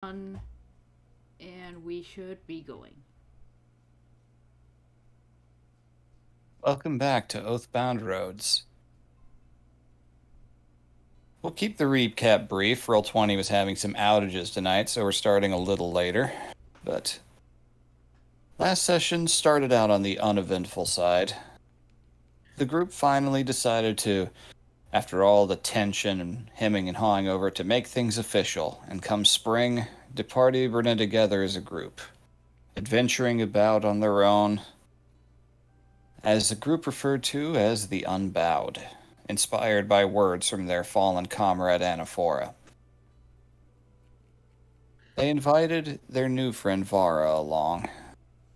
done, and we should be going. Welcome back to Oathbound Roads. We'll keep the recap brief. Roll 20 was having some outages tonight, so we're starting a little later. But last session started out on the uneventful side. The group finally decided to, after all the tension and hemming and hawing over it, to make things official, and come spring, depart Eberna together as a group, adventuring about on their own, as the group referred to as the Unbowed, inspired by words from their fallen comrade Anaphora. They invited their new friend Vara along,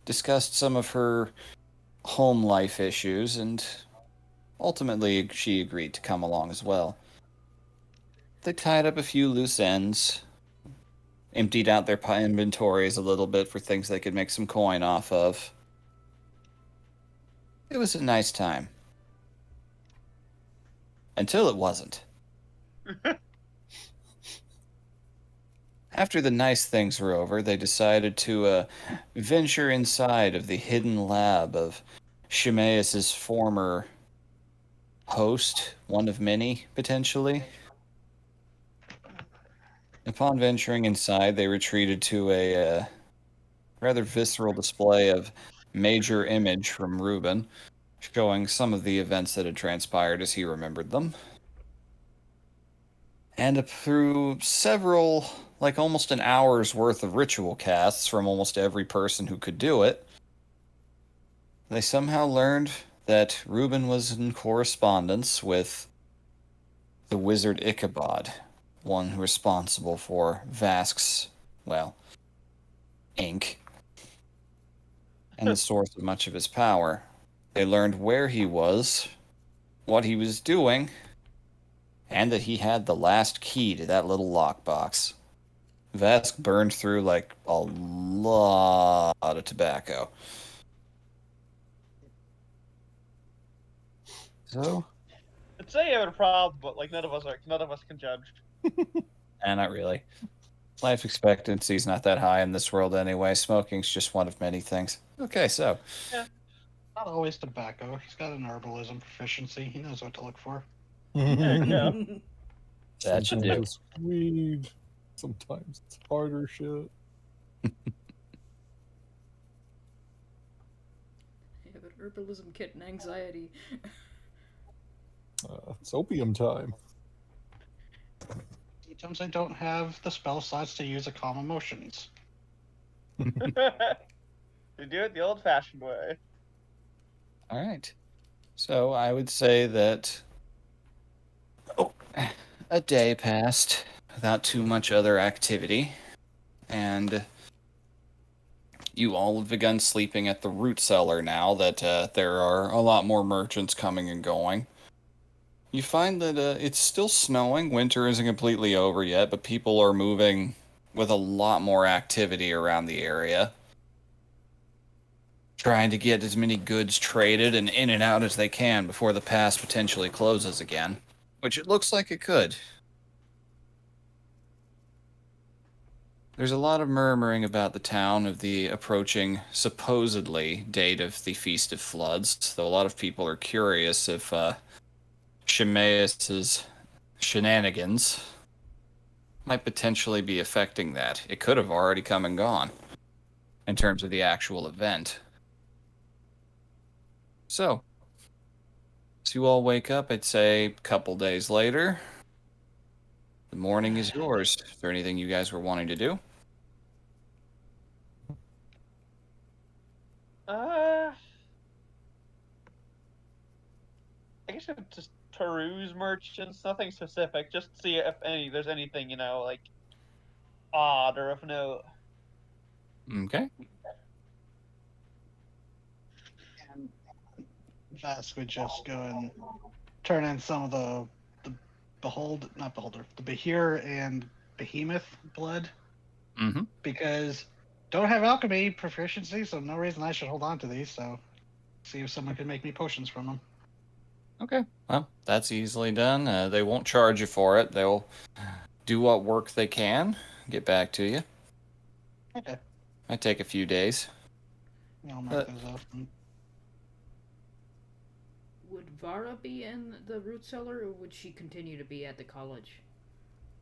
discussed some of her home life issues, and ultimately she agreed to come along as well. They tied up a few loose ends, emptied out their inventories a little bit for things they could make some coin off of. It was a nice time. Until it wasn't. After the nice things were over, they decided to venture inside of the hidden lab of Shimeus's former host, one of many, potentially. Upon venturing inside, they retreated to a rather visceral display of major image from Reuben, showing some of the events that had transpired as he remembered them. And through several, like almost an hour's worth of ritual casts from almost every person who could do it, they somehow learned that Reuben was in correspondence with the wizard Ichabod, one responsible for Vask's, well, ink, and the source of much of his power. They learned where he was, what he was doing, and that he had the last key to that little lockbox. Vask burned through like a lot of tobacco. So, I'd say you have a problem, but like none of us can judge. not really. Life expectancy is not that high in this world anyway. Smoking's just one of many things. Okay, so Not always tobacco. He's got an herbalism proficiency. He knows what to look for. There you go. that should do. Sometimes it's weed. Sometimes it's harder shit. I have an herbalism kit and anxiety. It's opium time. Sometimes I don't have the spell slots to use a calm emotions. We do it the old-fashioned way. All right. So I would say that a day passed without too much other activity, and you all have begun sleeping at the root cellar now that there are a lot more merchants coming and going. You find that it's still snowing. Winter isn't completely over yet, but people are moving with a lot more activity around the area, trying to get as many goods traded and in and out as they can before the pass potentially closes again, which it looks like it could. There's a lot of murmuring about the town of the approaching, supposedly, date of the Feast of Floods, though a lot of people are curious if Shimeus's shenanigans might potentially be affecting that. It could have already come and gone in terms of the actual event. So, as you all wake up, I'd say a couple days later. The morning is yours. Is there anything you guys were wanting to do? I guess I would just peruse merchants, nothing specific. Just see if there's anything like odd or of note. Okay. And Vask would just go and turn in some of the the Behir and Behemoth blood. Mm-hmm. Because don't have alchemy proficiency, so no reason I should hold on to these, so see if someone can make me potions from them. Okay. Well, that's easily done. They won't charge you for it. They'll do what work they can, get back to you. Okay. Might take a few days. I'll mark those off. Would Vara be in the root cellar, or would she continue to be at the college?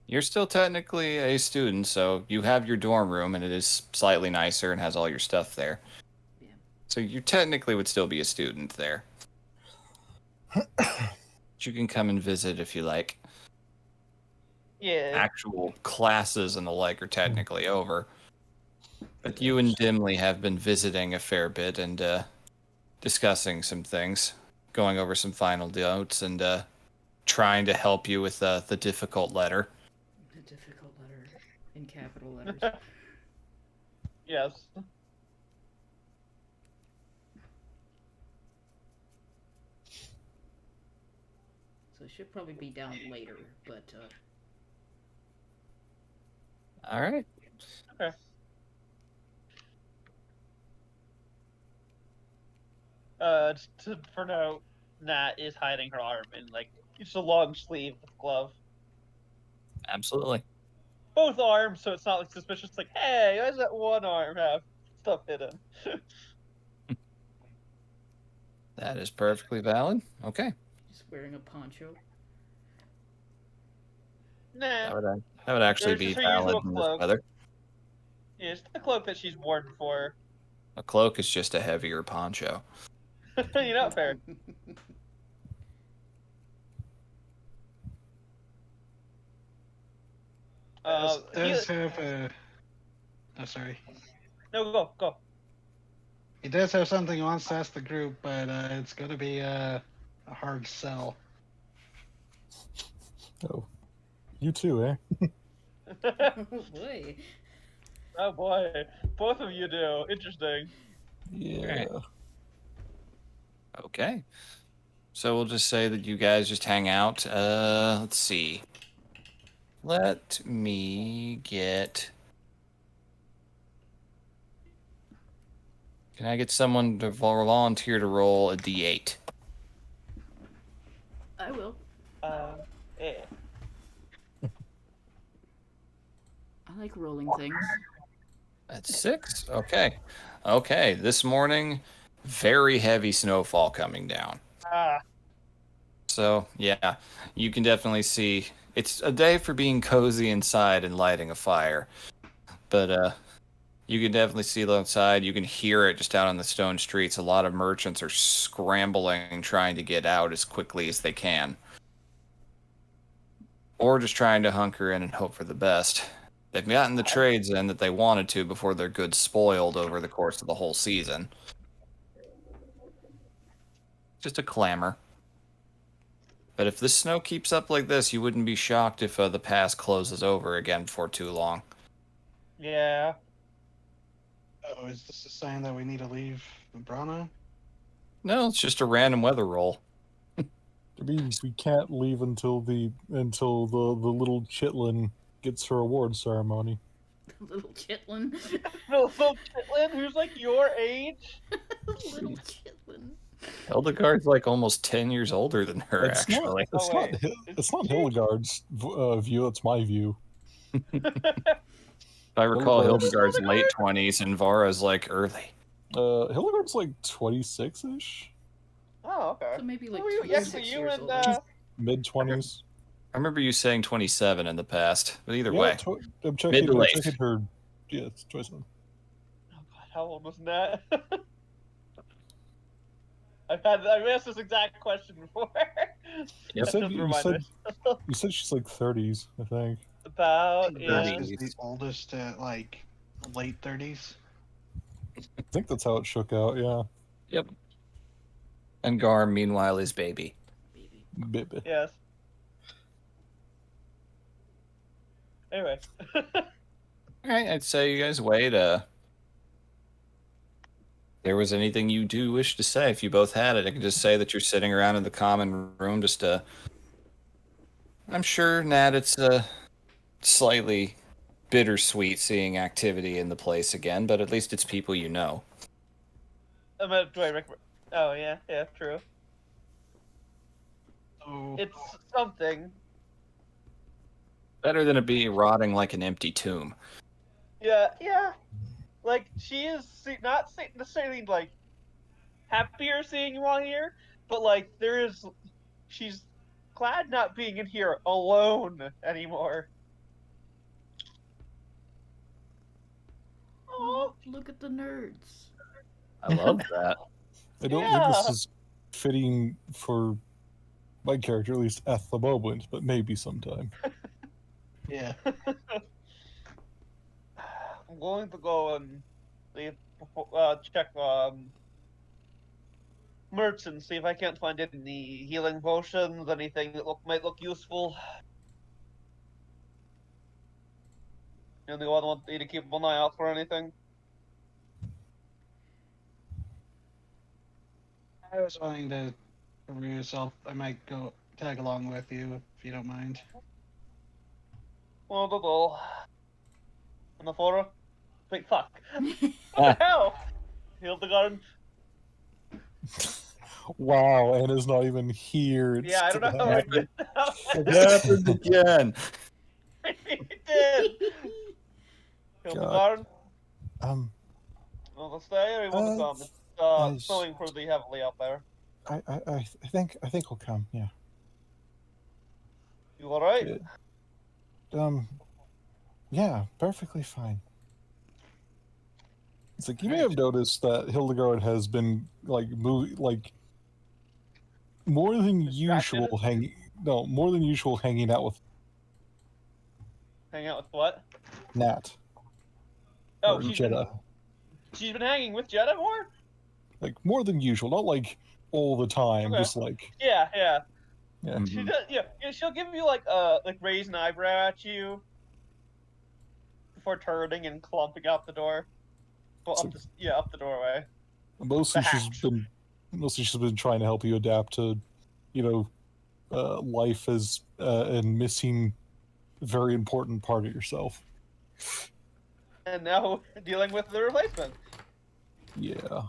You're still technically a student, so you have your dorm room, and it is slightly nicer and has all your stuff there. Yeah. So you technically would still be a student there. You can come and visit if you like. Yeah. Actual classes and the like are technically over. But you and Dimly have been visiting a fair bit and discussing some things, going over some final notes, and trying to help you with the difficult letter. The difficult letter in capital letters. Yes. So she'll probably be down later, but All right. Okay. For now, Nat is hiding her arm in like it's a long sleeve glove. Absolutely. Both arms, so it's not like suspicious. Like, hey, why does that one arm have stuff hidden? That is perfectly valid. Okay. just wearing a poncho. Nah, That would actually There's be just her valid usual in this cloak. weather. yeah, it's the cloak that she's worn before. A cloak is just a heavier poncho. You're not fair. Does have a. Oh, sorry. No, go. He does have something he wants to ask the group, but it's going to be a hard sell. Oh, you too, eh? Oh boy. Oh boy, both of you do. Interesting. Yeah. Okay. So we'll just say that you guys just hang out. Let's see. Let me get. Can I get someone to volunteer to roll a d8? I will. Yeah. I like rolling things. That's 6. Okay. Okay. This morning, very heavy snowfall coming down. Ah, So, yeah, you can definitely see it's a day for being cozy inside and lighting a fire. But you can definitely see it outside. You can hear it just out on the stone streets. A lot of merchants are scrambling, trying to get out as quickly as they can. Or just trying to hunker in and hope for the best. They've gotten the trades in that they wanted to before their goods spoiled over the course of the whole season. Just a clamor. But if this snow keeps up like this, you wouldn't be shocked if the pass closes over again before too long. yeah. Oh, is this a sign that we need to leave Brana? No, it's just a random weather roll. It means we can't leave until the little chitlin gets her award ceremony. Little chitlin. Little Chitlin, who's like your age. Little chitlin. Hildegard's like almost 10 years older than her, It's actually. not. It's Oh, not. wait. It's not Hildegard's view. It's my view. If I recall, Hildegard's- Hildegard's late 20s and Vara's like early. Hildegard's like 26-ish, Oh, okay. So maybe like Well, you- 26 actually, you years and older. mid 20s. I remember you saying 27 in the past, but either Yeah, way. I'm checking. Mid to I'm late. checking her. Yeah, it's 27. Oh god, how old was Nat? I've asked this exact question before. Yep. That just reminded me. You said she's like 30s, I think. About Brana yeah. is the oldest at like late 30s. I think that's how it shook out. Yeah, Yep. And Garm, meanwhile, is baby. Baby. baby. Yes. Anyway. All right, I'd say you guys wait. There was anything you do wish to say, if you both had it, I could just say that you're sitting around in the common room. I'm sure, Nat, it's slightly bittersweet seeing activity in the place again, but at least it's people you know. Do I recommend? Oh yeah, true. So, It's something. Better than it be rotting like an empty tomb. Yeah. like she is not necessarily like happier seeing you all here, but like she's glad not being in here alone anymore. Oh, look at the nerds. I love that. I don't think this Yeah. is fitting for my character, at least at the moment, but maybe sometime. Yeah. I'm going to go and see, check merch and see if I can't find any healing potions, anything that might look useful. Anyone want me to keep one eye out for anything? I was wanting to peruse. I might go tag along with you if you don't mind. Well, that's all. Anaphora? Wait, fuck. What the hell? Hildegard? Wow, Anna's not even here. It's Yeah, I don't know how I did that. It happened again. Maybe it did. Hildegard? Um, Want to stay or you want to come? It's snowing pretty heavily out there. I think I'll come. Yeah. You alright? Yeah, perfectly fine. It's like you may have noticed that Hildegard has been like more than Distracted? usual more than usual hanging out with Hang out with what? Nat Oh, or she's Jeddah. been hanging with Jeddah more? Like more than usual, not like all the time, Okay. just like Yeah. yeah. She does. Yeah, she'll give you like raise an eyebrow at you before turning and clumping out the door. Well, up the doorway. Mostly The she's been trying to help you adapt to, life as and missing a very important part of yourself. And now dealing with the replacement. Yeah.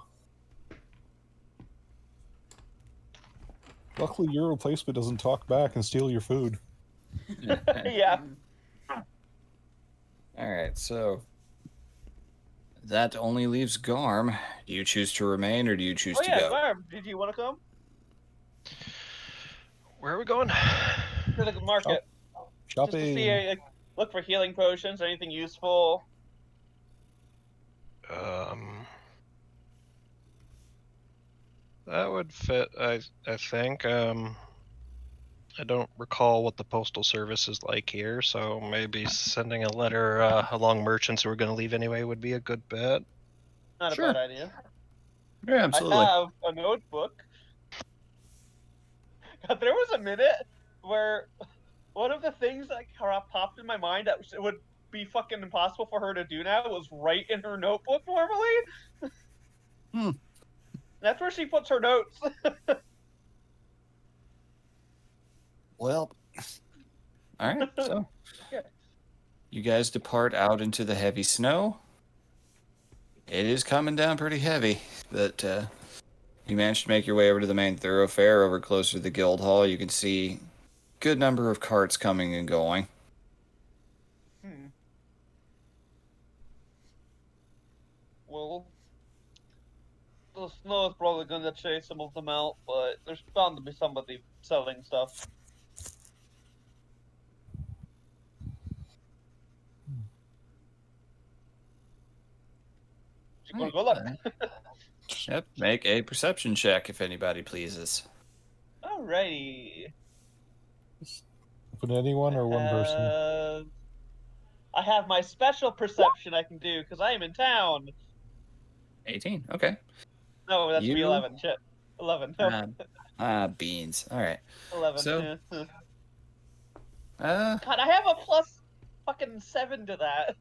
Luckily, your replacement doesn't talk back and steal your food. Yeah. All right, so that only leaves Garm. Do you choose to remain or do you choose Oh to yeah, go? Garm, did you want to come Where are we going? to the market just to Shopping. see, look for healing potions, anything useful? That would fit, I think. I don't recall what the postal service is like here, so maybe sending a letter along merchants who are going to leave anyway would be a good bet. Not Sure. a bad idea. Yeah, absolutely. I have a notebook. God, there was a minute where one of the things that popped in my mind that would be fucking impossible for her to do now was write in her notebook normally. That's where she puts her notes. Well, all right. So Yeah. you guys depart out into the heavy snow. It is coming down pretty heavy, but you managed to make your way over to the main thoroughfare, over closer to the guild hall. You can see a good number of carts coming and going. Well, the snow is probably going to chase some of them out, but there's bound to be somebody selling stuff. You're going to go look. Yep. Make a perception check if anybody pleases. Alrighty. Open anyone or one person? I have my special perception I can do because I am in town. 18. Okay. No, that's You- be 11. Shit. 11. No. Beans. All right. 11. So- yeah. Uh, God, I have a plus fucking 7 to that.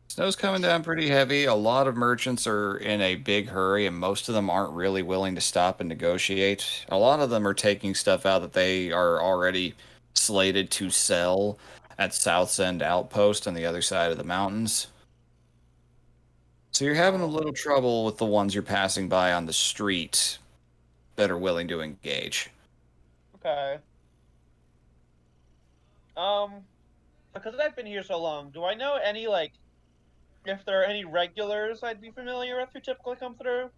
Snow's coming down pretty heavy. A lot of merchants are in a big hurry, and most of them aren't really willing to stop and negotiate. A lot of them are taking stuff out that they are already slated to sell at South's End Outpost on the other side of the mountains. So you're having a little trouble with the ones you're passing by on the street that are willing to engage. Okay. Because I've been here so long, do I know any, if there are any regulars I'd be familiar with who typically come through.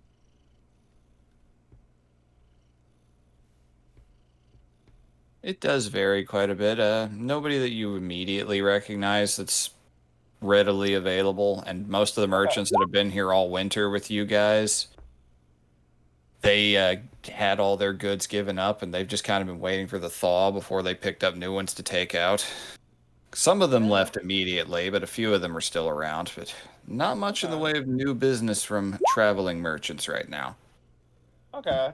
It does vary quite a bit. Nobody that you immediately recognize that's readily available, and most of the merchants that have been here all winter with you guys, they had all their goods given up, and they've just kind of been waiting for the thaw before they picked up new ones to take out. Some of them Yeah. left immediately, but a few of them are still around. But not much in the Okay. way of new business from traveling merchants right now. Okay.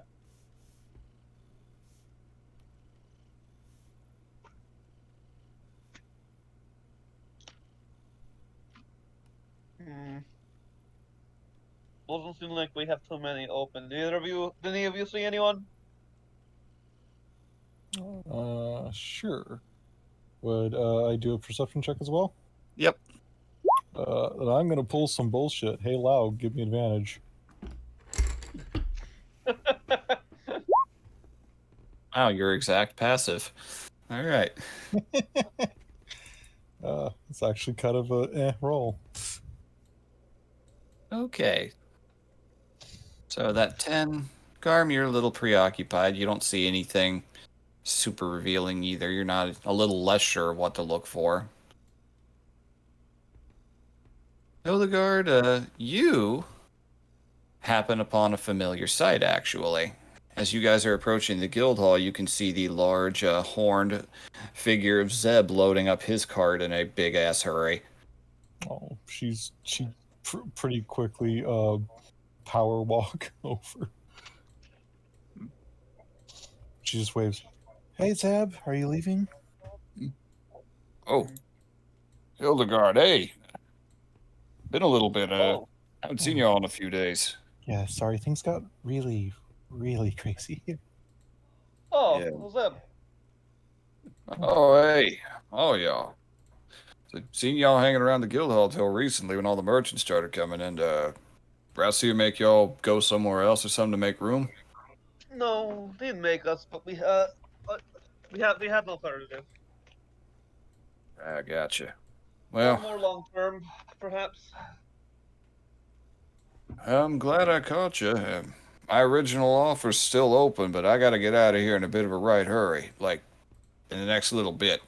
Hmm. Doesn't seem like we have too many open. Did any of you see anyone? Sure. Would I do a perception check as well? Yep. And I'm gonna pull some bullshit. Hey, Lau, give me advantage. Wow, your exact passive. All right. It's actually kind of a roll. Okay. So that 10, Garm, you're a little preoccupied. You don't see anything super revealing either. You're not a little less sure of what to look for. Hildegard, you happen upon a familiar sight, actually. As you guys are approaching the guild hall, you can see the large, horned figure of Zeb loading up his cart in a big-ass hurry. Oh, she pretty quickly power walk over. She just waves. Hey, Zeb, are you leaving? Oh, Hildegard, hey. Been a little bit, Oh. haven't seen y'all in a few days. Yeah, sorry, things got really, really crazy here. Oh, Yeah. what's up? Oh, hey. Oh, y'all. So, seen y'all hanging around the guild hall till recently when all the merchants started coming in. Perhaps you make y'all go somewhere else or something to make room? No, they didn't make us, but we have no alternative. I gotcha. Or Well, more long term, perhaps. I'm glad I caught you. My original offer's still open, but I gotta get out of here in a bit of a right hurry. Like, in the next little bit.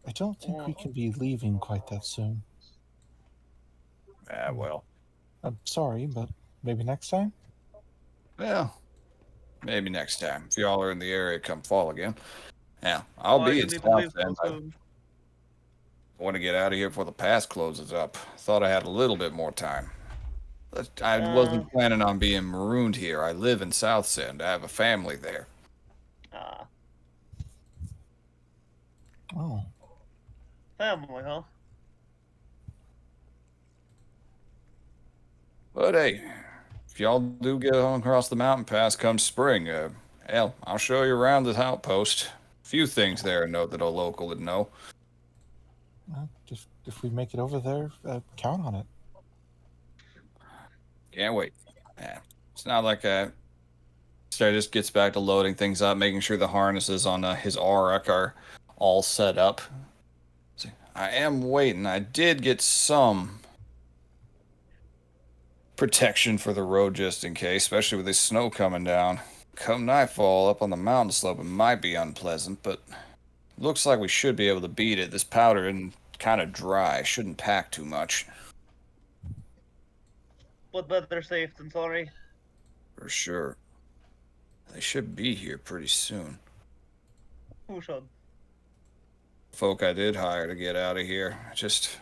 I don't think we can be leaving quite that soon. Ah, well. I'm sorry, but maybe next time? Well, maybe next time. If y'all are in the area come fall again. Yeah, I'll Why be do in you need to leave South so End. I soon? want to get out of here before the pass closes up. Thought I had a little bit more time. But I wasn't planning on being marooned here. I live in Southsend. I have a family there. Ah, Oh, family, huh? But hey, if y'all do get on across the mountain pass come spring, hell, I'll show you around this outpost. Few things there to note that a local would know. well, if we make it over there, count on it. Can't wait. Yeah, it's not like So just gets back to loading things up, making sure the harnesses on his Auroch are all set up. So I am waiting. I did get some protection for the road just in case, especially with this snow coming down. Come nightfall up on the mountain slope, it might be unpleasant, but looks like we should be able to beat it. This powder is kind of dry. Shouldn't pack too much. But better safe than sorry. For sure. They should be here pretty soon. Who should? Folk I did hire to get out of here. Just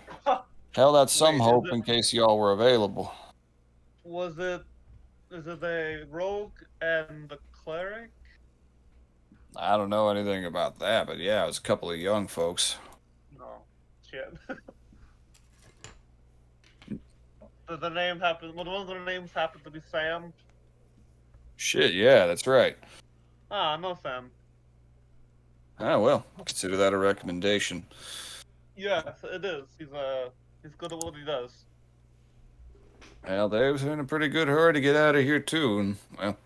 held out some Wait, is hope it- in case y'all were available. Was it? Is it a rogue and the cleric? I don't know anything about that, but yeah, it was a couple of young folks. No. Shit. Did the name happen? One of their names happened to be Sam. Shit, yeah, that's right. Ah, no Sam. Ah, well, consider that a recommendation. Yes, it is. He's good at what he does. Well, they was in a pretty good hurry to get out of here too, and well,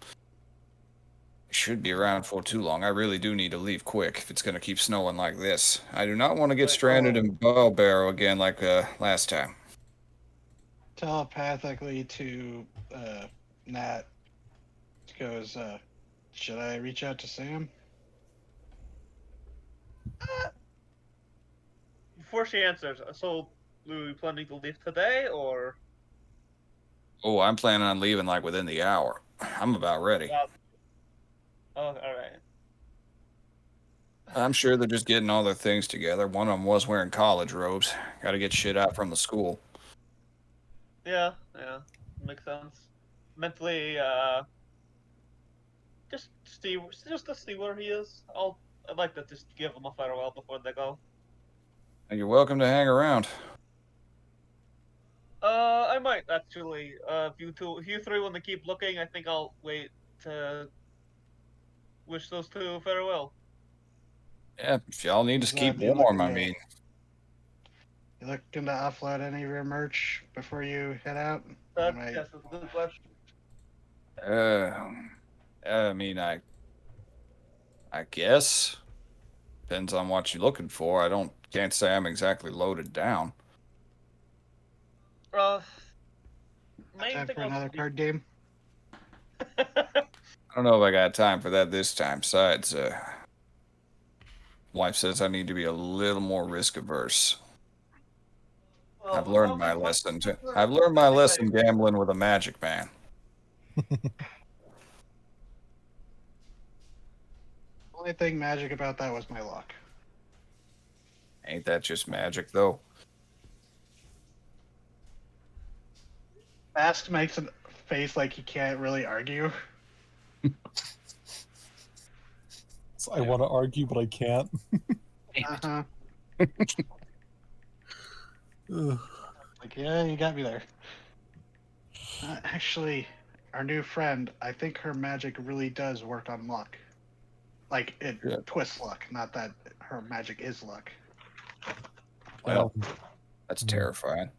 should be around for too long. I really do need to leave quick if it's going to keep snowing like this. I do not want to get stranded in Bow Barrow again like last time. Telepathically to Nat goes, should I reach out to Sam? Before she answers, so are we planning to leave today, or? Oh, I'm planning on leaving like within the hour. I'm about ready. Oh, all right. I'm sure they're just getting all their things together. One of them was wearing college robes. Got to get shit out from the school. Yeah, makes sense. Mentally, just to see where he is. I'd like to just give him a farewell before they go. You're welcome to hang around. I might actually. If you three want to keep looking, I think I'll wait to wish those two farewell. Yeah, if y'all need to So keep you warm, looking I to- mean. You looking to offload any of your merch before you head out? Yes, Might- that's a good question. I mean, I guess. Depends on what you're looking for. Can't say I'm exactly loaded down. Main Time thing for I'll another be- card game? I don't know if I got time for that this time. Besides, wife says I need to be a little more risk averse. Well, I've learned my lesson. I've learned my lesson gambling with a magic man. Only thing magic about that was my luck. Ain't that just magic, though? Mask makes a face like he can't really argue. So I want to argue, but I can't. Uh-huh. Ugh. Like, yeah, you got me there. Actually, our new friend, I think her magic really does work on luck. Like, it Yeah. twists luck, not that her magic is luck. Well, that's terrifying.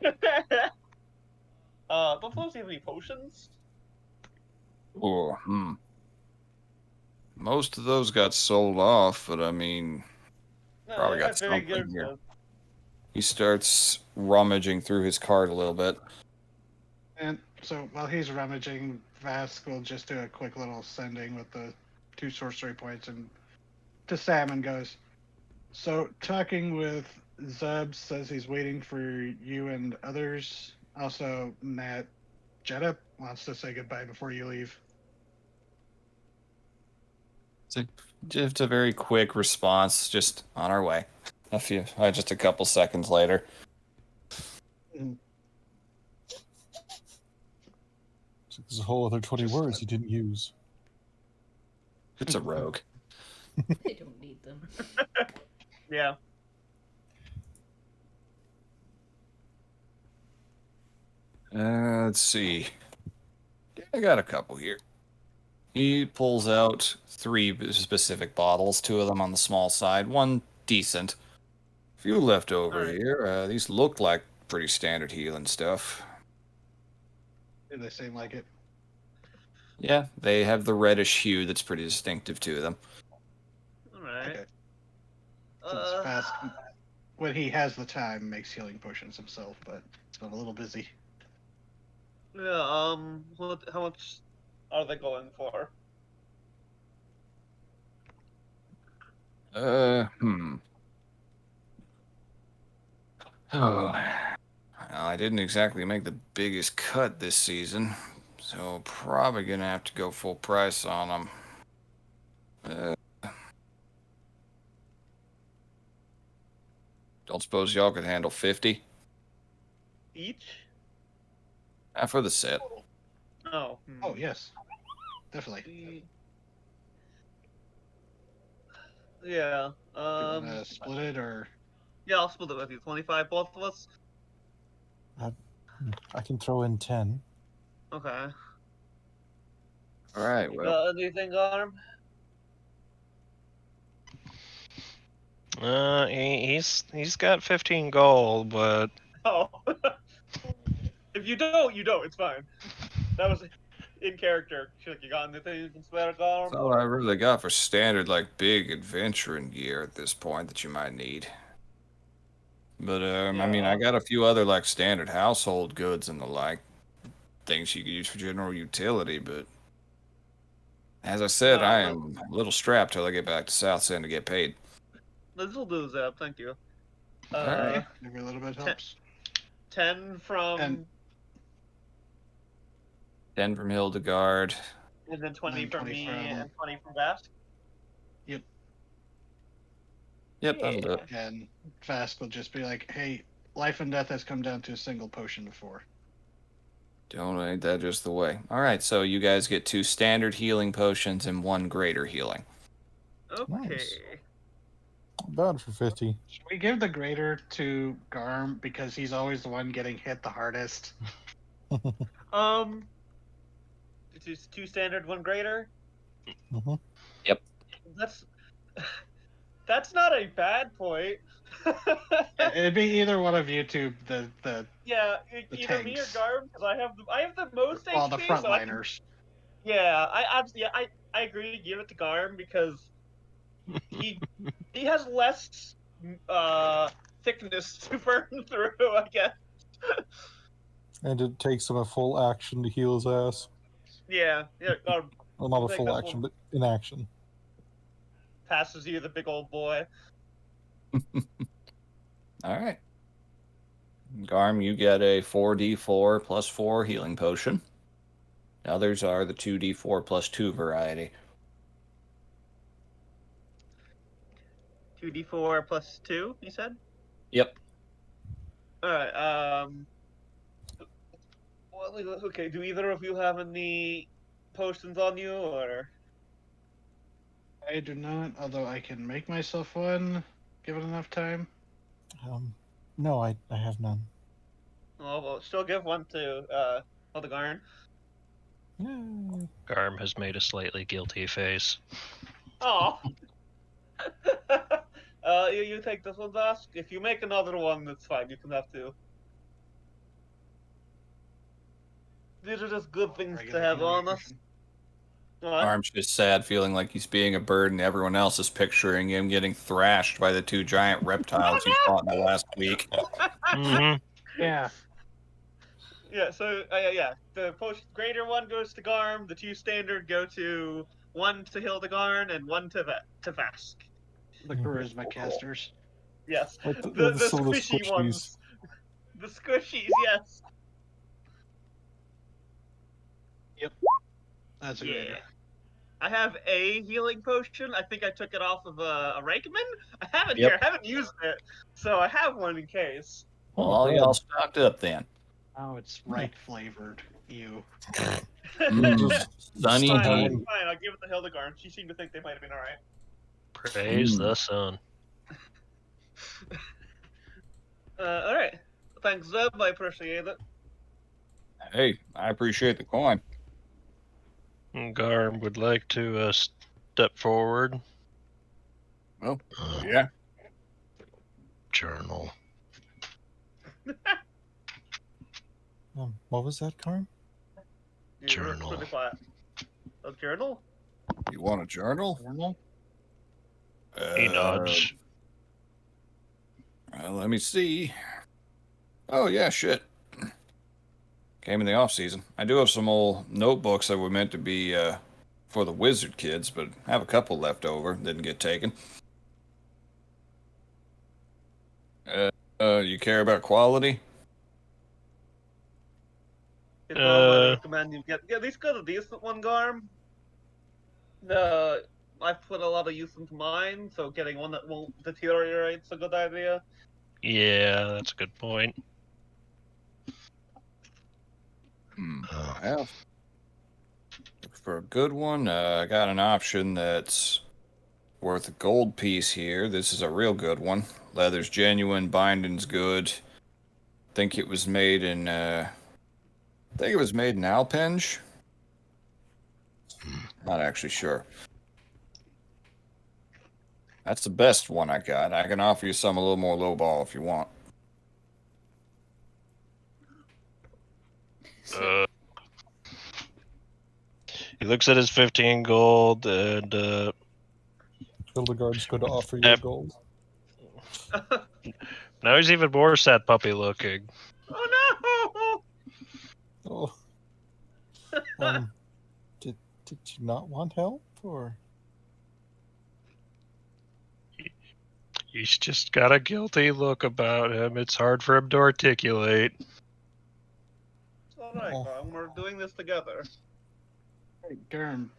Don't suppose you have any potions? Oh, Most of those got sold off, but I mean, No, Probably got I figured something here. so. he starts rummaging through his cart a little bit. And so while he's rummaging, Vask will just do a quick little sending with the 2 sorcery points and to Sam and goes, so talking with Zeb says he's waiting for you and others. Also, Nat Jeddah wants to say goodbye before you leave. Just a very quick response, just on our way. Just a couple seconds later. So there's a whole other 20 Just words that. you didn't use. It's a rogue. They don't need them. Yeah. Let's see. I got a couple here. He pulls out 3 specific bottles, 2 of them on the small side, 1 decent. A few left over Alright. here. These look like pretty standard healing stuff. Do they seem like it? Yeah, they have the reddish hue that's pretty distinctive to them. Alright. Okay. Since Vask, when he has the time, makes healing potions himself, but it's been a little busy. Yeah, how much are they going for? Oh. I didn't exactly make the biggest cut this season, so probably gonna have to go full price on them. Don't suppose y'all could handle 50? Each? For the set. Oh. Oh, yes. Definitely. Yeah. You wanna split it, or... Yeah, I'll split it with you. 25, both of us? I can throw in 10. Okay. Alright, well. Anything, Arm? He's got 15 gold, but Oh. If you don't, you don't. It's fine. That was in character. You got anything you can spare, Garm? That's all I really got for standard, like, big adventuring gear at this point that you might need. But, I mean, I got a few other, like, standard household goods and the like. Things you could use for general utility, but... As I said, I am a little strapped till I get back to South End to get paid. This will do, Zeb. Thank you. Alright. Every little bit helps. 10 from... And- 10 from Hildegard. And then 20 And from 20 me, from- and 20 from Vask. Yep, that'll do it. And Vask will just be like, hey, life and death has come down to a single potion of 4. Ain't that just the way. Alright, so you guys get 2 standard healing potions and 1 greater healing. Okay. Nice. Bad for 50. Should we give the greater to Garm because he's always the one getting hit the hardest? It's 2 standard, 1 greater. Mhm. Yep. That's not a bad point. It'd be either one of you two, the Yeah, The either me or tanks. Garm, because I have the most all the HP. so I can- frontliners. Yeah, I agree to give it to Garm because he has less thickness to burn through, I guess. And it takes him a full action to heal his ass. Yeah, Garm Well, not I a think full that's action, what- but in action. passes you the big old boy. Alright. Garm, you get a 4d4 plus 4 healing potion. Others are the 2d4 plus 2 variety. 2d4 plus 2, you said? Yep. Alright, well, okay, do either of you have any potions on you, or? I do not, although I can make myself one, given enough time. No, I have none. Oh, well, still give one to, Hildegarn. Yay. Garm has made a slightly guilty face. Oh. You take this one, Vask. If you make another one, that's fine. You can have 2. These are just good things to Regular have healing on us. potion. What? Garm's just sad, feeling like he's being a burden. Everyone else is picturing him getting thrashed by the 2 giant reptiles he fought in the last week. hmm Yeah. Yeah, so, yeah. The greater one goes to Garm, the 2 standard go to 1 to Hildegarn, and 1 to Vask. The charisma casters. Yes. Like The some of the squishy squishies. ones. The squishies, yes. That's a Yeah. greater. I have a healing potion. I think I took it off of a Rakeman. I have it Yep. here. I haven't used it, so I have one in case. Well, all y'all stocked up then. Oh, it's right flavored. You. Sunny Still Fine, D. have- fine. I'll give it to Hildegarn. She seemed to think they might have been all right. Praise the sun. All right. Thanks, Zeb. I appreciate it. Hey, I appreciate the coin. Garm would like to step forward. Well, yeah. Journal. What was that, Karm? You were Journal. Really quiet. A journal? You want a journal? Normal? He nods. Let me see. Oh, yeah, shit. Came in the off season. I do have some old notebooks that were meant to be for the wizard kids, but I have a couple left over. Didn't get taken. You care about quality? It's all I recommend you get. At least get a decent one, Garm. I've put a lot of use into mine, so getting one that won't deteriorate's a good idea. Yeah, that's a good point. Well, for a good one, I got an option that's worth a gold piece here. This is a real good one. Leather's genuine, binding's good. Think it was made in Alpenge. Not actually sure. That's the best one I got. I can offer you some a little more lowball if you want. He looks at his 15 gold and Hildegard's going to offer you Yep. gold. now he's even more sad puppy looking. Oh Oh. Did you not want help, or? He's just got a guilty look about him. It's hard for him to articulate. no! Alright, Oh. Graham, we're doing this together. Hey, Gurm,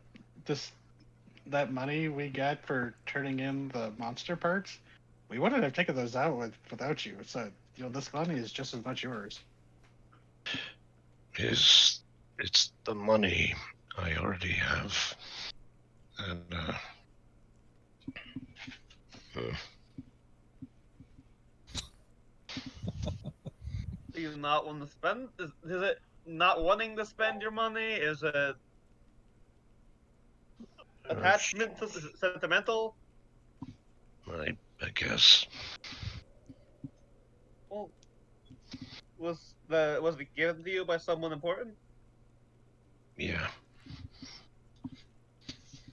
that money we got for turning in the monster parts, we wouldn't have taken those out without you. So, this money is just as much yours. It's the money I already have. And, Do you not want to spend? Is it not wanting to spend your money? Is it attachment to sentimental? I guess. Well, was it given to you by someone important? Yeah.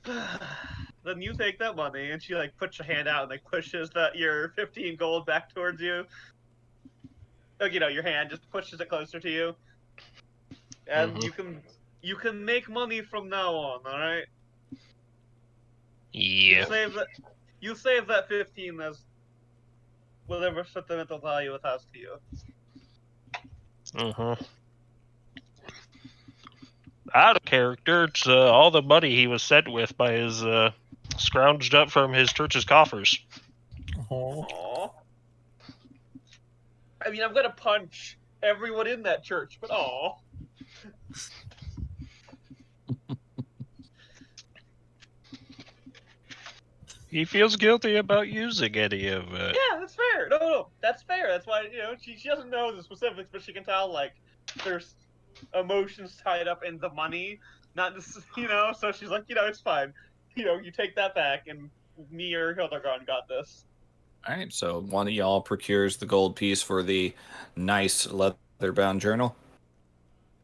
Then you take that money, and she puts her hand out and pushes your 15 gold back towards you. Your hand just pushes it closer to you, and you can make money from now on. All right. Yeah. You save that 15 as whatever sentimental value it has to you. Out of character, it's all the money he was sent with by his scrounged up from his church's coffers. Oh. Aww. I mean, I'm gonna punch everyone in that church, but aww. He feels guilty about using any of it. Yeah, that's fair. No, that's fair. That's why she doesn't know the specifics, but she can tell there's emotions tied up in the money, not just So she's like, it's fine. You take that back, and me or Hildegard got this. All right, so one of y'all procures the gold piece for the nice leather-bound journal.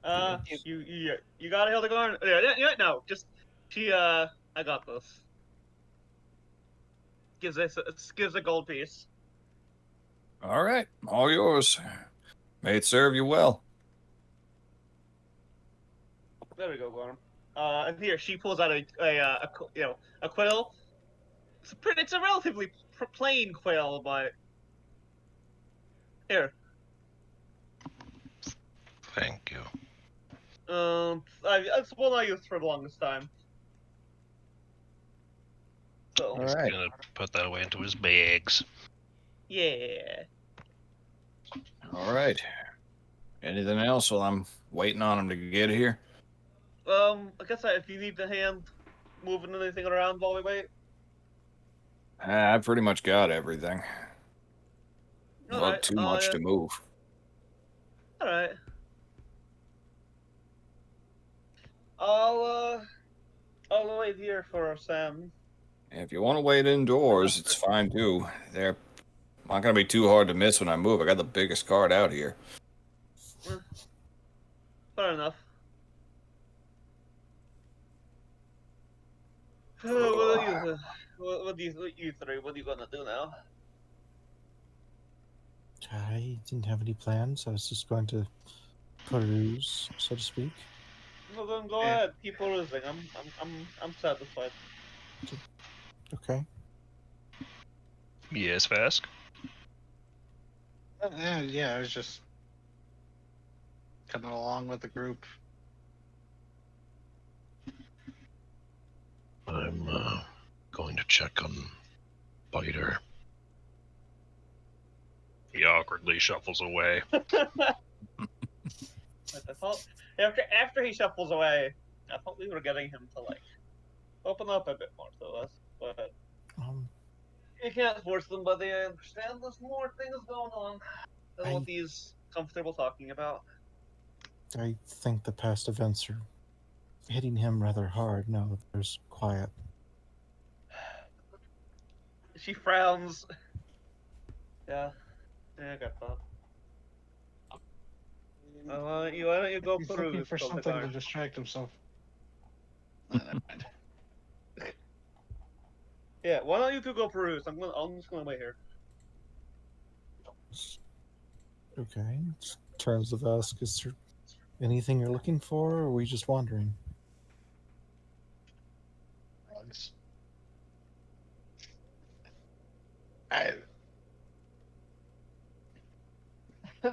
You got it, Hildegard? No, just I got this. Gives a gold piece. All right, all yours. May it serve you well. There we go, Gorm. And here she pulls out a quill. It's a relatively plain quill, but here. Thank you. It's one I used for the longest time. So. All He's right. gonna put that away into his bags. Yeah. All right. Anything else while I'm waiting on him to get here? I guess if you need the hand moving anything around while we wait. I pretty much got everything. Not Alright, too much to move. Alright. I'll wait here for Sam. If you want to wait indoors, it's fine too. They're not gonna be too hard to miss when I move. I got the biggest guard out here. Fair enough. What you three? What are you gonna do now? I didn't have any plans. I was just going to peruse, so to speak. No, then go ahead. Keep perusing. I'm satisfied. Okay. Yes, Vask. Yeah, I was just coming along with the group. I'm going to check on Biter. He awkwardly shuffles away. I thought after he shuffles away, I thought we were getting him to open up a bit more to us, but you can't force somebody. I understand. There's more things going on than what he's comfortable talking about. I think the past events are hitting him rather hard now that there's quiet. She frowns. Yeah, I got that. Why don't you go He's peruse looking for something to distract himself. Yeah, why don't you Google peruse? I'm just gonna wait here. Okay. In terms of ask, is there anything you're looking for, or are we just wandering?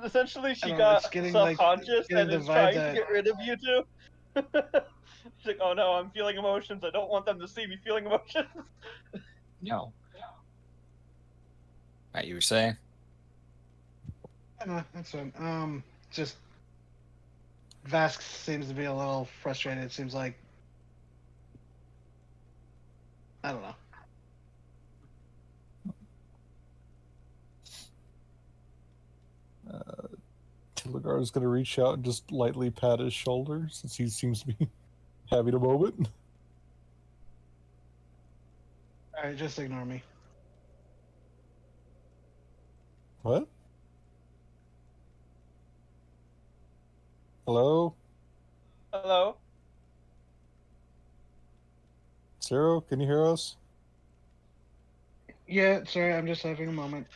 Essentially, I she don't know, it's got getting self-conscious getting and the is vibe trying to that get rid of you two. She's like, oh no, I'm feeling emotions. I don't want them to see me feeling emotions. No. Right, you were saying? I don't know, that's fine. Just Vask seems to be a little frustrated. It seems like I don't know. Killigar is going to reach out and just lightly pat his shoulder since he seems to be having a moment. All right, just ignore me. What? Hello? Hello? Zero, can you hear us? Yeah, sorry, I'm just having a moment.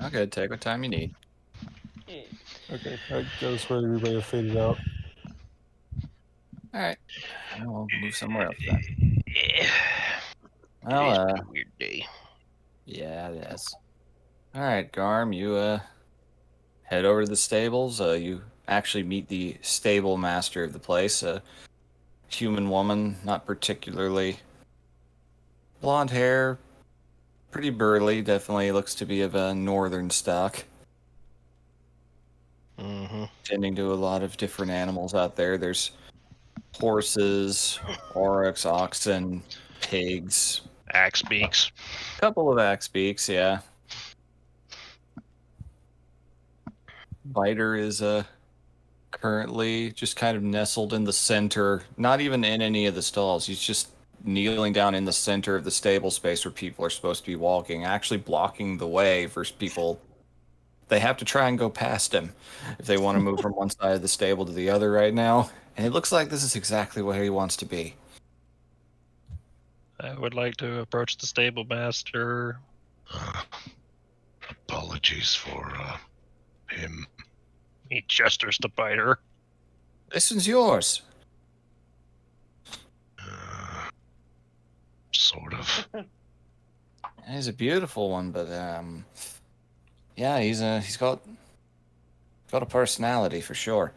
Okay, take what time you need. Yeah. Okay, I guess where everybody have faded out. Alright. We'll move somewhere else then. Yeah. Well, Today's been a weird day. yeah, it is. Alright, Garm, you head over to the stables. You actually meet the stable master of the place, a human woman, not particularly blonde hair, pretty burly, definitely looks to be of a northern stock. Mm-hmm. Tending to a lot of different animals out there. There's horses, oryx, oxen, pigs, Axe beaks. a couple of axe beaks, yeah. Biter is currently just kind of nestled in the center, not even in any of the stalls. He's just kneeling down in the center of the stable space where people are supposed to be walking, actually blocking the way for people. They have to try and go past him if they want to move from one side of the stable to the other right now. And it looks like this is exactly where he wants to be. I would like to approach the stable master. Apologies for him. He gestures to Biter. This is yours. Sort of. He's a beautiful one, but yeah, he's got a personality for sure.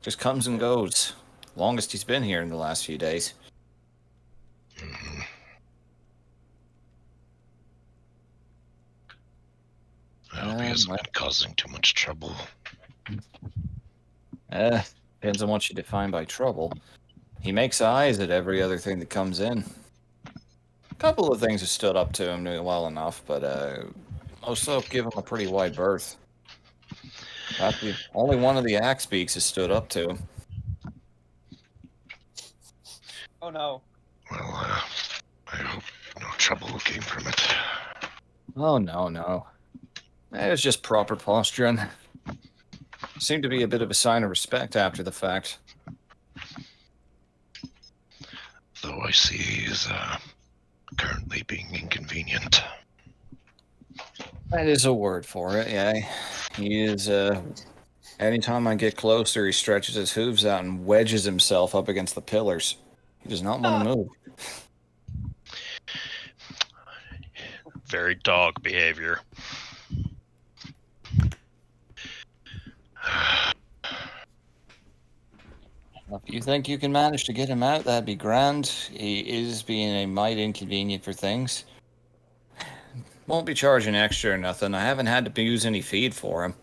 Just comes and goes. Longest he's been here in the last few days. Mhm. I hope he hasn't been causing too much trouble. Depends on what you define by trouble. He makes eyes at every other thing that comes in. A couple of things have stood up to him well enough, but most of them give him a pretty wide berth. Only one of the axe beaks has stood up to him. Oh no. Well, I hope no trouble came from it. Oh, no. It was just proper posturing. Seemed to be a bit of a sign of respect after the fact. Though I see he is currently being inconvenient. That is a word for it, yeah. He is, anytime I get closer, he stretches his hooves out and wedges himself up against the pillars. He does not want to move. Very dog behavior. If you think you can manage to get him out, that'd be grand. He is being a mite inconvenient for things. Won't be charging extra or nothing. I haven't had to use any feed for him.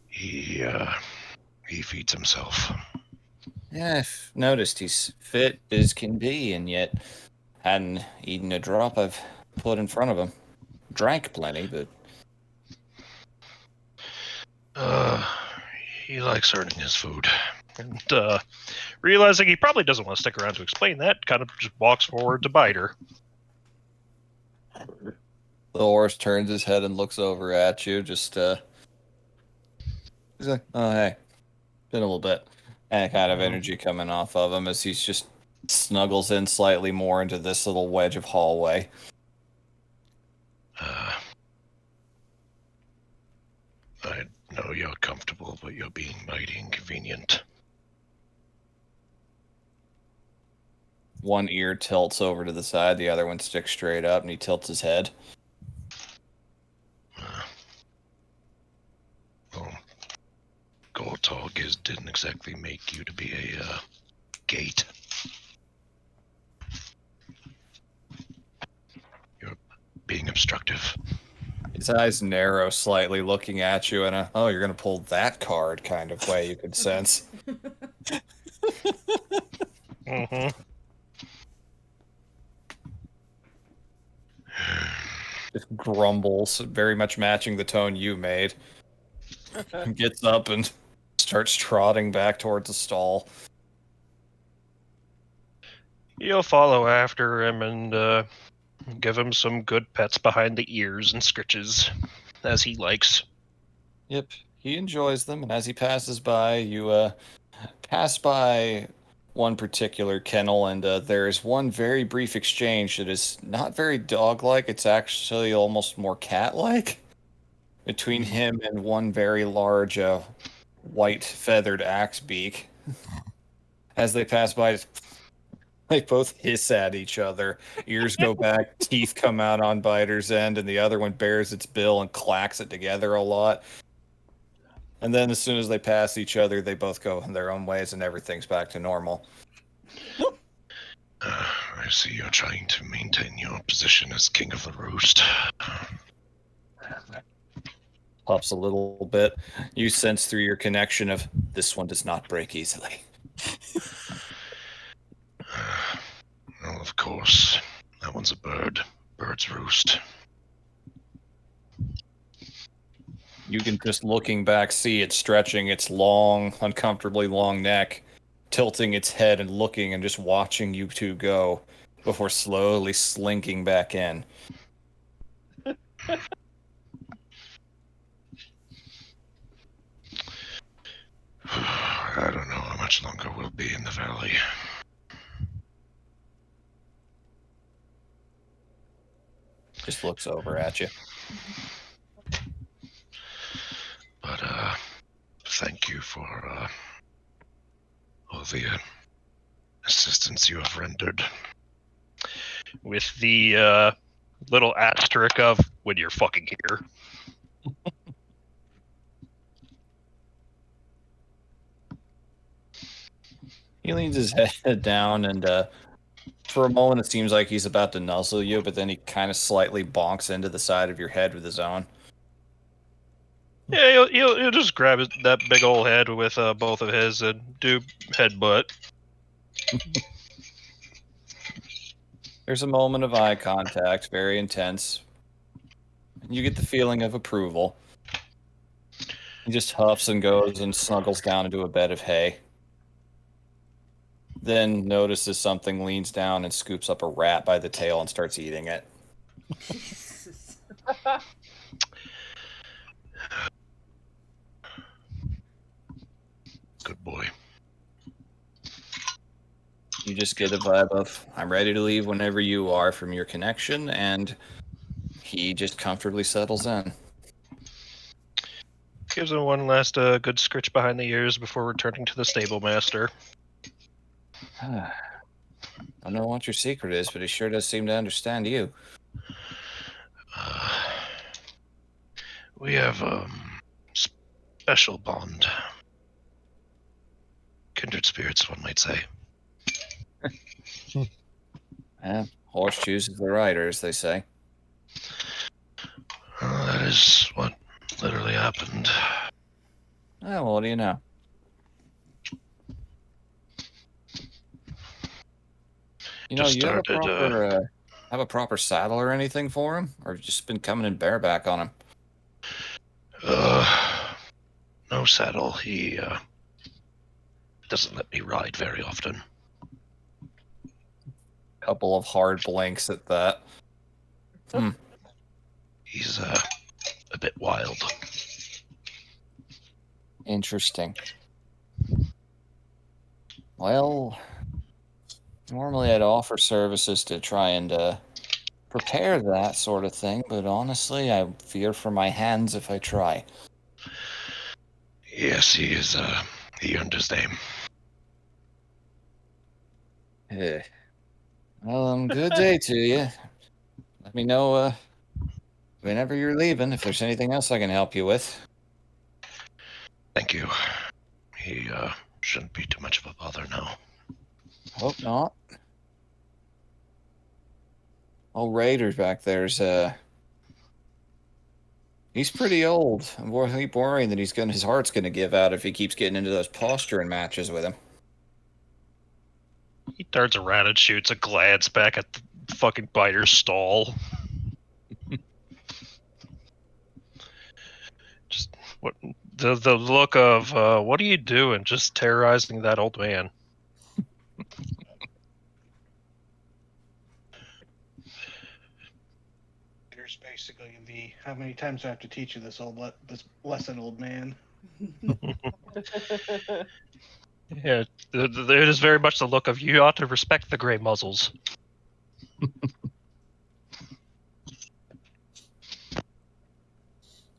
He feeds himself. Yeah, I've noticed he's fit as can be, and yet hadn't eaten a drop I've put in front of him. Drank plenty, but He likes earning his food. And realizing he probably doesn't want to stick around to explain that, kind of just walks forward to Biter. the horse turns his head and looks over at you. He's like, "Oh hey." Been a little bit. And kind of energy coming off of him as he's just snuggles in slightly more into this little wedge of hallway. I know you're comfortable, but you're being mighty inconvenient. One ear tilts over to the side, the other one sticks straight up, and he tilts his head. Well, Gortog didn't exactly make you to be a gate. You're being obstructive. His eyes narrow slightly, looking at you in a, oh, you're going to pull that card kind of way you could sense. Mm-hmm. Just grumbles, very much matching the tone you made. Gets up and starts trotting back towards the stall. You'll follow after him and give him some good pets behind the ears and scritches, as he likes. Yep, he enjoys them, and as he passes by, you pass by one particular kennel, and there's one very brief exchange that is not very dog-like. It's actually almost more cat-like between him and one very large white feathered axe beak. As they pass by, they both hiss at each other. Ears go back, teeth come out on Biter's end, and the other one bares its bill and clacks it together a lot. And then as soon as they pass each other, they both go their own ways and everything's back to normal. I see you're trying to maintain your position as king of the roost. Puffs a little bit. You sense through your connection of, this one does not break easily. Well, of course. That one's a bird. Bird's roost. You can just looking back see it stretching its long, uncomfortably long neck, tilting its head and looking and just watching you two go before slowly slinking back in. I don't know how much longer we'll be in the valley. Just looks over at you. But, thank you for, all the assistance you have rendered. With the little asterisk of, when you're fucking here. He leans his head down and for a moment it seems like he's about to nuzzle you, but then he kind of slightly bonks into the side of your head with his own. Yeah, he'll just grab that big old head with both of his and do headbutt. There's a moment of eye contact, very intense. You get the feeling of approval. He just huffs and goes and snuggles down into a bed of hay. Then notices something, leans down and scoops up a rat by the tail and starts eating it. Jesus. Good boy. You just get a vibe of, I'm ready to leave whenever you are from your connection, and he just comfortably settles in. Gives him one last good scritch behind the ears before returning to the stable master. I don't know what your secret is, but he sure does seem to understand you. We have special bond. Kindred spirits, one might say. Yeah, horse chooses the rider, as they say. That is what literally happened. Oh, well, what do you know? You know, Just you have a started, proper, have a proper saddle or anything for him? Or have you just been coming in bareback on him? No saddle. He doesn't let me ride very often. Couple of hard blinks at that. He's a bit wild. Interesting. Well, normally I'd offer services to try and prepare that sort of thing, but honestly, I fear for my hands if I try. Yes, he is. He earned his name. Eh. Well, good day to you. Let me know whenever you're leaving if there's anything else I can help you with. Thank you. He shouldn't be too much of a bother now. Hope not. Old Raider back there's he's pretty old. I'm worrying that his heart's gonna give out if he keeps getting into those posturing matches with him. He turns around and shoots a glance back at the fucking biter's stall. Just what the look of what are you doing? Just terrorizing that old man. There's basically the how many times do I have to teach you this this lesson, old man? Yeah, it is very much the look of you ought to respect the gray muzzles.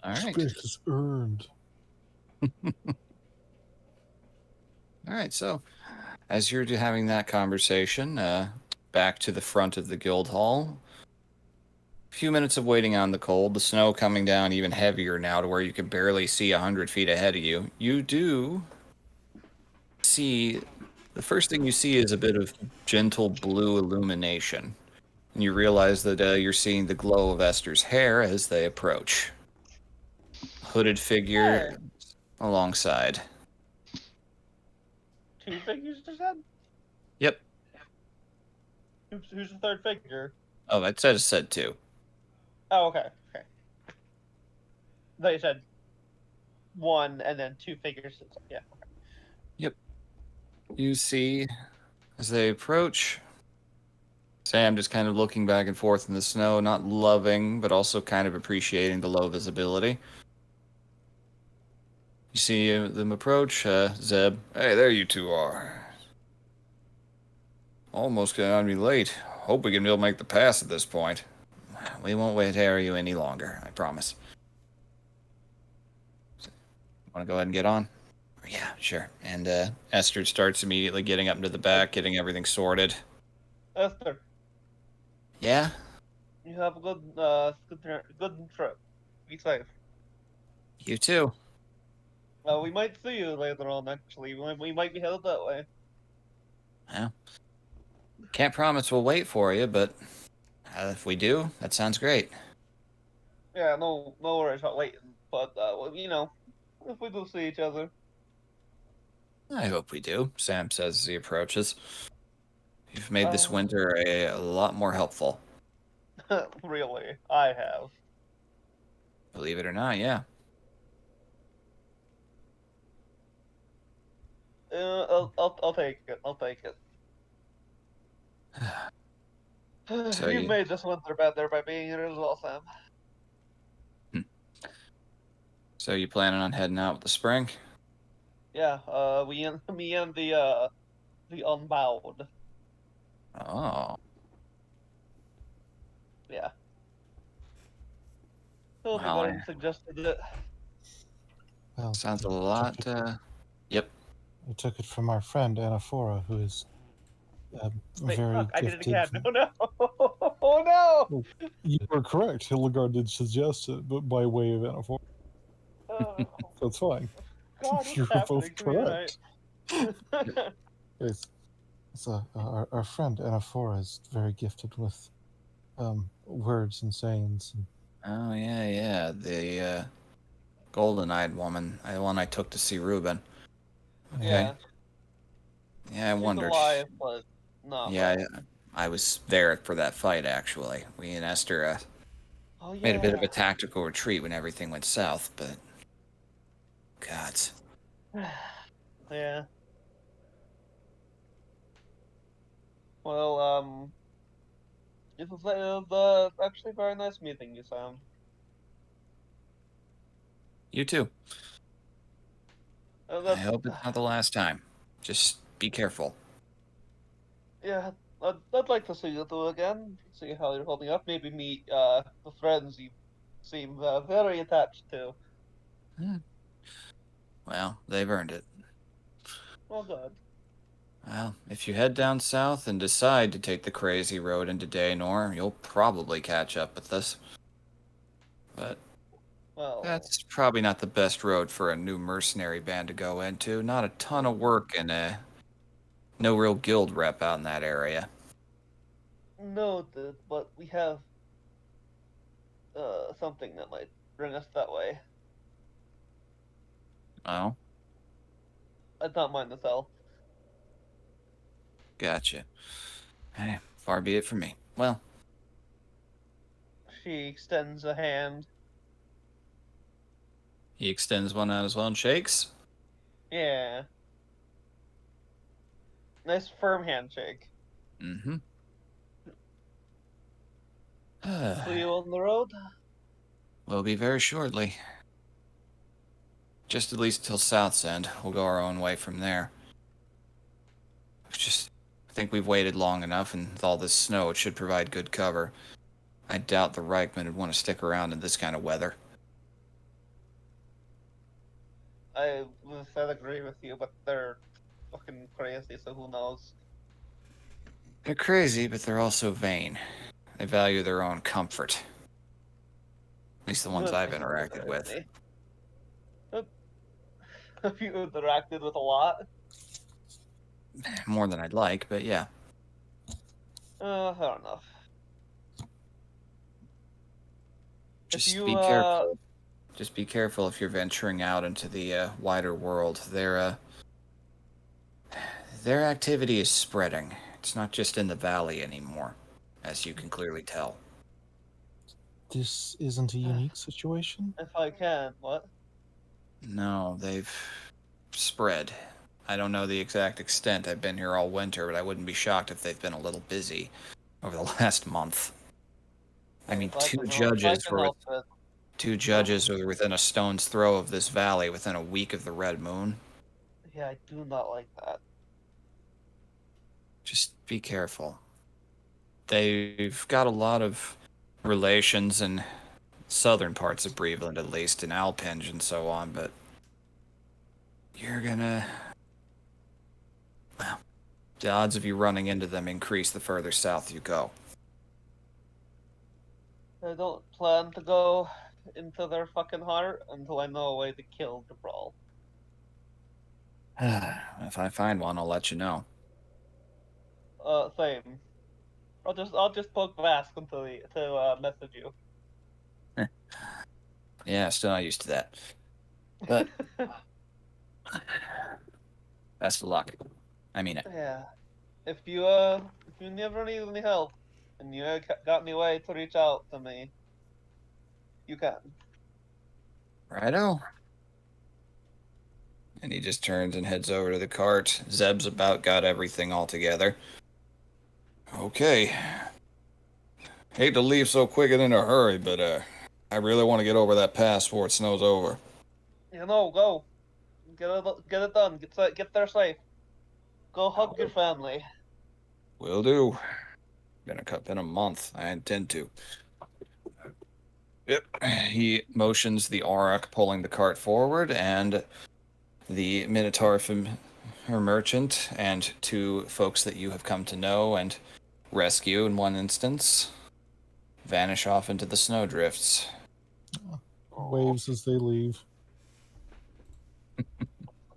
All right. Respect is earned. All right, so as you're having that conversation, back to the front of the guild hall. A few minutes of waiting on the cold, the snow coming down even heavier now to where you can barely see 100 feet ahead of you. You do see, the first thing you see is a bit of gentle blue illumination. And you realize that you're seeing the glow of Esther's hair as they approach. Hooded figure alongside. Two figures just said? Yep. Who's the third figure? Oh, I said two. Oh, okay. Okay. They said one and then two figures. Yeah. Okay. Yep. You see, as they approach, Sam just kind of looking back and forth in the snow, not loving, but also kind of appreciating the low visibility. You see them approach, Zeb. Hey, there you two are. Almost gonna be late. Hope we can be able to make the pass at this point. We won't wait to harry you any longer, I promise. Want to go ahead and get on? Yeah, sure. And Esther starts immediately getting up into the back, getting everything sorted. Esther, Yeah? you have a good trip. Be safe. You too. We might see you later on. Actually, we might be headed that way. Well, can't promise we'll wait for you, but if we do, that sounds great. Yeah, no worries about waiting. But if we do see each other, I hope we do, Sam says as he approaches. You've made this winter a lot more helpful. really, I have. Believe it or not, yeah. I'll take it. I'll take it. So You made this winter better by being here as well, Sam. So you planning on heading out with the spring? Yeah. Me and the Unbowed. Oh. Yeah. Totally Wow, well, suggested it. Well, sounds a I lot. took it- Yep. I took it from our friend Anaphora, who is Wait, very fuck, I did it gifted. again. Oh no! Oh no! You were correct. Hildegard did suggest it, but by way of Anaphora. Oh, That's fine. God, what's You're happening both to me correct. tonight? Our friend Anaphora is very gifted with words and sayings. And Oh yeah. The golden-eyed woman, the one I took to see Ruben. Okay. Yeah. Yeah, I She's wondered. alive, but not Yeah, well. I was there for that fight actually. We and Esther Oh, made a bit of yeah. a tactical retreat when everything went south, but gods. Yeah. Well, it was actually very nice meeting you, Sam. You too. I That's, hope it's not the last time. Just be careful. Yeah, I'd like to see you two again. See how you're holding up. Maybe meet the friends you seem very attached to. Well, they've earned it. Well, good. Well, if you head down south and decide to take the crazy road into Daynor, you'll probably catch up with us. But Well, that's probably not the best road for a new mercenary band to go into. Not a ton of work and no real guild rep out in that area. noted, but we have something that might bring us that way. Oh, I'd not mind the tell. gotcha. Far be it from me. Well, She extends a hand. he extends one out as well and shakes. Yeah. Nice firm handshake. Mm-hmm. See you on the road? We'll be very shortly. Just at least till South's End. We'll go our own way from there. I think we've waited long enough, and with all this snow, it should provide good cover. I doubt the Reichman would want to stick around in this kind of weather. I'd agree with you, but they're fucking crazy, so who knows? They're crazy, but they're also vain. They value their own comfort. At least the ones Good I've thing interacted with. they- Have you interacted with a lot? More than I'd like, but yeah. Fair enough. Just you, be careful. Just be careful if you're venturing out into the wider world. Their activity is spreading. It's not just in the valley anymore, as you can clearly tell. This isn't a unique situation. If I can, what? No, they've spread. I don't know the exact extent. I've been here all winter, but I wouldn't be shocked if they've been a little busy over the last month. I mean, If I can help it. two judges were within a stone's throw of this valley within a week of the Red Moon. Yeah, I do not like that. Just be careful. They've got a lot of relations in southern parts of Breveland, at least, in Alpenge and so on, but you're gonna... Well, the odds of you running into them increase the further south you go. I don't plan to go into their fucking heart until I know a way to kill Cabral. If I find one, I'll let you know. Same. I'll just poke Vask until to message you. Yeah, still not used to that. But best of luck. I mean it. Yeah. If you never need any help and you got any way to reach out to me, you can. Righto. And he just turns and heads over to the cart. Zeb's about got everything all together. Okay. Hate to leave so quick and in a hurry, but I really want to get over that pass before it snows over. You know, go. Get it done. Get there safe. Go hug your family. Will do. Been a month. I intend to. Yep. He motions the Auroch pulling the cart forward, and the Minotaur her merchant, and two folks that you have come to know and rescue in one instance, vanish off into the snowdrifts. Waves as they leave.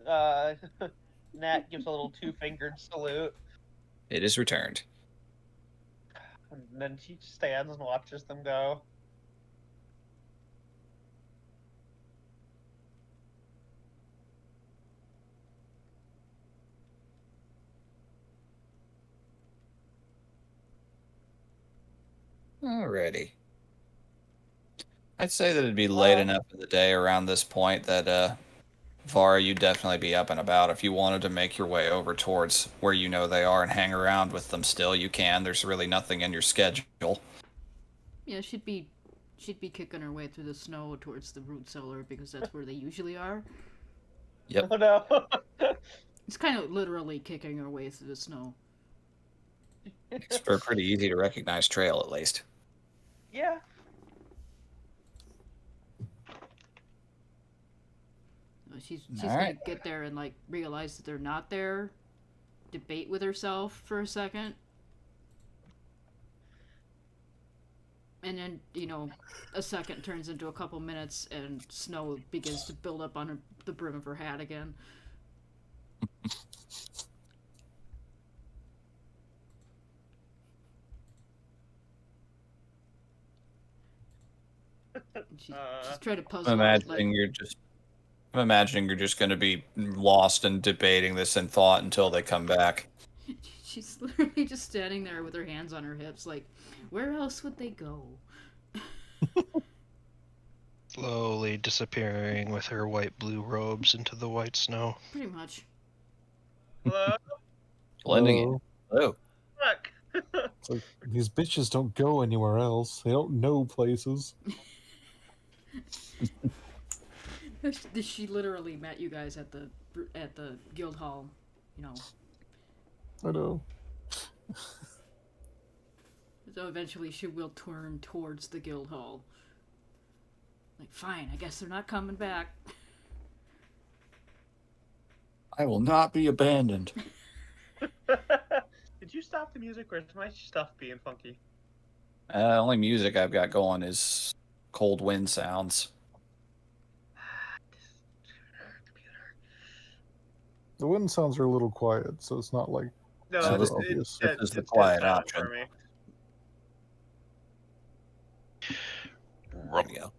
Nat gives a little two-fingered salute, It is returned. and then she stands and watches them go. Alrighty. I'd say that it'd be late enough in the day around this point that, Vara, you'd definitely be up and about. If you wanted to make your way over towards where you know they are and hang around with them still, you can. There's really nothing in your schedule. Yeah, she'd be kicking her way through the snow towards the root cellar because that's where they usually are. Yep. Oh no. He's kind of literally kicking her way through the snow. It's for a pretty easy to recognize trail, at least. Yeah. She's All gonna right. get there and like realize that they're not there. Debate with herself for a second. And then, a second turns into a couple minutes and snow begins to build up on the brim of her hat again. She's trying to puzzle I'm out, imagining you're just going to be lost and debating this in thought until they come back. she's literally just standing there with her hands on her hips, like, where else would they go? Slowly disappearing with her white-blue robes into the white snow. Pretty much. Hello? Blending in. Oh, Oh, Look. it's like, these bitches don't go anywhere else. They don't know places. She literally met you guys at the guild hall, I know. So eventually she will turn towards the guild hall. Like, fine, I guess they're not coming back. I will not be abandoned. Did you stop the music, or is my stuff being funky? Only music I've got going is cold wind sounds. The wind sounds are a little quiet, so it's not like No, So this- it's this is the it's quiet silent option. for me. There we go.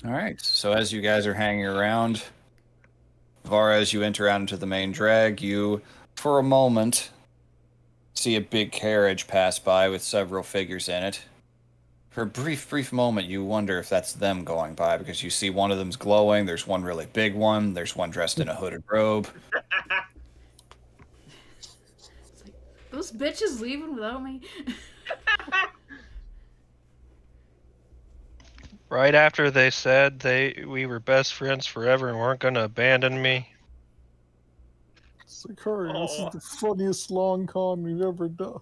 All right. So as you guys are hanging around, Vara, as you enter out into the main drag, you, for a moment, see a big carriage pass by with several figures in it. For a brief moment, you wonder if that's them going by, because you see one of them's glowing, there's one really big one, there's one dressed in a hooded robe. It's like, those bitches leaving without me? Right after they said we were best friends forever and weren't gonna abandon me. it's like, hurry, this Oh. is the funniest long con we've ever done.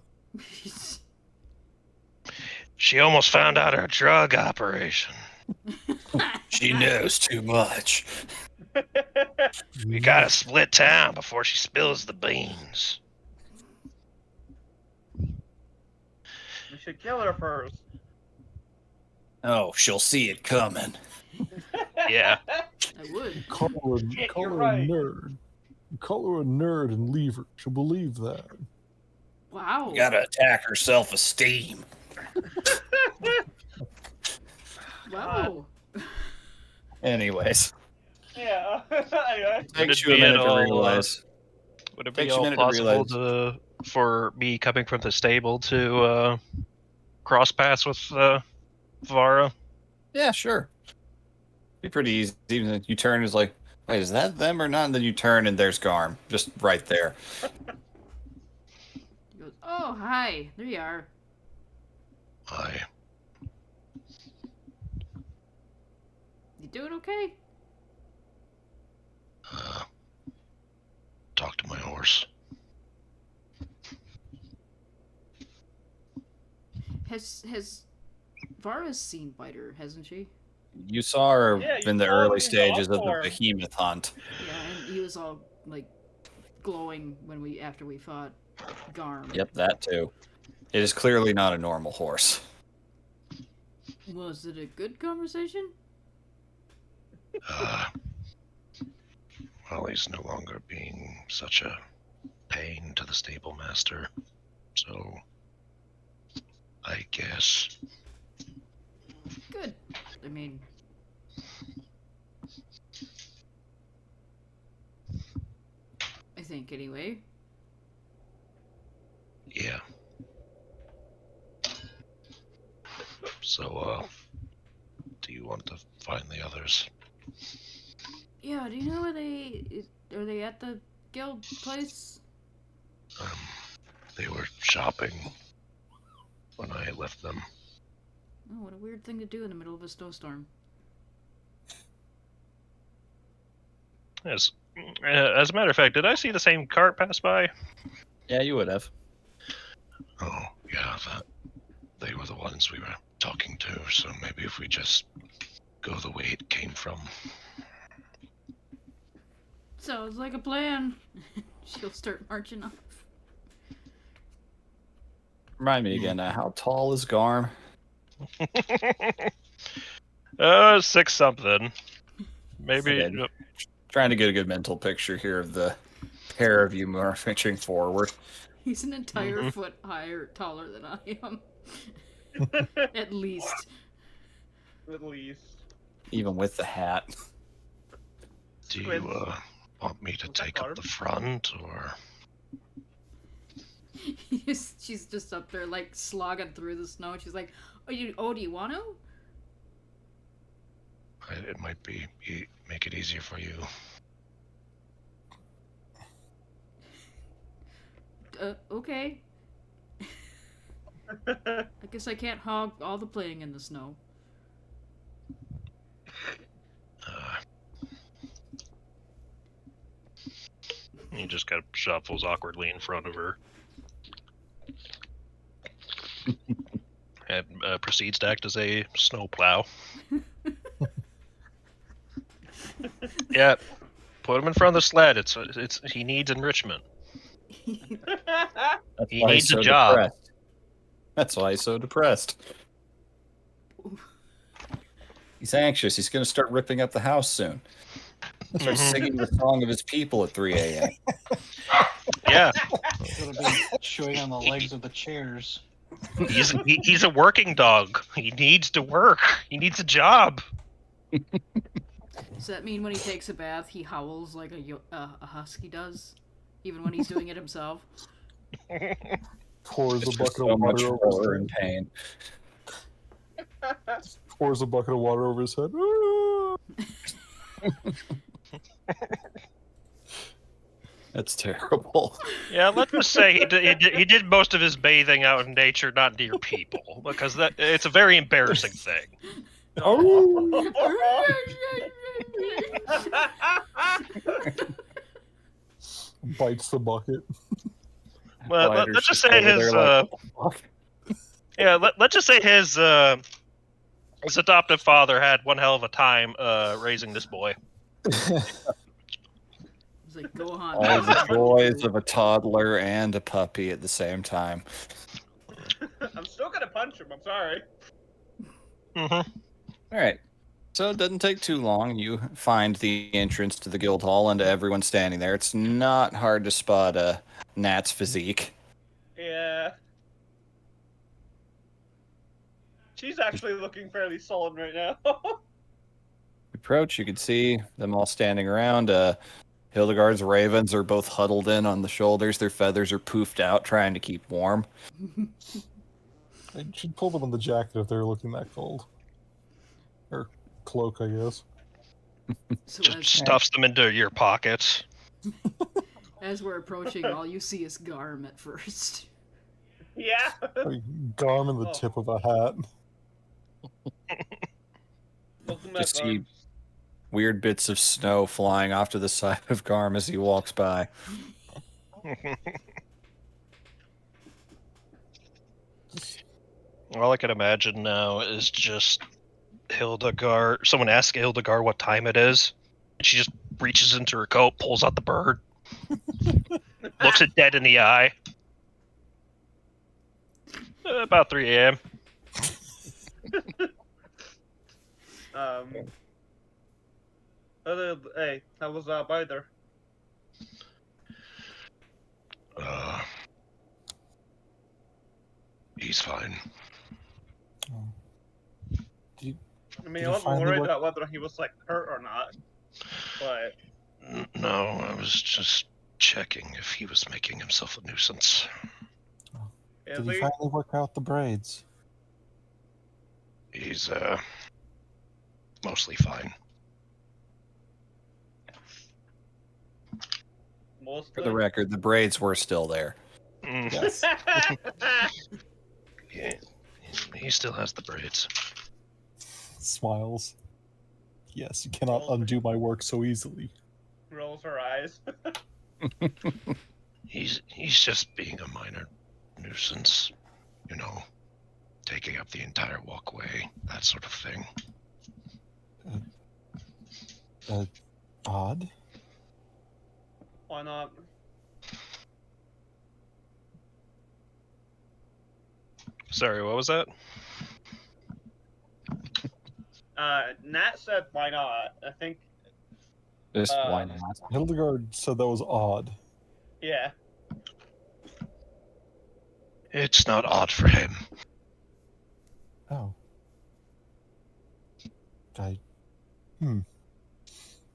She almost found out our drug operation. She knows too much. We gotta split town before she spills the beans. We should kill her first. Oh, she'll see it coming. Yeah. I would. Call her, Shit, call you're her right. a nerd. Call her a nerd and leave her. She'll believe that. Wow. You gotta attack her self-esteem. Wow. Anyways, Yeah. Anyway. Would takes it you a be at minute to all, realize. Would it be Takes you a all minute to plausible for me coming from the stable to cross paths with Vara? Yeah, sure. Be pretty easy. Even if you turn, is like, wait, is that them or not? And then you turn and there's Garm, just right there. He goes, oh, hi. There you are. I You doing okay? talked to my horse. Has Vara's seen Biter, hasn't she? You saw her Yeah, you in the saw him early in the stages of the form. behemoth hunt. Yeah, and he was all like glowing after we fought Garm. Yep, that too. It is clearly not a normal horse. Was it a good conversation? Well, he's no longer being such a pain to the stable master. So, I guess. Good. I mean, I think anyway. Yeah. So, do you want to find the others? Yeah, do you know where are they at the guild place? They were shopping when I left them. Oh, what a weird thing to do in the middle of a snowstorm. As As a matter of fact, did I see the same cart pass by? Yeah, you would have. Oh, yeah, they were the ones we were talking to, so maybe if we just go the way it came from. Sounds like a plan. She'll start marching off. Remind me again, how tall is Garm? 6 something. Maybe. Okay. Trying to get a good mental picture here of the pair of you marching forward. He's an entire foot taller than I am. At least. At least. Even with the hat. Do you want me to take up the front, or? She's just up there, like, slogging through the snow. She's like, do you want to? It might make it easier for you. Okay. I guess I can't hog all the playing in the snow. He just kind of shuffles awkwardly in front of her. And proceeds to act as a snowplow. Yeah, put him in front of the sled. It's he needs enrichment. That's He why needs he's a so job. depressed. That's why he's so depressed. He's anxious. He's going to start ripping up the house soon. Start singing the song of his people at 3 a.m. Yeah, He's gonna be chewing on the legs of the chairs. he's a working dog. He needs to work. He needs a job. Does that mean when he takes a bath, he howls like a husky does? Even when he's doing it himself? Pours a It's bucket so of much water over his horror head. and pain. Pours a bucket of water over his head. That's terrible. Yeah, let's just say he did most of his bathing out in nature, not near people, because it's a very embarrassing thing. Bites the bucket. Well, Spider's let's just just say over his there like, "What the fuck?" let's just say his adoptive father had one hell of a time raising this boy. He's like, go on. All the joys of a toddler and a puppy at the same time. I'm still gonna punch him. I'm sorry. Mm-hmm. All right. So it doesn't take too long. You find the entrance to the guild hall and everyone standing there. It's not hard to spot Nat's physique. Yeah. She's actually looking fairly sullen right now. Approach, you can see them all standing around. Hildegard's ravens are both huddled in on the shoulders. Their feathers are poofed out, trying to keep warm. I should pull them in the jacket if they're looking that cold. Or cloak, I guess. So Just as, stuffs them into your pockets. as we're approaching, all you see is Garm at first. Yeah. Like, Garm in the Oh. tip of a hat. Welcome back, Just see Arms. weird bits of snow flying off to the side of Garm as he walks by. All I can imagine now is just Hildegard. Someone asks Hildegard what time it is, and she just reaches into her coat, pulls out the bird, looks it dead in the eye. About 3 a.m. Hey, how was Bider? He's fine. I mean, Did I he wasn't finally worried work- about whether he was like hurt or not. But No, I was just checking if he was making himself a nuisance. is Did he he? finally work out the braids? He's mostly fine. Mostly. For the record, the braids were still there. Mm. Yes. Yeah, he still has the braids. Smiles. Yes, you cannot undo my work so easily. Roll rolls her eyes. He's just being a minor nuisance, you know, taking up the entire walkway, that sort of thing. Odd. Why not? Sorry, what was that? Nat said, "Why not?" I think. Just why not? Hildegard said that was odd. Yeah. It's not odd for him. Oh.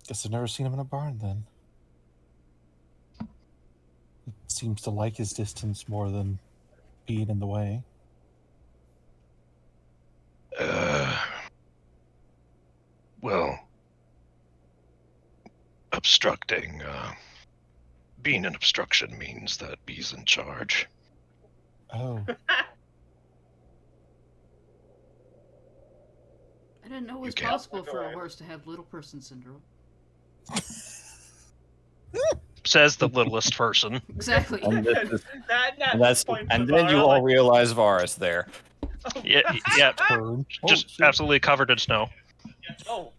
Guess I've never seen him in a barn then. He seems to like his distance more than being in the way. Well, obstructing, being an obstruction means that B's in charge. Oh. I didn't know it was You can't possible for a go horse to have little person syndrome. Says the littlest person. Exactly. And, this is, Nat and that's points and to then you Vara, all like, realize Vara's there. oh, Yeah, Turn. just shit. absolutely covered in snow. Oh.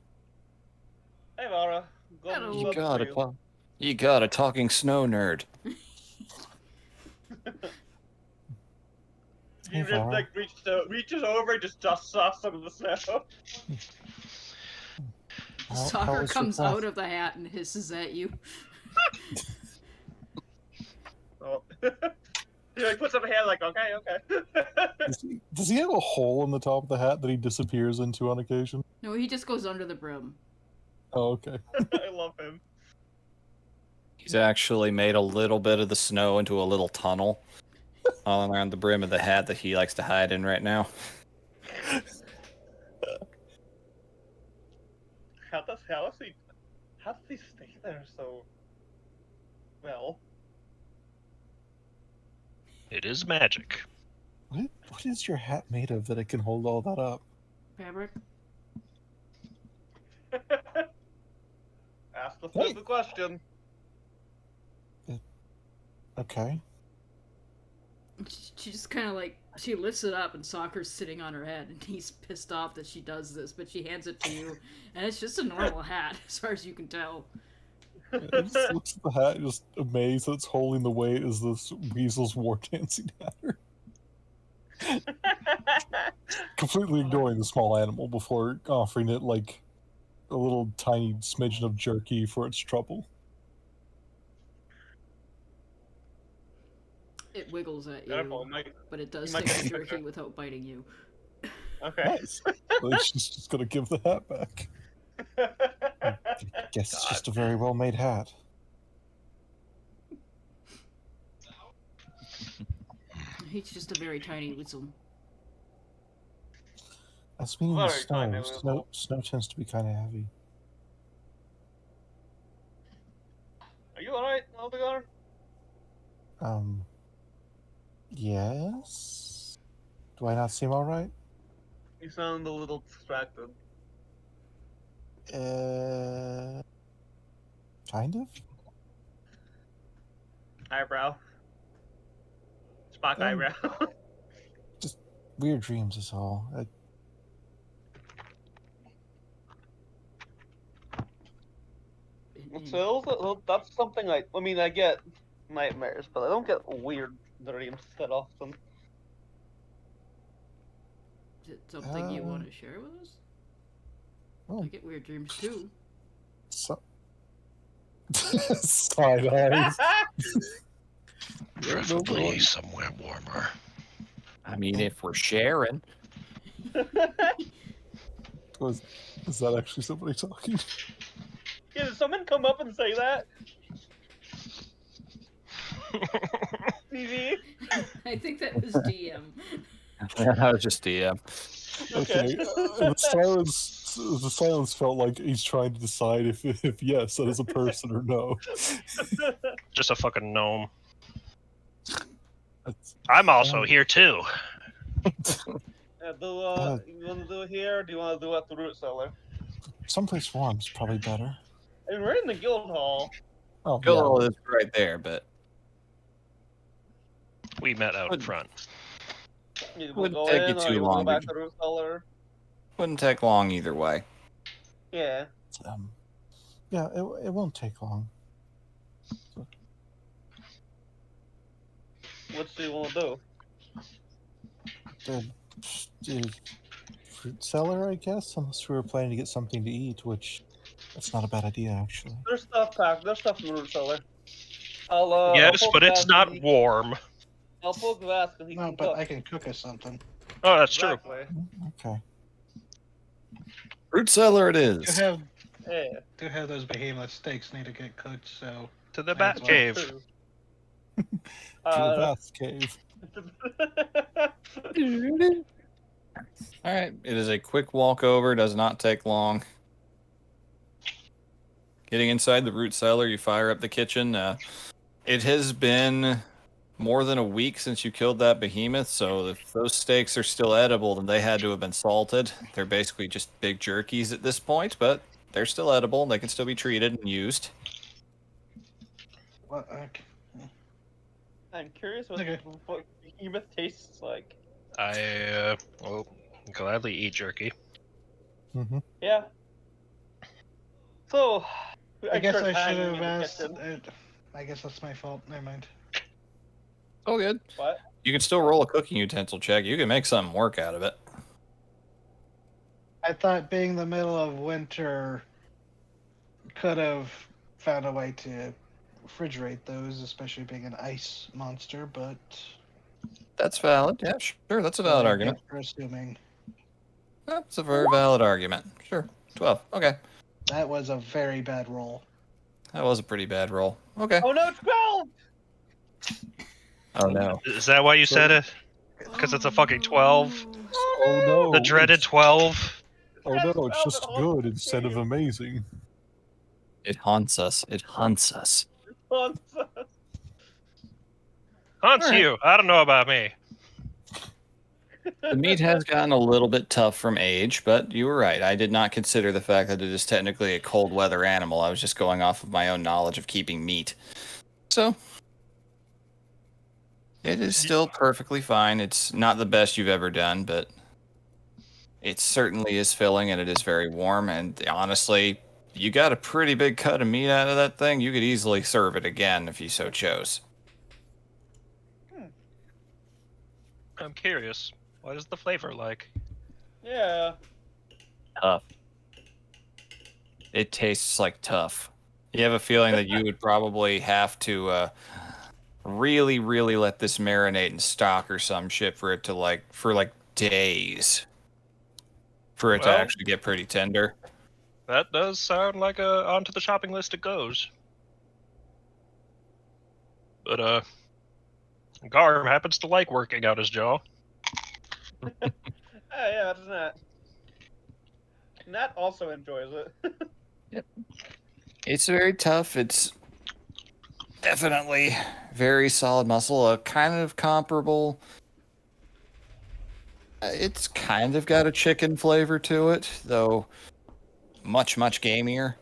Hey, Vara. Hello. You got a talking snow nerd. He Hey, just Vara. like reaches over and just dusts off some of the snow. How Soccer was your comes class? out of the hat and hisses at you. Oh. He like puts up a hand like, okay. Does he have a hole in the top of the hat that he disappears into on occasion? No, he just goes under the brim. Oh, okay. I love him. He's actually made a little bit of the snow into a little tunnel all around the brim of the hat that he likes to hide in right now. How does he stay there so well? It is magic. What is your hat made of that it can hold all that up? Fabric? Ask the Hey. stupid question. Okay. She just kind of like, she lifts it up and Soccer's sitting on her head and he's pissed off that she does this, but she hands it to you and it's just a normal hat as far as you can tell. I just looks at the hat, just amazed that it's holding the weight as this weasel's war dancing at her. Completely ignoring the small animal before offering it like a little tiny smidgen of jerky for its trouble. It wiggles at you, Careful, Mike. but it does you might take get the sicker. jerky without biting you. Okay. Nice. Like she's just gonna give the hat back. Guess it's just a very well made hat. He's just a very tiny whistle. That's meaning Very snow. tiny little- Snow tends to be kind of heavy. Are you alright, Aldegar? Yes? Do I not seem alright? You sound a little distracted. Kind of? Eyebrow. Spock eyebrow. Weird dreams is all. So that's something I mean, I get nightmares, but I don't get weird dreams that often. Is it something you want Um, to share with us? oh. I get weird dreams too. So... Side eyes. Preferably somewhere warmer. I mean, if we're sharing. Is that actually somebody talking? Yeah, did someone come up and say that? TV? I think that was DM. That was just DM. Okay. The silence felt like he's trying to decide if yes, that is a person or no. Just a fucking gnome. That's- I'm also here too. You want to do it here, or do you want to do it at the root cellar? Someplace warm is probably better. I mean, we're in the guild hall. Oh, Killall yeah. is right there, but We met out Wouldn't- front. You will Wouldn't go take you in, or too you will go long back to- to root cellar. wouldn't take long either way. Yeah. Yeah, it won't take long. What do you want to do? The fruit cellar, I guess, unless we were planning to get something to eat, which that's not a bad idea, actually. There's stuff packed. There's stuff in the root cellar. I'll Yes, poke but it's Vask not and he- warm. I'll poke Vask and he No, can but cook. I can cook us something. Oh, that's true. Exactly. Okay. Root cellar it Do is. have Yeah. those behemoth steaks need to get cooked, so To the That's bat why- cave. True. To the bath cave. All right, it is a quick walk over. Does not take long. Getting inside the root cellar, you fire up the kitchen. It has been more than a week since you killed that behemoth, so if those steaks are still edible, then they had to have been salted. They're basically just big jerkies at this point, but they're still edible. They can still be treated and used. what? Okay. I'm curious what Okay. what behemoth tastes like. I will gladly eat jerky. Mm-hmm. Yeah. So, I guess start I should hanging have in the asked. kitchen. I guess that's my fault. Never mind. Oh, good. What? You can still roll a cooking utensil check. You can make something work out of it. I thought being the middle of winter could have found a way to refrigerate those, especially being an ice monster, but That's valid. Yeah, sure. That's a valid argument. For assuming That's a very valid argument. Sure. 12. Okay. that was a very bad roll. That was a pretty bad roll. Okay. Oh no, 12! Oh, no. Is that why you said it? Because it's a fucking 12? Oh no! The dreaded it's- 12? Oh no! It's Oh, just that good haunts instead of you. amazing. It haunts us. It hunts us. Haunts Alright. you. I don't know about me. The meat has gotten a little bit tough from age, but you were right. I did not consider the fact that it is technically a cold weather animal. I was just going off of my own knowledge of keeping meat. So, it is still perfectly fine. It's not the best you've ever done, but it certainly is filling and it is very warm. And honestly, you got a pretty big cut of meat out of that thing. You could easily serve it again if you so chose. I'm curious. What is the flavor like? Yeah. Tough. It tastes like tough. You have a feeling that you would probably have to really, really let this marinate in stock or some shit for it to for days. For it to Well- actually get pretty tender. That does sound like onto the shopping list it goes. But, Garm happens to like working out his jaw. Yeah, that's Nat. Nat also enjoys it. It's very tough. It's definitely very solid muscle. Kind of comparable. It's kind of got a chicken flavor to it, though much, much gamier.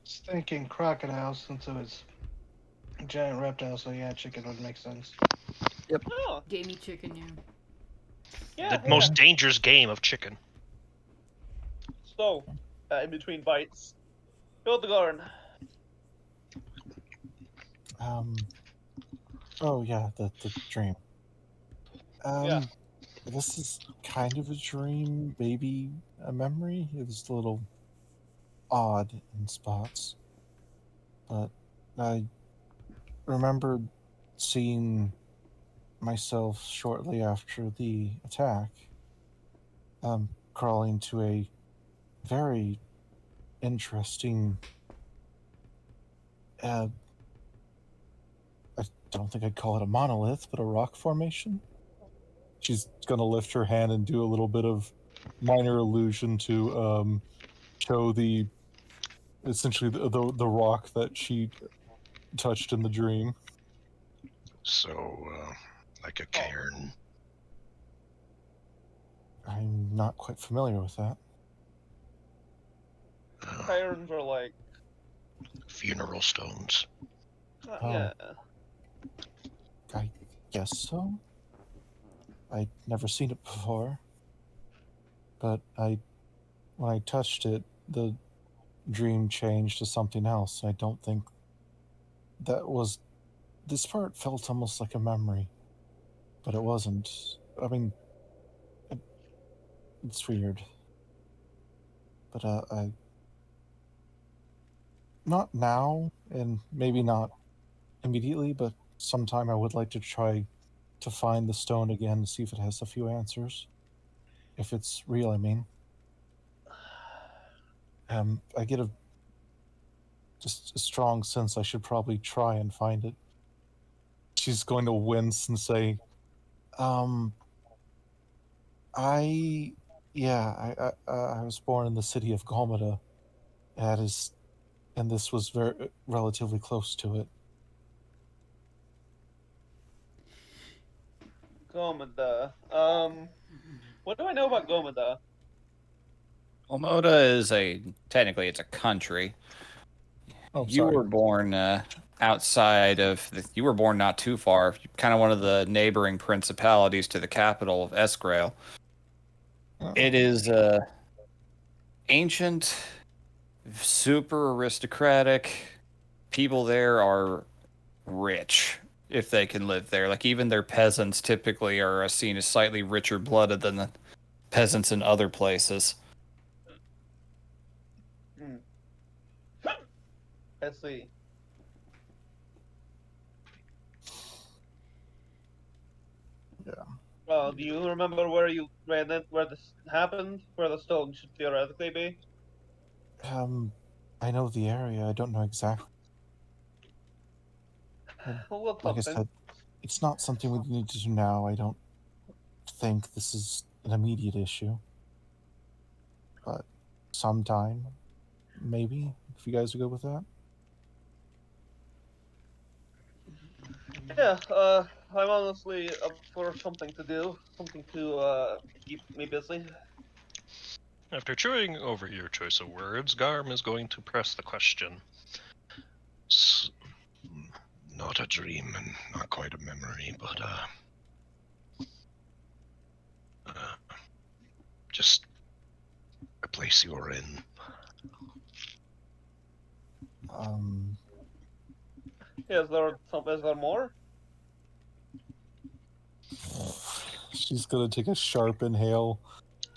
Just thinking crocodile since it was a giant reptile, so yeah, chicken would make sense. Oh, Gamey chicken, yeah. yeah. The most dangerous game of chicken. So, in between bites, Hildegard. Oh yeah, the dream. Yeah. This is kind of a dream, maybe a memory. It was a little odd in spots, but I remember seeing myself shortly after the attack, crawling to a very interesting. I don't think I'd call it a monolith, but a rock formation. She's gonna lift her hand and do a little bit of minor allusion to show essentially the rock that she touched in the dream. So, like a cairn. I'm not quite familiar with that. Cairns are like funeral stones. Oh. Yeah. I guess so. I'd never seen it before. But when I touched it, the dream changed to something else. I don't think that was. This part felt almost like a memory, but it wasn't. I mean, it's weird. But not now, and maybe not immediately, but sometime I would like to try to find the stone again to see if it has a few answers. If it's real, I mean. I get just a strong sense I should probably try and find it. She's going to wince and say, I was born in the city of Gomada. That is, and this was very relatively close to it. Gomada. What do I know about Gomada? Almoda is technically it's a country. Oh, You sorry. were born outside of you were born not too far, kind of one of the neighboring principalities to the capital of Esgrail. It is ancient, super aristocratic. People there are rich if they can live there. Like even their peasants typically are seen as slightly richer blooded than the peasants in other places. I see. Yeah. Do you remember where this happened? Where the stone should theoretically be? I know the area. I don't know exactly. Well, that's Like I something. said, it's not something we need to do now. I don't think this is an immediate issue. But sometime, maybe, if you guys are good with that. Yeah, I'm honestly up for something to do, something to keep me busy. After chewing over your choice of words, Garm is going to press the question. S- Not a dream and not quite a memory, but just a place you were in. Is there more? She's gonna take a sharp inhale,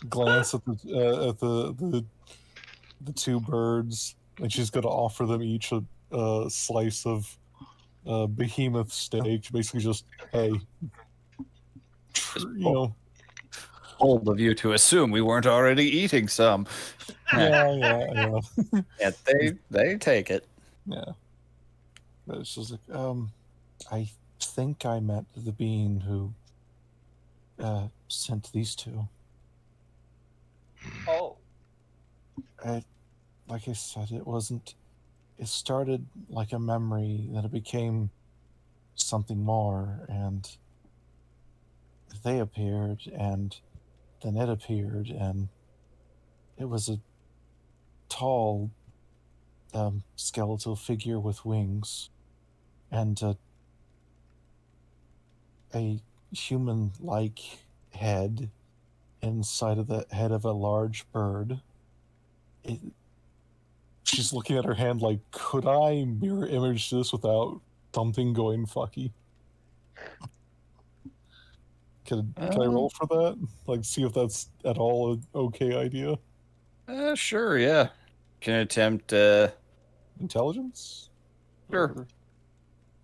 glance at the two birds, and she's gonna offer them each a slice of behemoth steak. Basically, just hey, you know, Bold of you to assume we weren't already eating some. yeah. Yeah, they take it. Yeah. But it's just like, I think I met the being who sent these two. Oh, Like I said, it started like a memory, then it became something more, and they appeared, and then it appeared, and it was a tall, skeletal figure with wings, and a human-like head inside of the head of a large bird. She's looking at her hand like, could I mirror image this without something going fucky? Can I roll for that? Like, see if that's at all an okay idea? Sure, yeah. Can attempt Intelligence? Sure.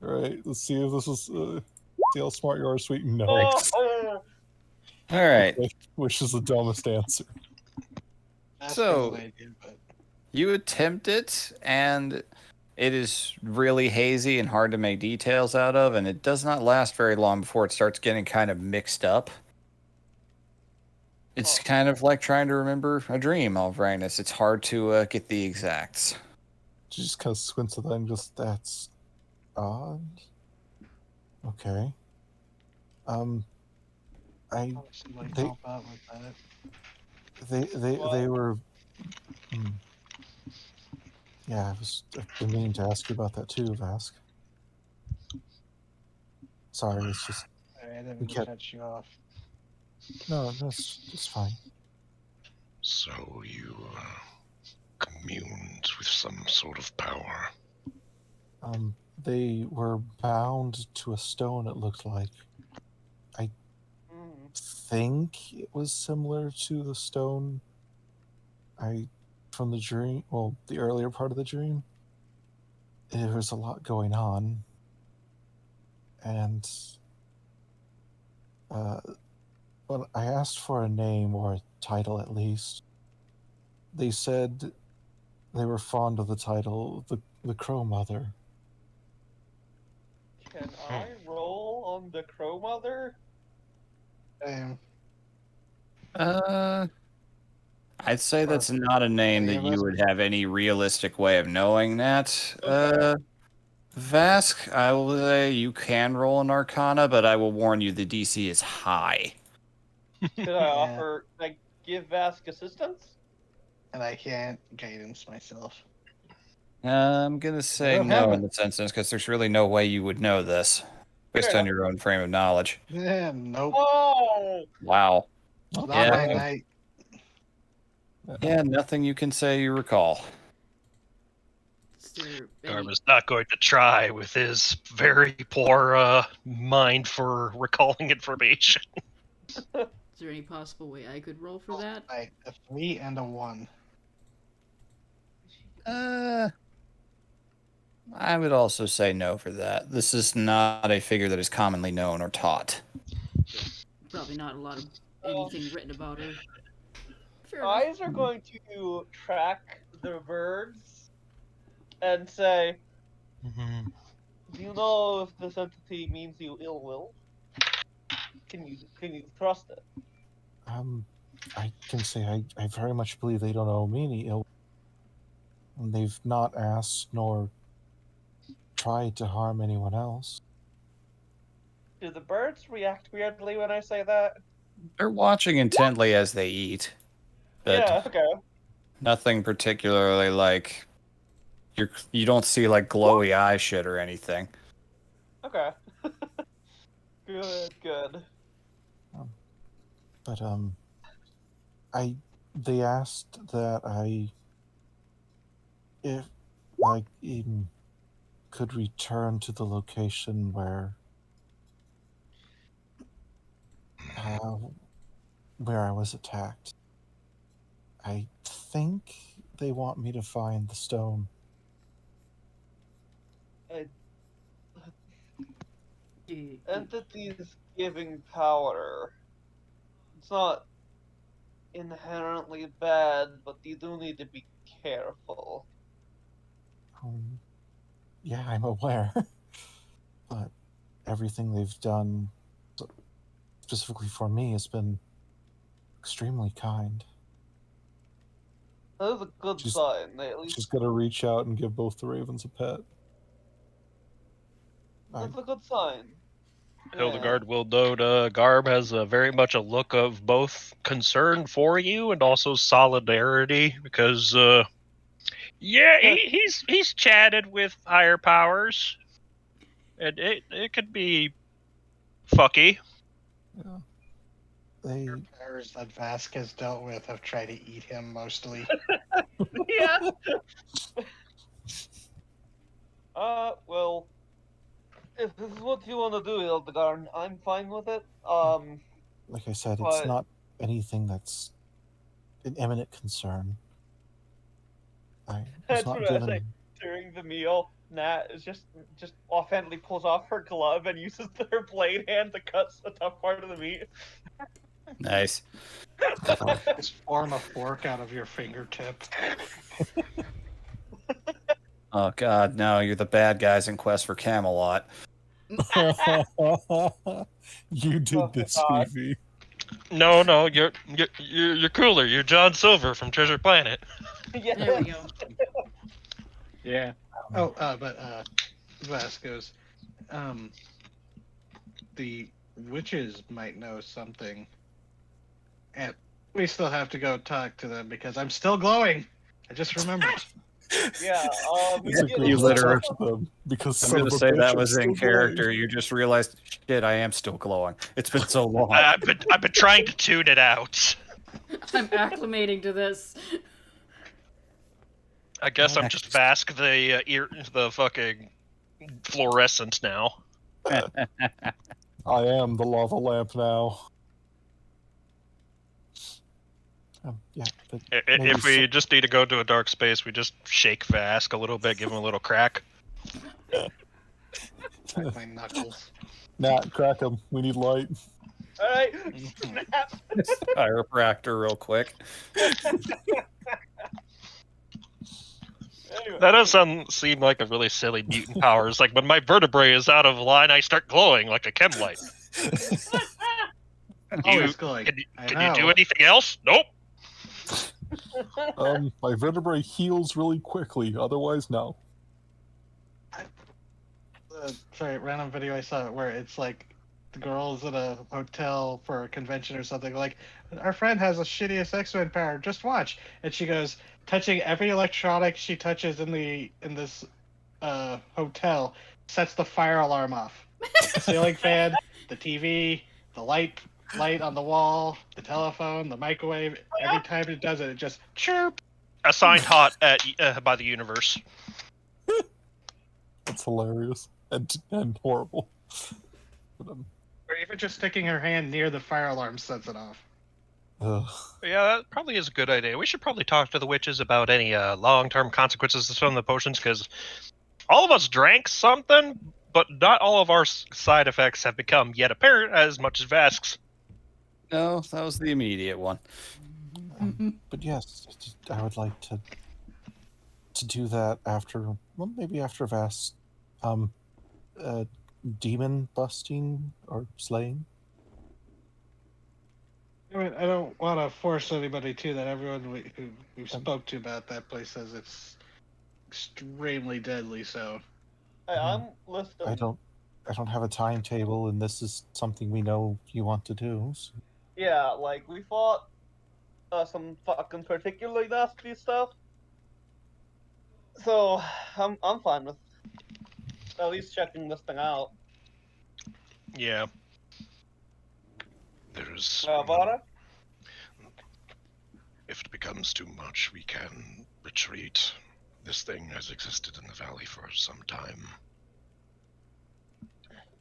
All right, let's see if this is see how smart you are, sweet. No. oh. all right. Which is the dumbest answer. So- An idea, but You attempt it, and it is really hazy and hard to make details out of, and it does not last very long before it starts getting kind of mixed up. It's kind of like trying to remember a dream, Alvranus. It's hard to get the exacts. She just kind of squints at that and just, that's odd. Okay. I somebody They- help out with that. they were Yeah, I've been meaning to ask you about that too, Vask. Sorry, it's just I we didn't kept. cut you off. No, it's fine. So you communed with some sort of power. They were bound to a stone. It looked like. I think it was similar to the stone from the dream. Well, the earlier part of the dream. There was a lot going on, and when I asked for a name or a title at least, they said they were fond of the title, the Crow Mother. Can I roll on the Crow Mother? I'd say Or that's not a name any that of you us? would have any realistic way of knowing that. Okay. Vask, I will say you can roll an Arcana, but I will warn you the DC is high. Could I offer, like, give Vask assistance? And I can't guidance myself. I'm gonna say don't no have in it. this instance because there's really no way you would know this based Fair on your own frame of knowledge. Yeah, nope. Oh! Wow. It's Yeah. not my night. Yeah, nothing you can say you recall. Is there Garb any, is not going to try with his very poor mind for recalling information. is there any possible way I could roll for that? Like a 3 and a 1. I would also say no for that. This is not a figure that is commonly known or taught. Probably not a lot of anything written about her. Fair enough. Eyes are going to track the birds and say, do you know if this entity means you ill will? Can you trust it? I can say I very much believe they don't owe me any ill. And they've not asked nor tried to harm anyone else. Do the birds react weirdly when I say that? They're watching intently as they eat, but Yeah, okay. nothing particularly like you don't see like glowy eye shit or anything. Okay. Good. But they asked that if I even could return to the location where I was attacked. I think they want me to find the stone. Entities giving power. It's not inherently bad, but you do need to be careful. Yeah, I'm aware. But everything they've done, specifically for me, has been extremely kind. That is a good sign. They at least She's gonna reach out and give both the ravens a pet. that's a good sign. Hildegard will note Garb has very much a look of both concern for you and also solidarity because, he's chatted with higher powers, and it could be fucky. Yeah. The powers that Vask has dealt with have tried to eat him mostly. Yeah. Well, if this is what you want to do, Hildegard, I'm fine with it. Like I said, but- it's not anything that's an imminent concern. I was That's not what I was given. like. During the meal, Nat is just offhandedly pulls off her glove and uses her blade hand to cut the tough part of the meat. Nice. Just form a fork out of your fingertip. Oh god, no, you're the bad guys in Quest for Camelot. You did Oh, this, God. Fifi. No, you're cooler. You're John Silver from Treasure Planet. Yeah. There we go. Yeah. Oh, but Vask goes, the witches might know something. And we still have to go talk to them because I'm still glowing. I just remembered. Yeah. It's a You good literally- touch them because I'm son gonna of a say bitch, that I'm was in still character. glowing. You just realized, shit, I am still glowing. It's been so long. I've been trying to tune it out. I'm acclimating to this. I guess I'm just Vask the fucking fluorescent now. I am the lava lamp now. Yeah, but maybe If we just need to go to a dark space, we just shake Vask a little bit, give him a little crack. Crack my knuckles. Nat, crack him. We need light. All right. Snap. Chiropractor, real quick. Anyway. That does seem like a really silly mutant power. It's like when my vertebrae is out of line, I start glowing like a chem light. Always glowing. Can you do anything else? Nope. My vertebrae heals really quickly. Otherwise, no. Sorry, random video I saw where it's like the girls at a hotel for a convention or something. Like, our friend has the shittiest X-Men power. Just watch. And she goes, touching every electronic she touches in this hotel sets the fire alarm off. The ceiling fan, the TV, the light on the wall, the telephone, the microwave. Every time it does it, it just chirp. Assigned hot by the universe. That's hilarious and horrible. But, Or even just sticking her hand near the fire alarm sets it off. ugh. Yeah, that probably is a good idea. We should probably talk to the witches about any long-term consequences of some of the potions, because all of us drank something, but not all of our side effects have become yet apparent as much as Vask's. No, that was the immediate one. But yes, I would like to do that after, well, maybe after Vast, demon busting or slaying. I mean, I don't want to force anybody to that. Everyone who we spoke to about that place says it's extremely deadly. So I'm listening. I don't have a timetable, and this is something we know you want to do. So. Yeah, like we fought some fucking particularly nasty stuff. So I'm fine with at least checking this thing out. Yeah. There's. Vara? If it becomes too much, we can retreat. This thing has existed in the valley for some time.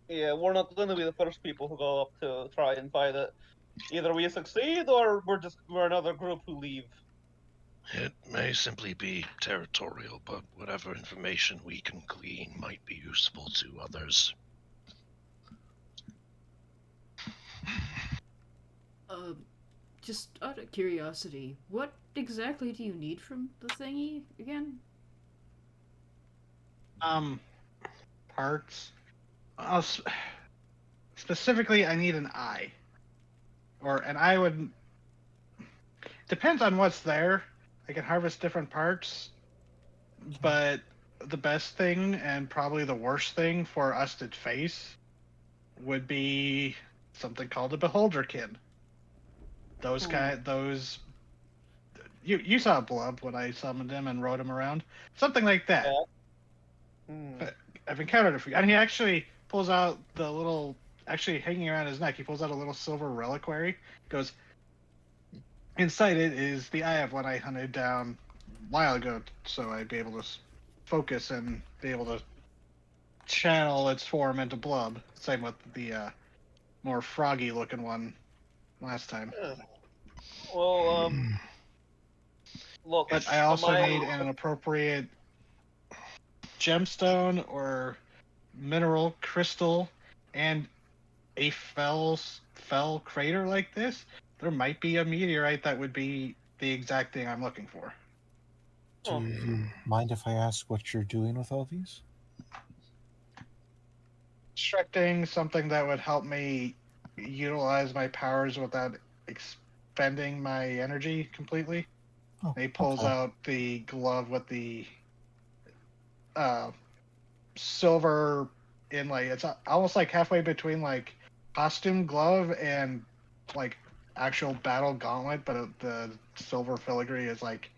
Yeah, we're not going to be the first people who go up to try and fight it. Either we succeed or we're another group who leave. It may simply be territorial, but whatever information we can glean might be useful to others. Just out of curiosity, what exactly do you need from the thingy again? Parts. Specifically, I need an eye. Or an eye would. Depends on what's there. I can harvest different parts, but the best thing and probably the worst thing for us to face would be something called a beholderkin. Those you saw Blub when I summoned him and rode him around, something like that. Yeah. I've encountered a few, and he actually pulls out the little, actually hanging around his neck. He pulls out a little silver reliquary. Goes, inside it is the eye of what I hunted down a while ago, so I'd be able to focus and be able to channel its form into Blub. Same with the more froggy looking one last time. Well, look. But I also need an appropriate gemstone or mineral crystal and a fell crater like this. There might be a meteorite that would be the exact thing I'm looking for. Do you mind if I ask what you're doing with all these? Constructing something that would help me utilize my powers without expending my energy completely. Oh, He pulls okay. out the glove with the silver inlay. It's almost like halfway between like costume glove and like actual battle gauntlet, but the silver filigree is like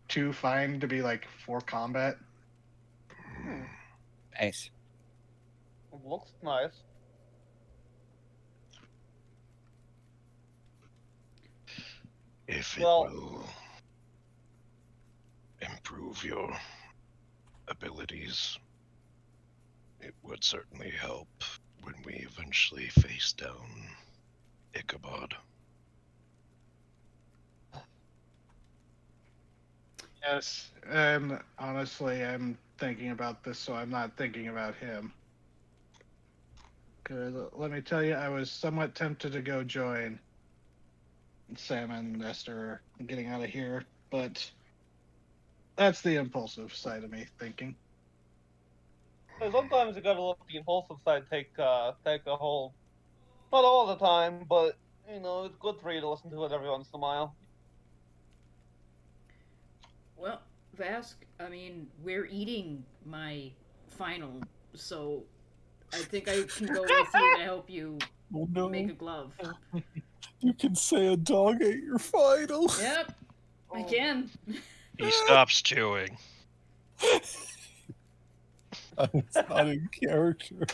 too fine to be like for combat. Nice. Looks nice. If it Well- will improve your abilities, it would certainly help when we eventually face down Ichabod. Yes, and honestly, I'm thinking about this, so I'm not thinking about him. Because let me tell you, I was somewhat tempted to go join Sam and Esther getting out of here, but that's the impulsive side of me thinking. Sometimes you gotta let the impulsive side take a hold. Not all the time, but you know, it's good for you to listen to it every once in a while. Well, Vask, I mean, we're eating my final, so I think I can go with you to help you Oh no. make a glove. You can say a dog ate your final. Yep, I can. He stops chewing. It's not in character.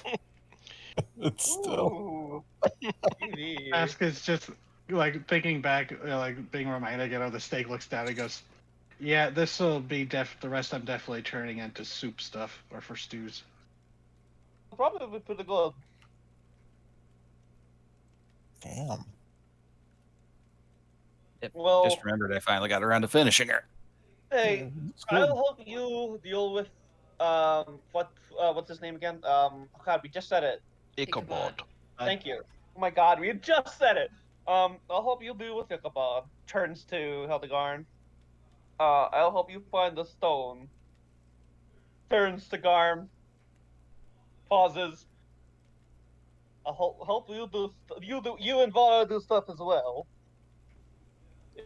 It's still. Ooh. TV. Ask is just like thinking back, like being reminded again of the steak. Looks down and goes, "Yeah, this will be the rest. I'm definitely turning into soup stuff or for stews." Probably pretty good. Damn. Well, Just remembered I finally got around to finishing her. hey, It's good. I'll help you deal with what's his name again? God, we just said it. Ichabod. Thank you. Oh my God, we just said it. I'll help you deal with Ichabod. Turns to Hildegarn. I'll help you find the stone. Turns to Garm. Pauses. I'll help you do. You and Vara do stuff as well.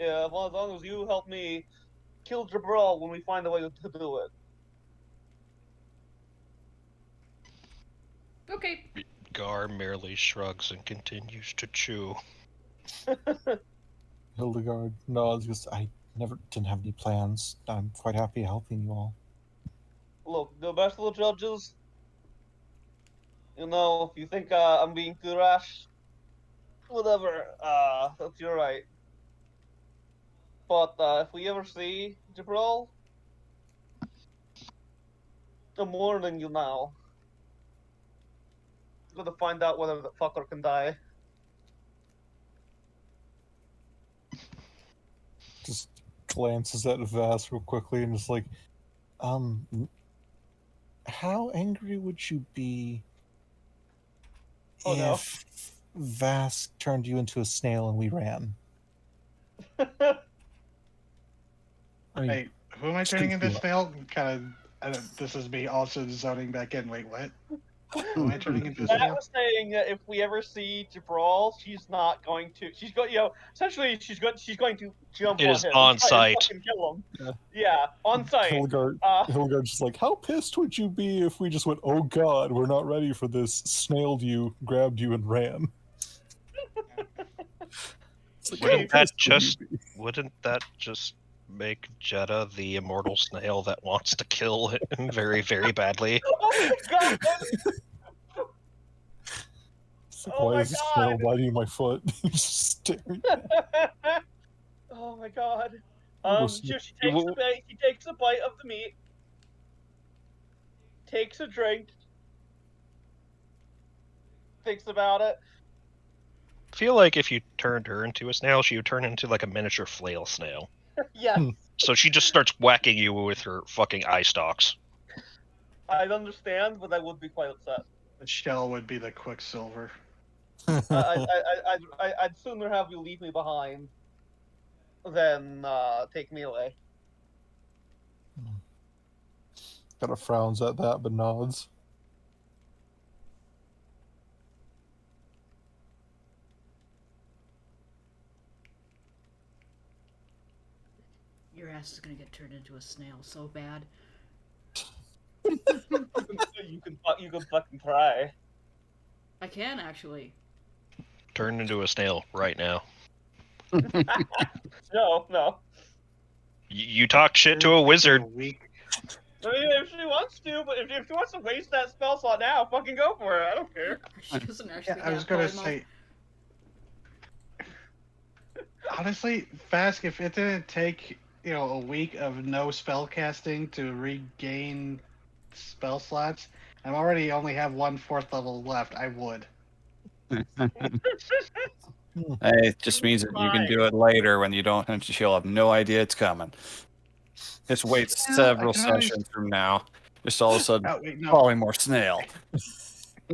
Yeah, well, as long as you help me kill Jabral when we find a way to do it. Okay. Gar merely shrugs and continues to chew. Hildegard nods because I never didn't have any plans. I'm quite happy helping you all. Look, the best of the judges. You know, if you think I'm being too rash, whatever. That's your right. But if we ever see Jabral, I'm warning you now. I'm gonna find out whether the fucker can die. Just glances at Vass real quickly and is like, how angry would you be Oh, no. if Vass turned you into a snail and we ran? I mean, Hey, who am I Just turning couldn't into? feel Snail? Kind of. This is me also zoning back in.Ait, what? Who am I turning into? Matt Snail? was saying that if we ever see Jabral, she's not going to. She's going. You know, essentially, she's going to jump It on is him. on and try site. and fucking kill him. Yeah. Yeah, on site. Hildegard's just like, how pissed would you be if we just went, oh god, we're not ready for this, snailed you, grabbed you, and ran? It's like, Wouldn't how that pissed would you just be? wouldn't that just make Jeddah the immortal snail that wants to kill him very, very badly? Oh my god! It's like, Oh why my is this snail god! biting my foot? He's just staring. Oh my god! Little She snake. takes a bite. He takes a bite of the meat. Takes a drink. Thinks about it. I feel like if you turned her into a snail, she would turn into like a miniature flail snail. Yes, So she just starts whacking you with her fucking eye stalks. I'd understand, but I would be quite upset. The shell would be the Quicksilver. I'd sooner have you leave me behind than take me away. Kind of frowns at that, but nods. Your ass is gonna get turned into a snail so bad. You can fucking try. I can actually. Turn into a snail right now. No. You talk shit to a wizard. Week. I mean, if she wants to, but if she wants to waste that spell slot now, fucking go for it. I don't care. She doesn't actually Yeah, I was have gonna polymorph. say. Honestly, Fask, if it didn't take a week of no spell casting to regain spell slots, I'm already only have 1 4th level left. I would. It just means that you can do it later when you'll have no idea it's coming. Just wait I several can always- sessions from now. Just all of a sudden, Oh wait, no, polymorph snail.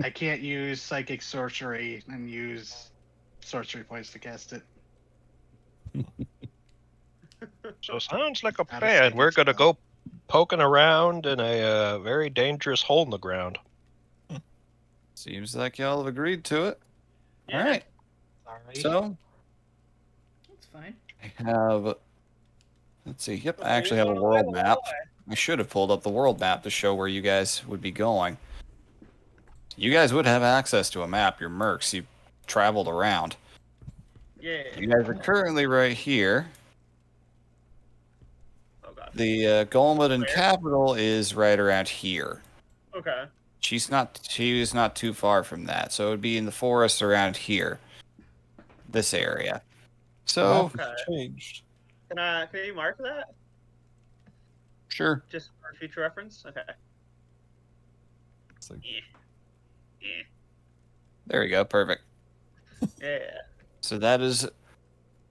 I can't use psychic sorcery and use sorcery points to cast it. So sounds like a Not a plan. psychic We're gonna spell. go poking around in a very dangerous hole in the ground. Seems like y'all have agreed to it. Yeah. All right. Sorry. So That's fine. I have. Let's see. Yep, I actually have a world map. I should have pulled up the world map to show where you guys would be going. You guys would have access to a map. You're mercs. You traveled around. Yeah. You guys are currently right here. Oh god. The Golmuden Where? capital is right around here. Okay. She is not too far from that, so it would be in the forest around here. This area. So Map has changed. Can you mark that sure. just for future reference? Okay. It's like, Yeah. There we go, perfect. Yeah. So that is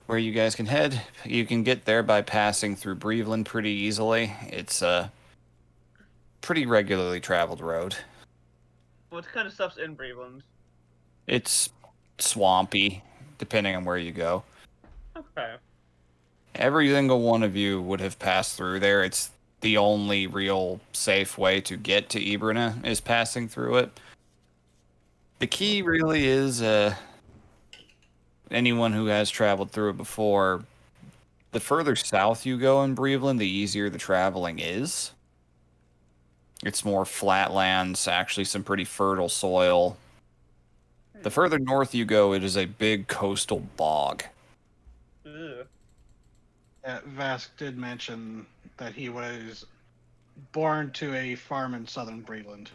where you guys can head. You can get there by passing through Breveland pretty easily. It's a pretty regularly traveled road. What kind of stuff's in Breveland? It's swampy, depending on where you go. Okay. Every single one of you would have passed through there. It's the only real safe way to get to Ibrina is passing through it. The key really is anyone who has traveled through it before, the further south you go in Breveland, the easier the traveling is. It's more flatlands, actually some pretty fertile soil. The further north you go, it is a big coastal bog. Ugh. Vask did mention that he was born to a farm in southern Breland.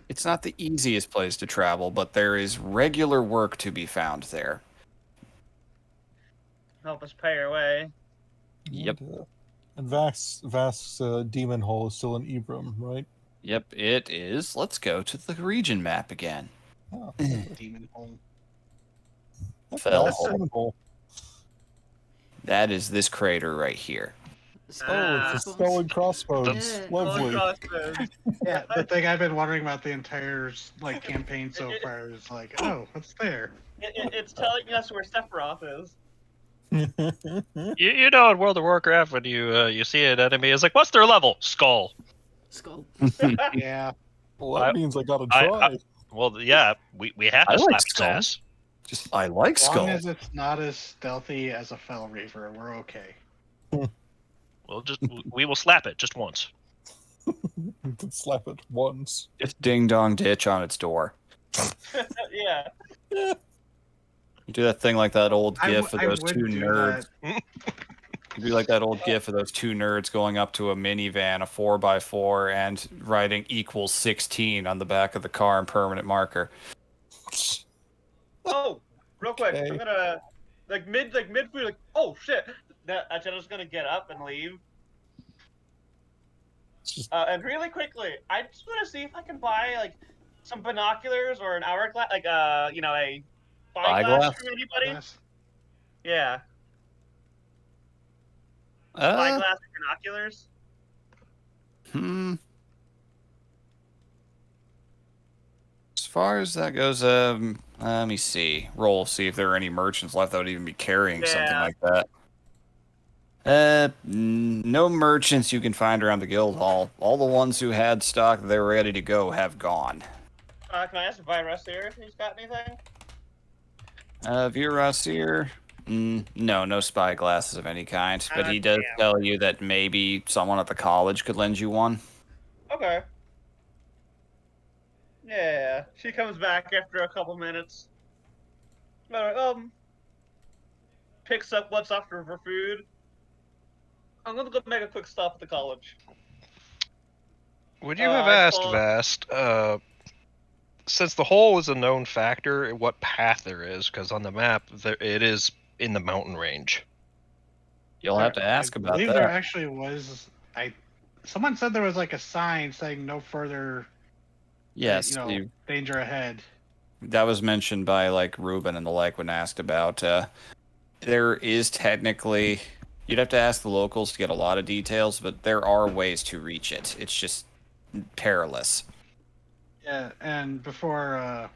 It's not the easiest place to travel, but there is regular work to be found there. Help us pay our way. Yep. And Vask's demon hole is still in Ibram, right? Yep, it is. Let's go to the region map again. Oh, Demon home. Fell that's hole. demon hole. That is this crater right here. Oh, it's a stolen crossbow. Yeah. Lovely. Yeah, the thing I've been wondering about the entire campaign so far is like, oh, what's there? It's telling us where Sephiroth is. You know, in World of Warcraft, when you see an enemy, it's like, what's their level? Skull. Skull. Yeah. Well, that I- means I gotta I- try. Well, yeah, we have I to like slap his Skull. ass. I like As long Skull. as it's not as stealthy as a Fell Reaver, we're okay. We will slap it just once. You can slap it once. Just ding dong ditch on its door. Yeah. You do that thing like that old gif of I those would two do nerds. that. You do like that old gif of those two nerds going up to a minivan, a 4x4, and writing equals 16 on the back of the car in permanent marker. Oh, real quick, Okay. I'm gonna mid food oh shit. That Jenna's gonna get up and leave. It's just And really quickly, I just want to see if I can buy some binoculars or an hourglass, a spyglass Spyglass? from anybody. Yes. Yeah, spyglass and binoculars. As far as that goes, let me see. Roll, see if there are any merchants left that would even be carrying something Yeah. like that. No merchants you can find around the guild hall. All the ones who had stock that they were ready to go have gone. Can I ask Virus here if he's got anything? Virasir, no spyglasses of any kind. But he does damn. tell you that maybe someone at the college could lend you one. Okay. Yeah, she comes back after a couple minutes. Alright, picks up what's after for food. I'm gonna go make a quick stop at the college. Would you have I asked saw- Vast, since the hole is a known factor, what path there is? Because on the map, it is in the mountain range. You'll have to ask I about believe there that. actually was. Someone said there was like a sign saying no further. Yes, Danger ahead. that was mentioned by like Ruben and the like when asked about. There is technically, you'd have to ask the locals to get a lot of details, but there are ways to reach it. It's just perilous. Yeah, and before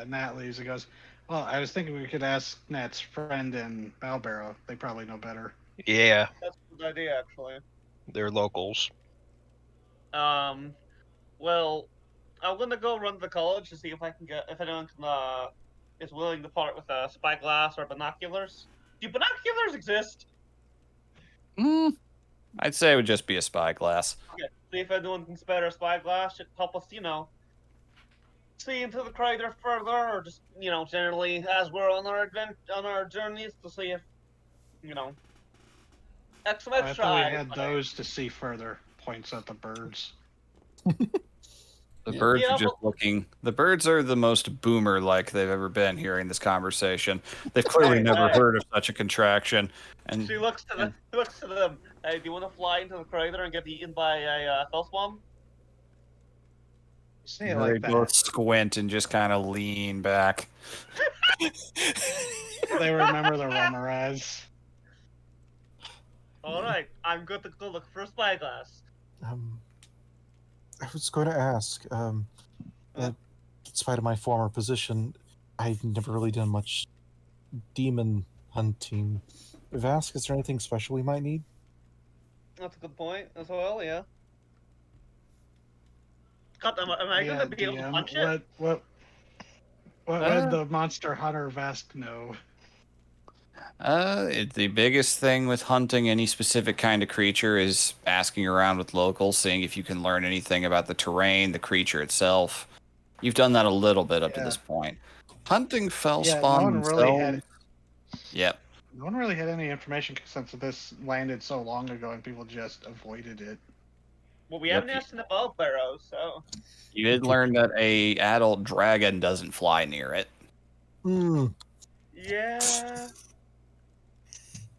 Nat leaves, he goes, "Well, I was thinking we could ask Nat's friend in Balbarrow. They probably know better." Yeah, That's a good idea, actually. they're locals. Well, I'm gonna go run to the college to see if anyone is willing to part with a spyglass or binoculars. Do binoculars exist? I'd say it would just be a spyglass. Okay, see if anyone can spare a spyglass to help us, see into the crater further, or just, generally as we're on our journeys to see if, some I extra thought we eyes. had those to see further. Points at the birds. The birds Yeah, are just looking. The birds are the most boomer-like they've ever been hearing this conversation. They've clearly never heard of such a contraction. And She looks to them. Hey, do you want to fly into the crater and get eaten by a fellspawn? Say it they like both that. squint and just kind of lean back. They remember the Ramirez. All right, I'm good to go look for a spyglass. I was going to ask, in spite of my former position, I've never really done much demon hunting. Vask, is there anything special we might need? That's a good point as well. Yeah. God, am I gonna be able to punch it? What would the monster hunter Vask know? The biggest thing with hunting any specific kind of creature is asking around with locals, seeing if you can learn anything about the terrain, the creature itself. You've done that a little bit up to this point. Hunting fellspawn themselves. Yep. No one really had any information since this landed so long ago, and people just avoided it. Well, we haven't asked in the bow barrow, so. You did learn that a adult dragon doesn't fly near it. Yeah.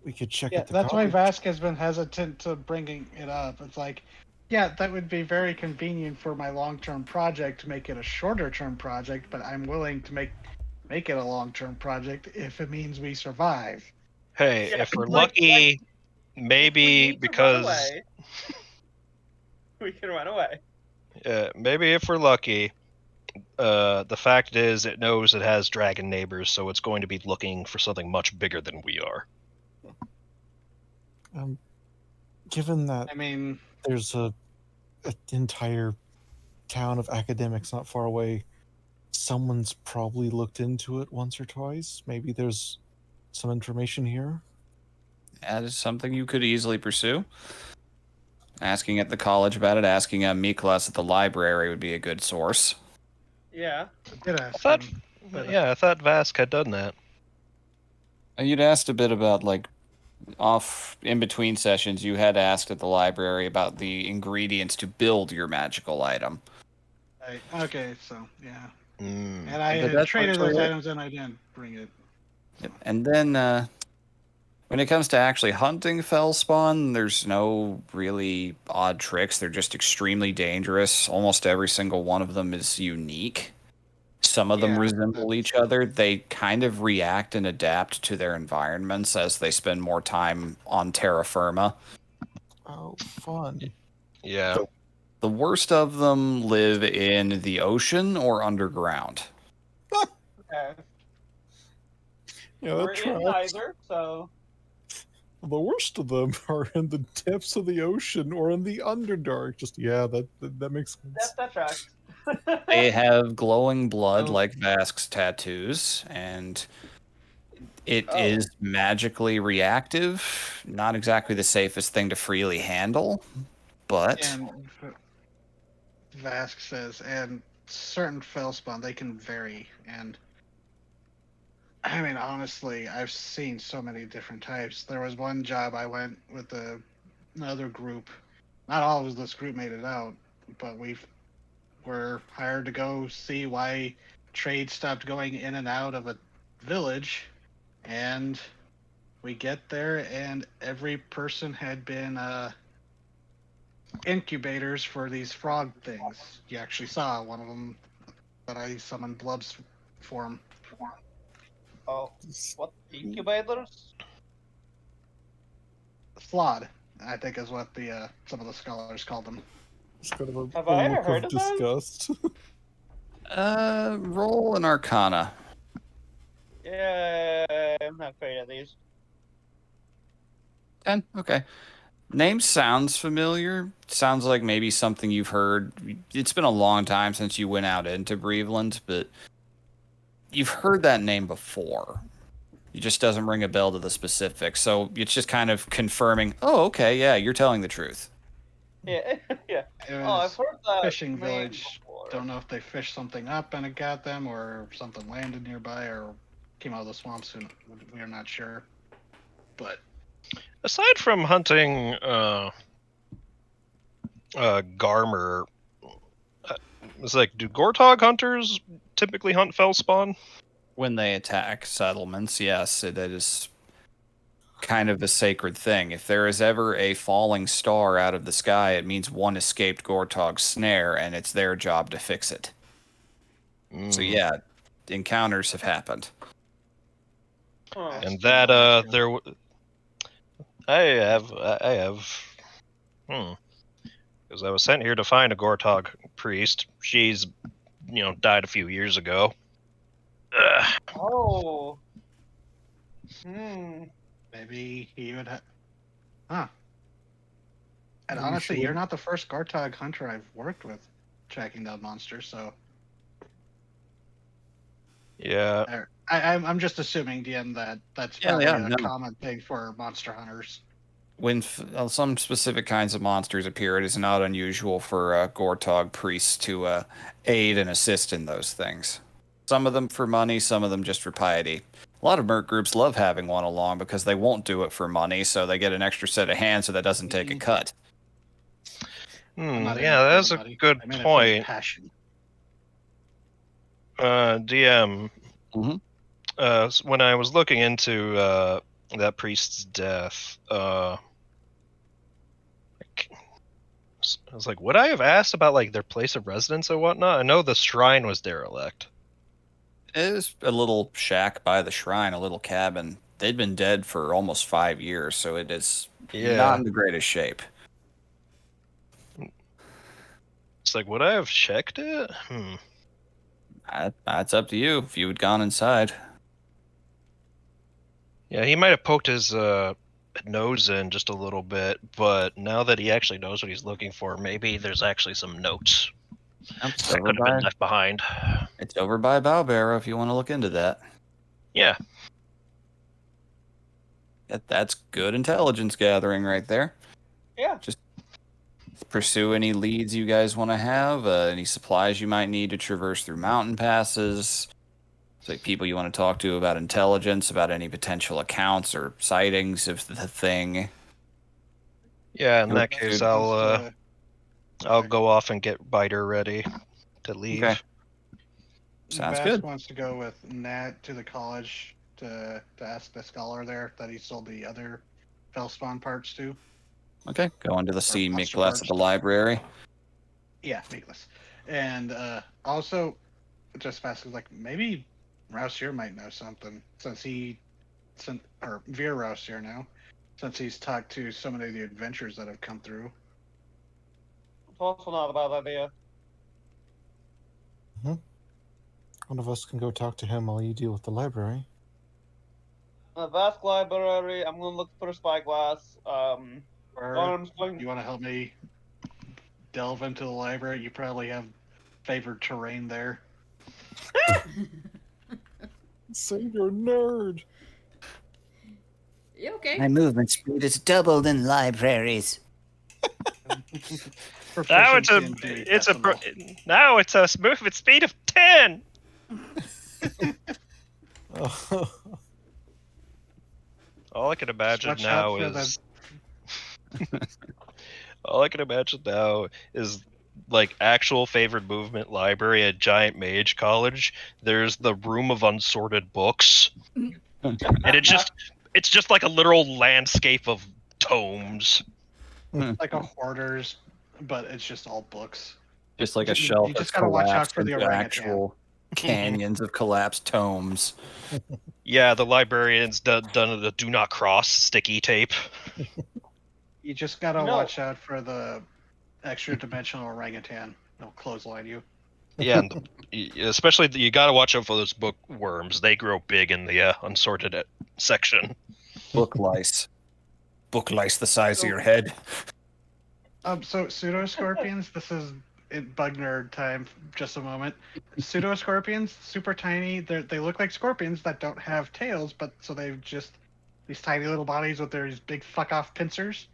We could check Yeah, at the that's why college. Vask has been hesitant to bringing it up. It's like, yeah, that would be very convenient for my long-term project to make it a shorter-term project, but I'm willing to make it a long-term project if it means we survive. Hey, Yeah, if we're like- lucky, maybe If we need to run because away, we can run away. maybe if we're lucky, the fact is it knows it has dragon neighbors, so it's going to be looking for something much bigger than we are. Given that I mean, there's an entire town of academics not far away, someone's probably looked into it once or twice. Maybe there's some information here. That is something you could easily pursue. Asking at the college about it, asking Miklas at the library would be a good source. Yeah. I did ask I thought, him, but, yeah, I thought Vask had done that. You'd asked a bit about, like, off in between sessions, you had asked at the library about the ingredients to build your magical item. okay, so, yeah. Mm. And I But had that's traded actually those it. items and I didn't bring it. Yep. And then, when it comes to actually hunting fellspawn, there's no really odd tricks. They're just extremely dangerous. Almost every single one of them is unique. Some of them Yeah, resemble each other. They kind of react and adapt to their environments as they spend more time on terra firma. Oh, fun. Yeah. The worst of them live in the ocean or underground. Okay. Yeah, We're that in tracks. neither, so. The worst of them are in the depths of the ocean or in the Underdark. Just that makes sense. That tracks. They have glowing blood Oh. like Vask's tattoos, and it Oh. is magically reactive. Not exactly the safest thing to freely handle, but And Vask says, and certain fellspawn, they can vary, and I mean, honestly, I've seen so many different types. There was one job I went with another group. Not all of this group made it out, but we were hired to go see why trade stopped going in and out of a village. And we get there, and every person had been incubators for these frog things. You actually saw one of them that I summoned blubs for him. Oh, what incubators? Flawed, I think, is what the some of the scholars called them. It's kind of Have a I ever look heard of of that? disgust. Roll an Arcana. Yeah, I'm not afraid of these. 10. Okay. Name sounds familiar. Sounds like maybe something you've heard. It's been a long time since you went out into Breveland, but you've heard that name before. It just doesn't ring a bell to the specifics. So it's just kind of confirming, oh, okay, yeah, you're telling the truth. Yeah, yeah. It Oh, I've was heard that fishing name village. before. Don't know if they fished something up and it got them, or something landed nearby, or came out of the swamps. And we are not sure. But Aside from hunting Garmer, it's like, do Gortog hunters typically hunt Fellspawn? When they attack settlements, yes, that is kind of a sacred thing. If there is ever a falling star out of the sky, it means one escaped Gortog's snare, and it's their job to fix it. So yeah, encounters have happened. Huh. And that I have, because I was sent here to find a Gortog priest. She's, died a few years ago. Oh. maybe he would have. Huh. And Are you honestly, sure? you're not the first Gartog hunter I've worked with tracking down monsters, so Yeah, I'm just assuming, DM, that that's Yeah, probably yeah, a no. common thing for monster hunters. When some specific kinds of monsters appear, it is not unusual for Gortog priests to aid and assist in those things. Some of them for money, some of them just for piety. A lot of merc groups love having one along because they won't do it for money, so they get an extra set of hands so that doesn't take a cut. I'm not in it yeah, for that's the a money. good I'm in it for the point. passion. DM. Mhm. When I was looking into that priest's death, I was like, would I have asked about like their place of residence or whatnot? I know the shrine was derelict. It was a little shack by the shrine, a little cabin. They'd been dead for almost 5 years, so it is not Yeah, in the greatest shape. it's like, would I have checked it? That's up to you if you had gone inside. Yeah, he might have poked his nose in just a little bit, but now that he actually knows what he's looking for, maybe there's actually some notes It's that over could have been by, left behind. it's over by Bowbarrow if you want to look into that. Yeah, That's good intelligence gathering right there. Yeah. Just pursue any leads you guys want to have, any supplies you might need to traverse through mountain passes. It's like people you want to talk to about intelligence, about any potential accounts or sightings of the thing. yeah. In Good that case, dude. I'll go off and get Biter ready to leave. Okay. Sounds Vask good. wants to go with Nat to the college to ask the scholar there that he sold the other Fellspawn parts to. Okay, going to the C. monster Miklas parts. at the library. Yeah, Meatless. And also, just Vask was like, maybe Rousier might know something since or Veer Rousier now, since he's talked to so many of the adventures that have come through. It's also not a bad idea. One of us can go talk to him while you deal with the library. A vast library. I'm gonna look for a spyglass. Or Arms going. you want to help me delve into the library? You probably have favored terrain there. Say you're a nerd. You okay? My movement speed is doubled in libraries. Now it's Proficiency in doing now it's a movement speed of 10. All I can imagine Watch out now for the- is all I can imagine now is like actual favorite movement library at Giant Mage College. There's the room of unsorted books, and it's just like a literal landscape of tomes. like a hoarders, but it's just all books. Just like a You shelf just that's gotta watch out collapsed for the into orangutan. actual canyons of collapsed tomes. Yeah, the librarians done the do not cross sticky tape. You just gotta No. watch out for the extra dimensional orangutan. They'll clothesline you. Yeah, and especially you got to watch out for those bookworms. They grow big in the unsorted section. Book lice. Book lice the size So- of your head. So pseudo scorpions. This is in bug nerd time. Just a moment. Pseudo scorpions, super tiny. They look like scorpions that don't have tails, but so they've just these tiny little bodies with their big fuck off pincers,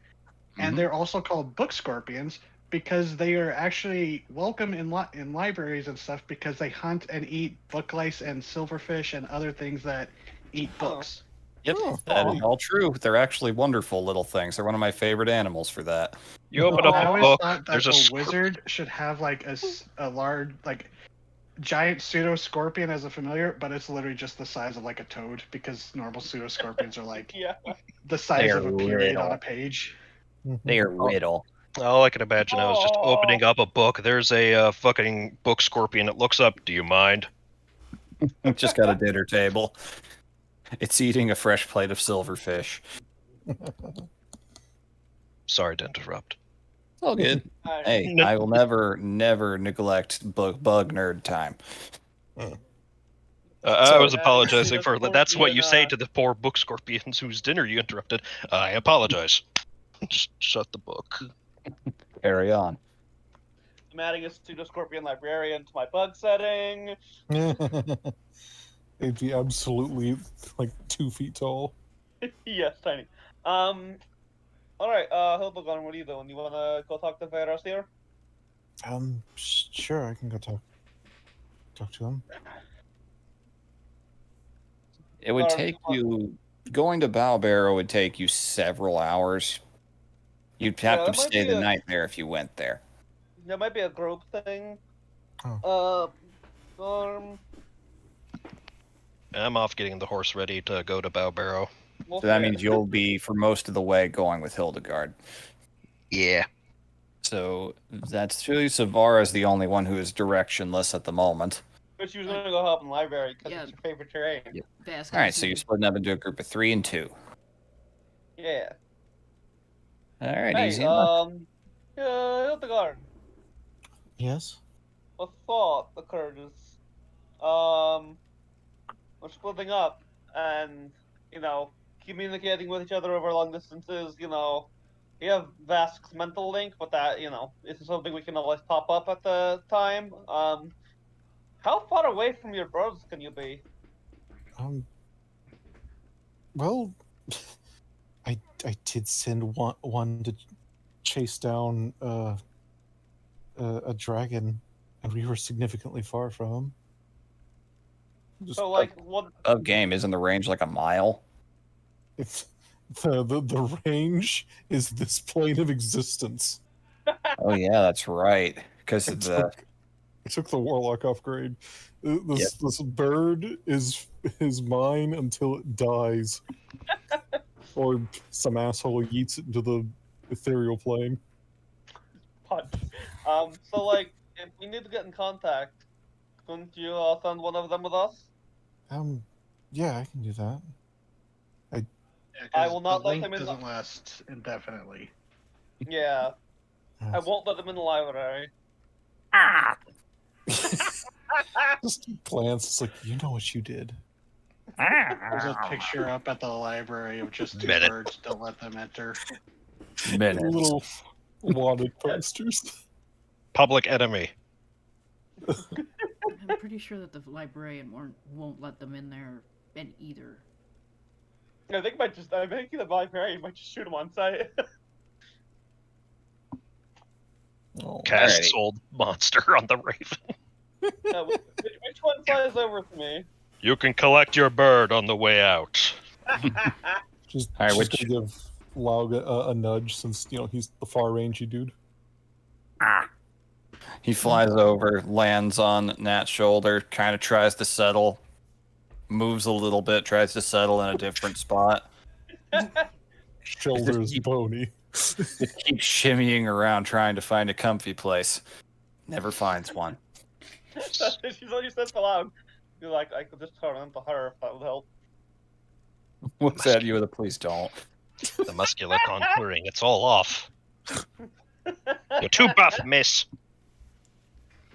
and Mhm. they're also called book scorpions because they are actually welcome in libraries and stuff because they hunt and eat book lice and silverfish and other things that eat books. Yep, Oh, that is cool. all true. They're actually wonderful little things. They're one of my favorite animals for that. You open Oh, up I a always book. thought that There's a wizard should have like a large, like, giant pseudo scorpion as a familiar, but it's literally just the size of like a toad because normal pseudo scorpions are like Yeah. the size They're of a period on little. a page. They are little. All I can imagine now is just opening up a book. There's a fucking book scorpion. It looks up. Do you mind? Just got a dinner table. It's eating a fresh plate of silverfish. Sorry to interrupt. It's all good. Hey, I will never neglect bug nerd time. I So- was apologizing for Scorpion, that's what you say to the poor book scorpions whose dinner you interrupted. I apologize. Just shut the book. Carry on. I'm adding a pseudo scorpion librarian to my bug setting. They'd be absolutely like 2 feet tall. Yes, tiny. All right. Hildegarn, what are you doing? You wanna go talk to Veros here? Sure, I can go talk to him. It would Or- take you going to Balbero would take you several hours. You'd have Yeah, to that might stay be the a- night there if you went there. There might be a group thing. I'm off getting the horse ready to go to Bowbarrow. We'll So that see. means you'll be for most of the way going with Hildegard. Yeah. So that's true. Savara's the only one who is directionless at the moment. But she was gonna go help in the library because Yeah. it's your favorite terrain. Yep. Vasquez All right, so you're and- splitting up into a group of 3 and 2. Yeah. All right, Hey, easy enough. Hildegard, Yes. a thought occurred is, we're splitting up and, communicating with each other over long distances, we have Vask's mental link, but that, isn't something we can always pop up at the time. How far away from your brothers can you be? Well, I did send one to chase down a dragon, and we were significantly far from him. Just So, what? Of game, isn't the range like a mile? it's the range is this plane of existence. Oh yeah, that's right. Because I the took the warlock upgrade. This bird is mine until it dies, or some asshole yeets it into the ethereal plane. Punch. If we need to get in contact, couldn't you send one of them with us? Yeah, I can do that. Yeah, I 'cause will not the let link them in the- doesn't last indefinitely. Yeah, I won't let them in the library. Just glance. It's like, you know what you did. There's a picture up at the library of just 2 Minute. birds. Don't let them enter. minutes. Little wanted posters. Public enemy. I'm pretty sure that the librarian won't let them in there either. I think the librarian might just shoot him on sight. Oh, Cast Alrighty. old monster on the raven. Which one flies over to me? You can collect your bird on the way out. Just, All right, just which- gonna give Laug a nudge since he's the far rangey dude. He flies over, lands on Nat's shoulder, kind of tries to settle, moves a little bit, tries to settle in a different spot. Shoulders bony. Just keeps shimmying around trying to find a comfy place. Never finds one. She's only says aloud. You're like, I could just turn into her if that would help. Looks at you with a please don't. The muscular contouring, it's all off. You're too buff, miss.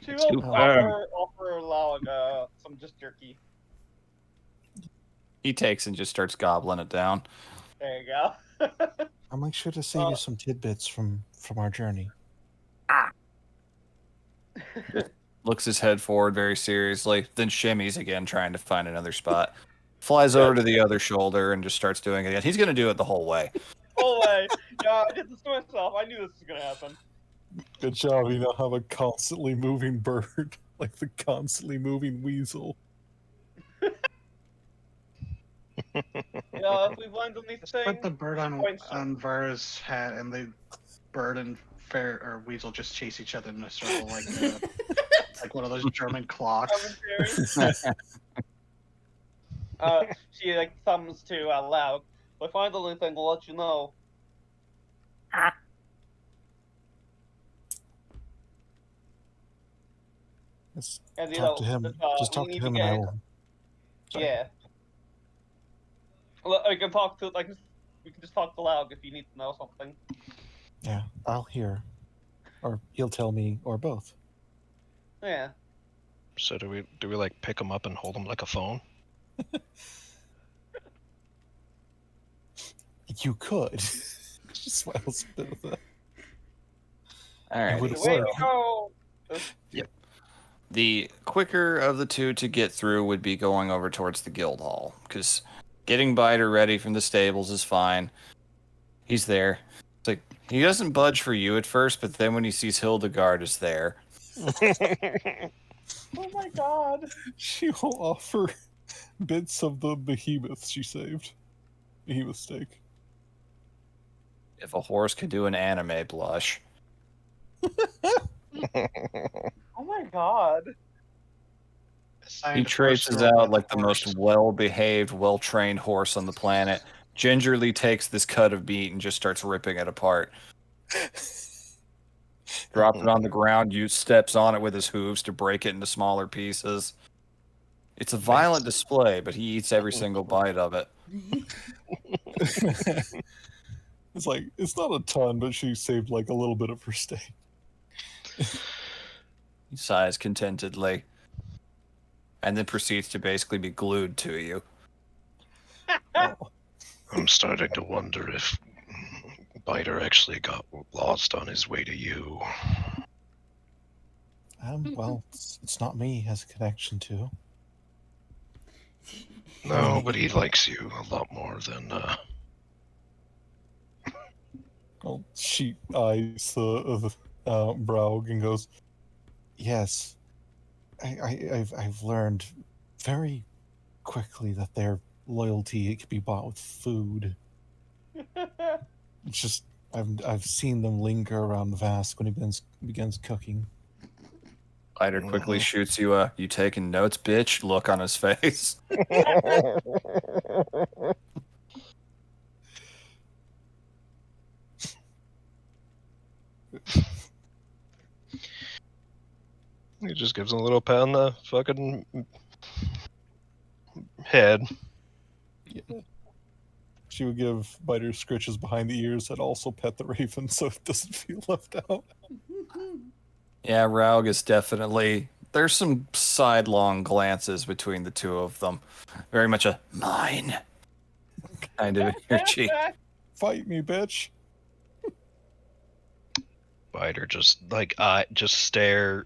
She Too will firm. offer Laug some just jerky. He takes and just starts gobbling it down. There you go. I'll make sure to save you some tidbits from our journey. Looks his head forward very seriously, then shimmies again, trying to find another spot. Flies over to the other shoulder and just starts doing it again. He's going to do it the whole way. Whole way. Yeah, I did this to myself. I knew this was gonna happen. Good job. You now have a constantly moving bird, like the constantly moving weasel. Yeah, if we blind underneath the thing. Put the bird Points. on Vara's hat, and the bird and weasel just chase each other in a circle, like one of those German clocks. She like thumbs to Laug. If I find anything, we'll let you know. Let's And you talk know, to him. Just talk we to need him, and I will. Sorry. Yeah. Well, we can talk to we can just talk to Laug if you need to know something. Yeah, I'll hear, or he'll tell me, or both. Yeah. So do we like pick him up and hold him like a phone? You could. She smiles a bit with that. All right. would- Way to work. go! The quicker of the two to get through would be going over towards the guild hall, because getting Biter ready from the stables is fine. He's there. It's like he doesn't budge for you at first, but then when he sees Hildegard is there, Oh my god! She will offer bits of the behemoth she saved. Behemoth steak. if a horse could do an anime blush, Oh my god! he traces out like the most well-behaved, well-trained horse on the planet. Gingerly takes this cut of meat and just starts ripping it apart. Drops it on the ground, steps on it with his hooves to break it into smaller pieces. It's a violent display, but he eats every single bite of it. It's like, it's not a ton, but she saved like a little bit of her steak. He sighs contentedly, and then proceeds to basically be glued to you. Oh, I'm starting to wonder if Biter actually got lost on his way to you. well, it's not me he has a connection to. No, but he likes you a lot more than Well, she eyes the Braug and goes, "Yes, I've learned very quickly that their loyalty it can be bought with food. It's just I've seen them linger around Vask when he begins cooking." Biter quickly shoots you a "you taking notes, bitch" look on his face. He just gives him a little pat on the fucking head. She would give Biter scritches behind the ears that also pet the raven so it doesn't feel left out. Yeah, Raug is definitely... There's some sidelong glances between the two of them. Very much a mine kind of energy. Fight me, bitch. Biter just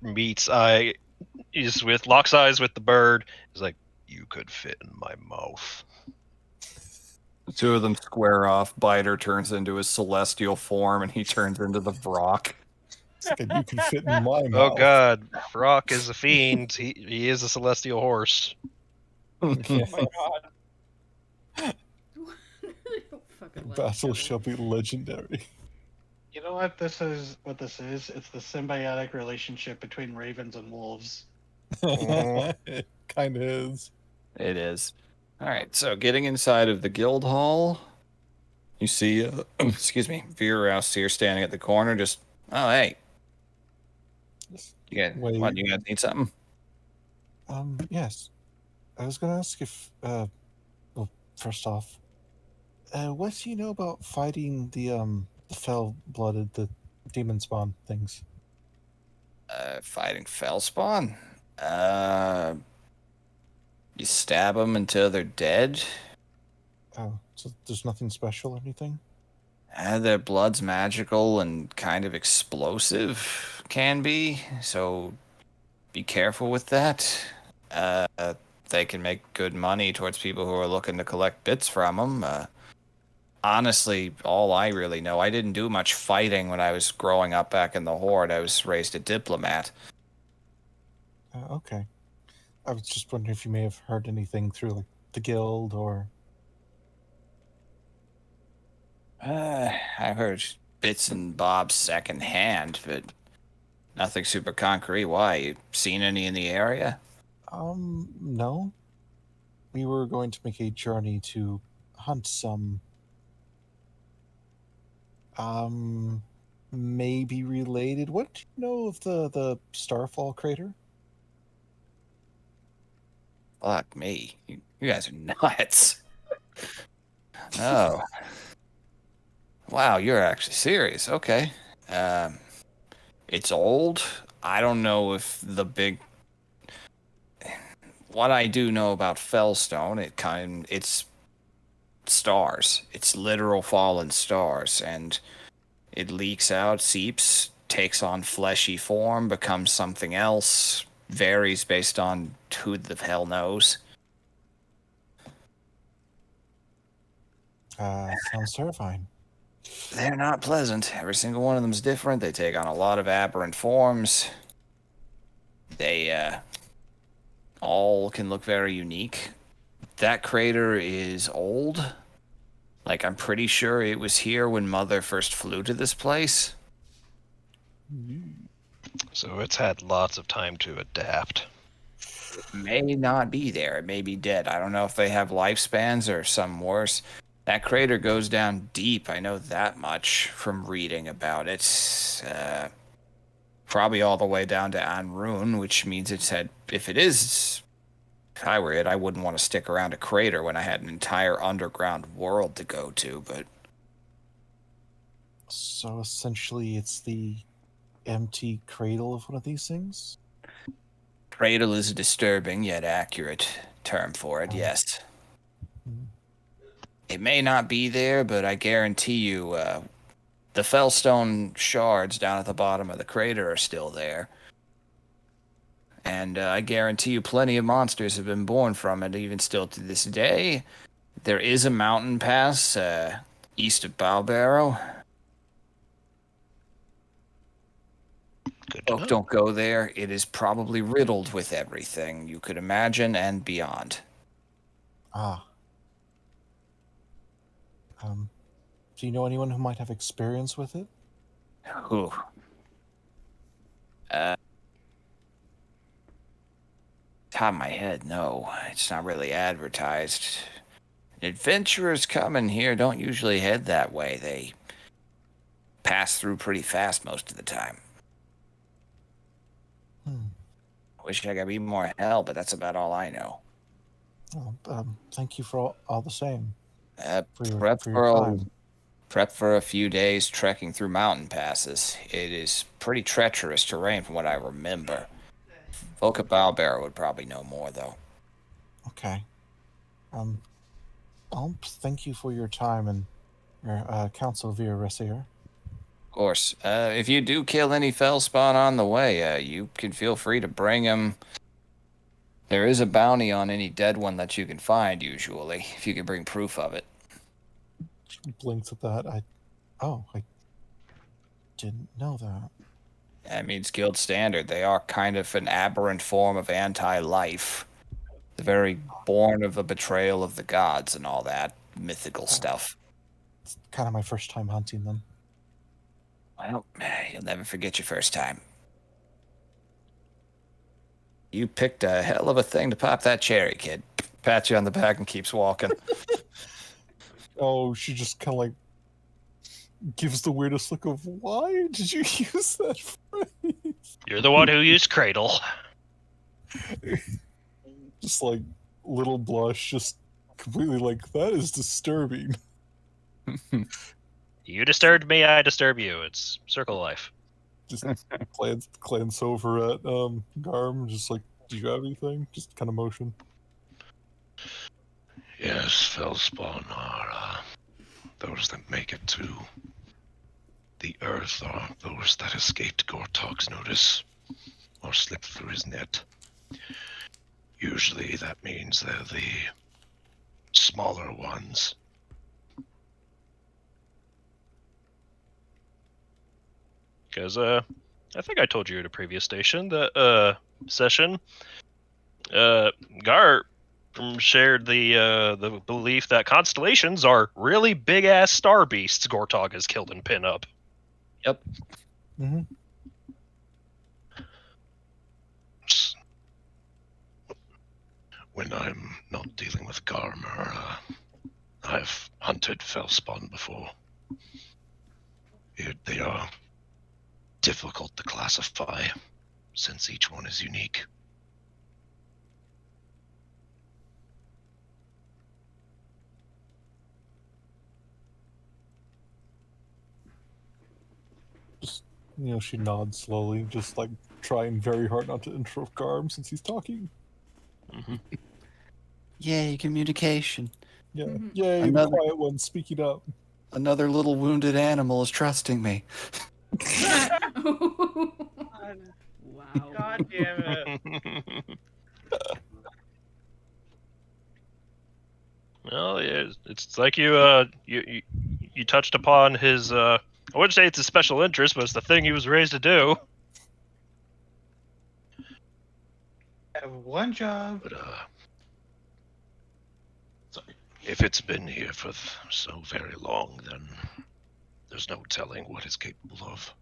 meets eye. He's locks eyes with the bird. He's like, you could fit in my mouth. The two of them square off. Biter turns into his celestial form, and he turns into the Vrock. It's like you can fit in my mouth. Oh god, Brock is a fiend. He is a celestial horse. Oh my god. They don't fucking like each Battle other. shall be legendary. You know what this is? What this is? It's the symbiotic relationship between ravens and wolves. It kind of is. It is. All right, so getting inside of the guild hall, you see, excuse me, Vera here standing at the corner. Just, oh hey, Wait. You guys need something? Yes. I was gonna ask if, well, first off, what do you know about fighting the fell-blooded, the demon spawn things? Fighting Fellspawn. You stab them until they're dead. Oh, so there's nothing special or anything? Their blood's magical and kind of explosive, can be. So be careful with that. Uh, they can make good money towards people who are looking to collect bits from them. Honestly, all I really know, I didn't do much fighting when I was growing up back in the Horde. I was raised a diplomat. Okay. I was just wondering if you may have heard anything through like the guild or. I heard bits and bobs secondhand, but nothing super concrete. Why? You seen any in the area? No. We were going to make a journey to hunt some. Maybe related. What do you know of the Starfall crater? Fuck me. You guys are nuts. Oh. Wow, you're actually serious. Okay. It's old. I don't know if the big. What I do know about Fellstone, it's stars. It's literal fallen stars, and it leaks out, seeps, takes on fleshy form, becomes something else. Varies based on who the hell knows. Sounds terrifying. They're not pleasant. Every single one of them's different. They take on a lot of aberrant forms. They all can look very unique. That crater is old. Like, I'm pretty sure it was here when Mother first flew to this place. So it's had lots of time to adapt. It may not be there. It may be dead. I don't know if they have lifespans or some worse. That crater goes down deep. I know that much from reading about it. Probably all the way down to Anrun, which means it's had. If it is, if I were it, I wouldn't want to stick around a crater when I had an entire underground world to go to. But So essentially, it's the empty cradle of one of these things? cradle is a disturbing yet accurate term for it. Yes. Hmm. It may not be there, but I guarantee you, the Fellstone shards down at the bottom of the crater are still there. And I guarantee you plenty of monsters have been born from it, even still to this day. There is a mountain pass east of Balbarrow. Good to Folk know. don't go there. It is probably riddled with everything you could imagine and beyond. Ah. Do you know anyone who might have experience with it? Whew. Top of my head, no. It's not really advertised. Adventurers coming here don't usually head that way. They pass through pretty fast most of the time. Wish I could be more help, but that's about all I know. Well, thank you for all the same. Prep for your time. Prep for a few days trekking through mountain passes. It is pretty treacherous terrain from what I remember. Folk at Balbarrow would probably know more, though. Okay. I'll thank you for your time and your counsel via Ressier. Of course. If you do kill any Fellspawn on the way, you can feel free to bring them. There is a bounty on any dead one that you can find, usually, if you can bring proof of it. She blinks at that. I didn't know that. That means guild standard. They are kind of an aberrant form of anti-life. The very born of a betrayal of the gods and all that mythical stuff. It's kind of my first time hunting them. Well, you'll never forget your first time. You picked a hell of a thing to pop that cherry, kid. Pats you on the back and keeps walking. Oh, she just kind of like gives the weirdest look of, why did you use that phrase? You're the one who used cradle. Just like little blush, just completely like, that is disturbing. You disturbed me, I disturb you. It's circle of life. Just glance over at Garm, just like, do you have anything? Just kind of motion. Yes, Fellspawn are those that make it to the Earth, are those that escaped Gortog's notice or slipped through his net. Usually that means they're the smaller ones. Because I think I told you at a previous session that Gar shared the belief that constellations are really big ass star beasts Gortog has killed and pin up. Yep. Mm-hmm. When I'm not dealing with Garmer, I've hunted Fellspawn before. They are difficult to classify, since each one is unique. Just, she nods slowly, just like trying very hard not to interrupt Garm since he's talking. Mm-hmm. Yay, communication. Yeah. Mhm. Yay, the quiet one speaking up. Another little wounded animal is trusting me. Wow. God damn it. Well, yeah, it's like you touched upon his. I wouldn't say it's a special interest, but it's the thing he was raised to do. Have one job. But, if it's been here for so very long, then there's no telling what it's capable of.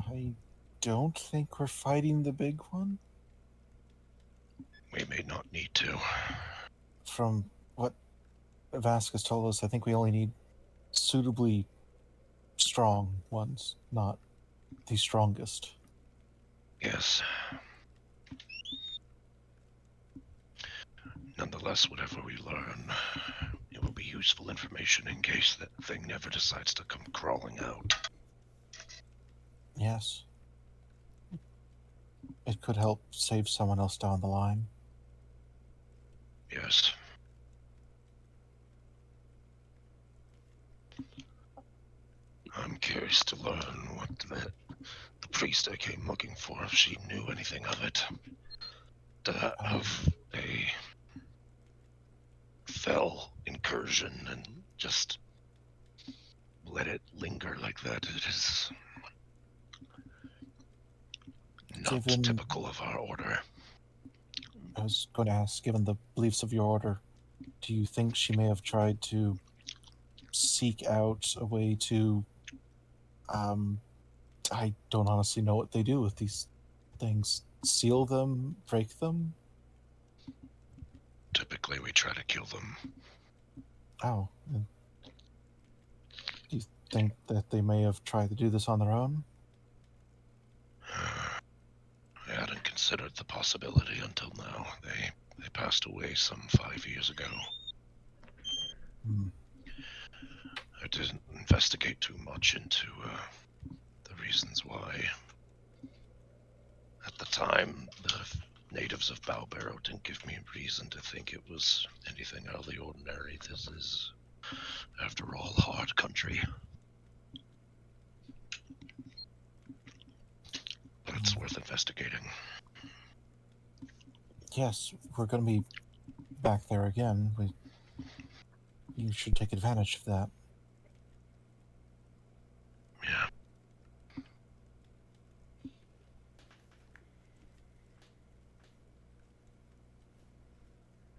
I don't think we're fighting the big one. We may not need to. From what Vasquez told us, I think we only need suitably strong ones, not the strongest. Yes. Nonetheless, whatever we learn, it will be useful information in case that thing never decides to come crawling out. Yes. It could help save someone else down the line. Yes. I'm curious to learn what the priest I came looking for, if she knew anything of it. Of a fell incursion and just let it linger like that. It is not Given- typical of our order. I was going to ask, given the beliefs of your order, do you think she may have tried to seek out a way to, I don't honestly know what they do with these things. Seal them, break them? Typically, we try to kill them. Oh. And do you think that they may have tried to do this on their own? I hadn't considered the possibility until now. They passed away some 5 years ago. Hmm. I didn't investigate too much into the reasons why. At the time, the natives of Bowbarrow didn't give me reason to think it was anything out of the ordinary. This is, after all, hard country. But it's worth investigating. Yes, we're going to be back there again. You should take advantage of that. Yeah.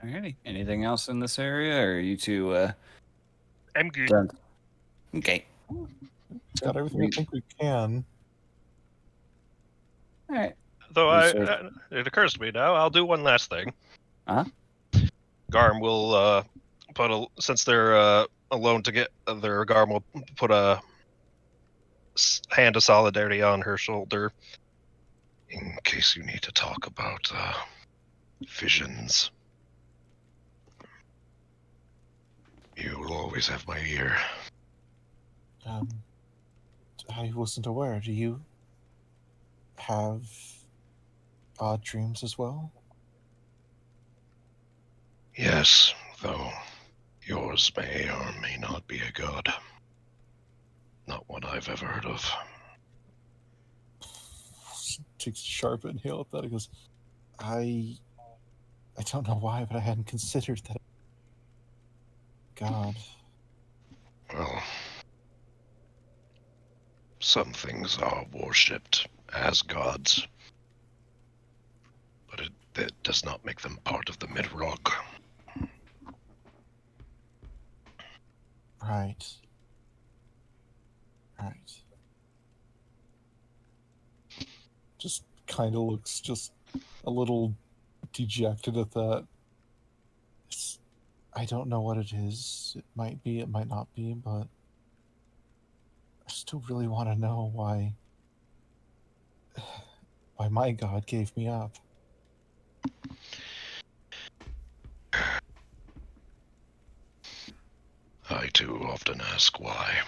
Alrighty. Anything else in this area, or are you two I'm good. done? Okay. It's got everything I think we can. All right. Though You sort it occurs to me now, I'll do one last thing. Huh? Garm will since they're alone together, Garm will put a hand of solidarity on her shoulder. In case you need to talk about visions, you will always have my ear. I wasn't aware. Do you have odd dreams as well? Yes, though yours may or may not be a god. Not one I've ever heard of. Takes a sharp inhale at that. He goes, I don't know why, but I hadn't considered that. God. Well, some things are worshipped as gods, but that does not make them part of the Midrock. Right. Right. Just kind of looks just a little dejected at that. I don't know what it is. It might be, it might not be, but I still really want to know why my god gave me up. I too often ask why.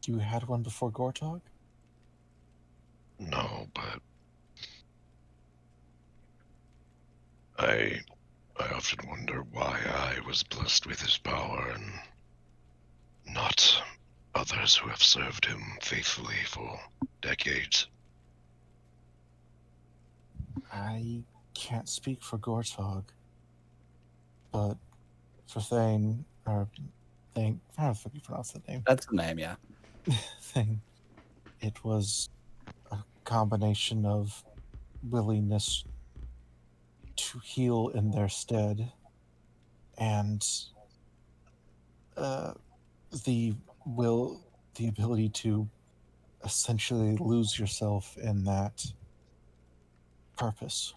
You had one before Gortog? No, but I often wonder why I was blessed with his power and not others who have served him faithfully for decades. I can't speak for Gortog, but for Thane, or Thane, I don't know if you pronounce that name. That's the name, yeah. Thing. It was a combination of willingness to heal in their stead and the ability to essentially lose yourself in that purpose.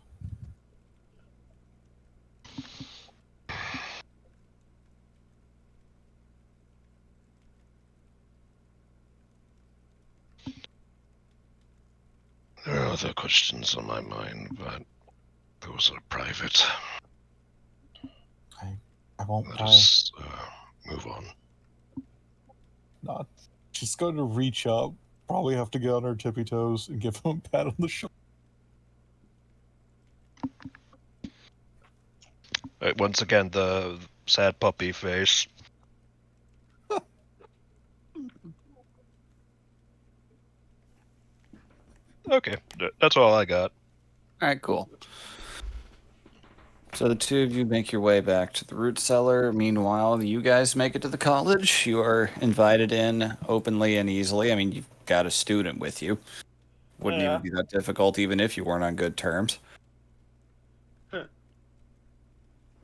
There are other questions on my mind, but those are private. I won't Let pry. us move on. Not. She's going to reach up, probably have to get on her tippy toes and give him a pat on the shoulder. Once again, the sad puppy face. Okay, that's all I got. All right, cool. So the two of you make your way back to the root cellar. Meanwhile, you guys make it to the college. You are invited in openly and easily. I mean, you've got a student with you. Wouldn't Yeah. even be that difficult, even if you weren't on good terms.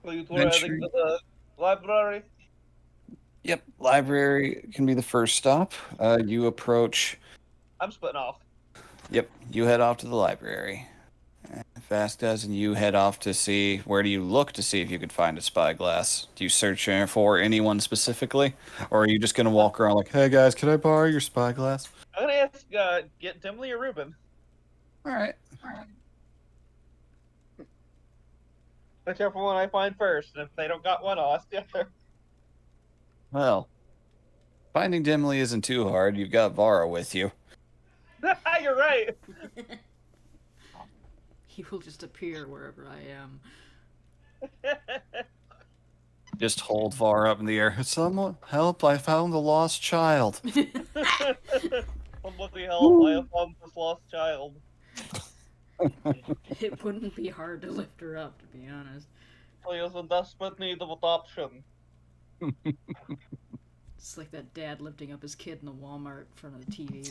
Please, Venture- to the library. Yep, library can be the first stop. You approach. I'm splitting off. Yep, you head off to the library. Vasquez and you head off to see, where do you look to see if you could find a spyglass? Do you search for anyone specifically? Or are you just going to walk around like, hey guys, can I borrow your spyglass? I'm gonna ask, get Dimly or Ruben. All right. Whichever one I find first, and if they don't got one, I'll ask the other. Well, finding Dimly isn't too hard. You've got Vara with you. You're right. He will just appear wherever I am. Just hold Vara up in the air. Someone help, I found the lost child. Somebody help, I have found this lost child. It wouldn't be hard to lift her up, to be honest. He is in desperate need of adoption. It's like that dad lifting up his kid in the Walmart in front of the TV.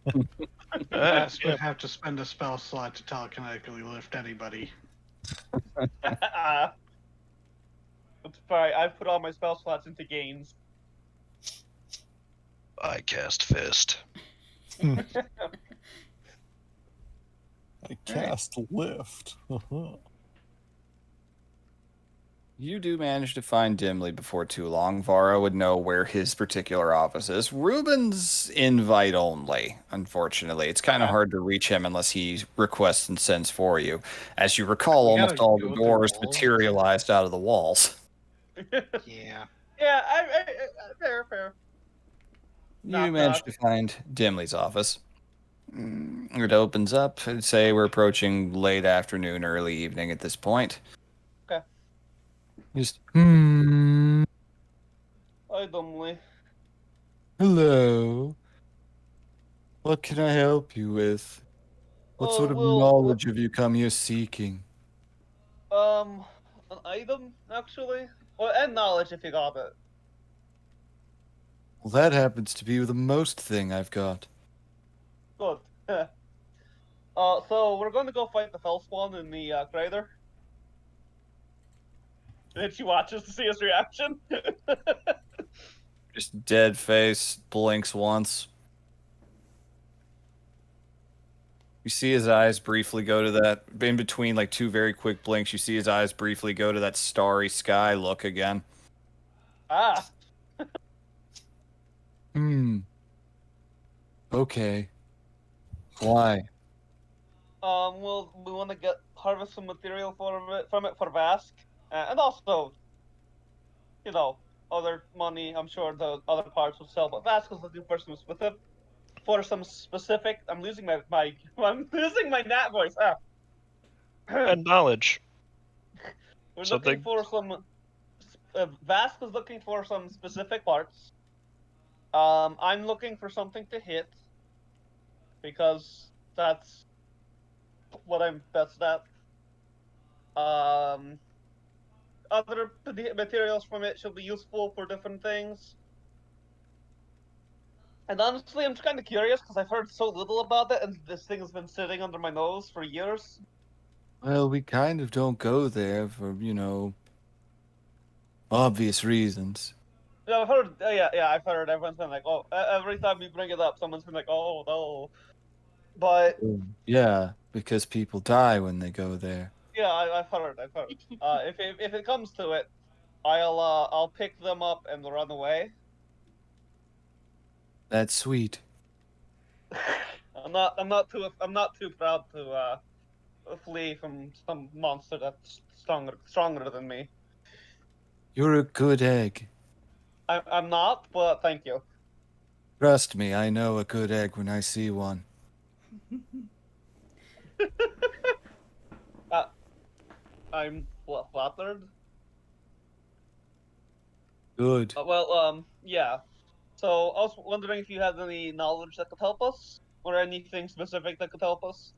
Vask yeah, would have to spend a spell slot to telekinetically lift anybody. That's fine. I put all my spell slots into gains. I cast Fist. I cast lift. You do manage to find Dimly before too long. Vara would know where his particular office is. Ruben's invite only, unfortunately. It's kind of Okay. hard to reach him unless he requests and sends for you. As you recall, We almost gotta all go the through doors walls. materialized out of the walls. Yeah. Yeah, fair. You Knock, manage knock. to find Dimly's office. It opens up. I'd say we're approaching late afternoon, early evening at this point. Okay. Just, I dumbly. hello. What can I help you with? What Oh, sort of well, knowledge have you come here seeking? an item actually, and knowledge if you got it. Well, that happens to be the most thing I've got. Good. So we're going to go fight the Fellspawn in the crater. And then she watches to see his reaction. Just dead face, blinks once. You see his eyes briefly go to that, in between like two very quick blinks, you see his eyes briefly go to that starry sky look again. Ah. Okay. Why? Well, we want to harvest some material from it for Vask, and also, you know, other money. I'm sure the other parts will sell, but Vask is looking for some specific. I'm losing my I'm losing my nat voice. Ah. and knowledge. We're Something. looking for some. Vask is looking for some specific parts. I'm looking for something to hit because that's what I'm best at. Other materials from it should be useful for different things. And honestly, I'm just kind of curious because I've heard so little about it, and this thing has been sitting under my nose for years. Well, we kind of don't go there for, obvious reasons. Yeah, I've heard. I've heard everyone's been like, "Oh," every time you bring it up, someone's been like, "Oh no," but Yeah, because people die when they go there. yeah, I've heard. If it comes to it, I'll pick them up and run away. That's sweet. I'm not too proud to flee from some monster that's stronger than me. You're a good egg. I'm not, but thank you. Trust me, I know a good egg when I see one. I'm flattered. Good. Yeah. So I was wondering if you had any knowledge that could help us, or anything specific that could help us.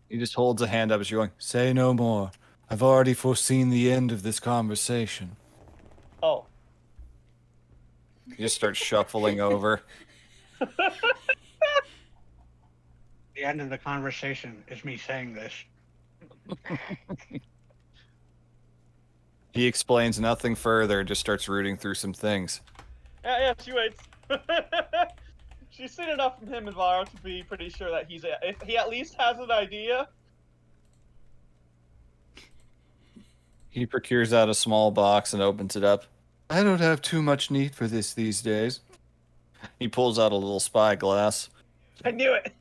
He just holds a hand up as you're going, say no more. I've already foreseen the end of this conversation. Oh. He just starts shuffling over. The end of the conversation is me saying this. He explains nothing further, just starts rooting through some things. Yeah, she waits. She's seen enough from him and Vara to be pretty sure that if he at least has an idea. He procures out a small box and opens it up. I don't have too much need for this these days. He pulls out a little spyglass. I knew it.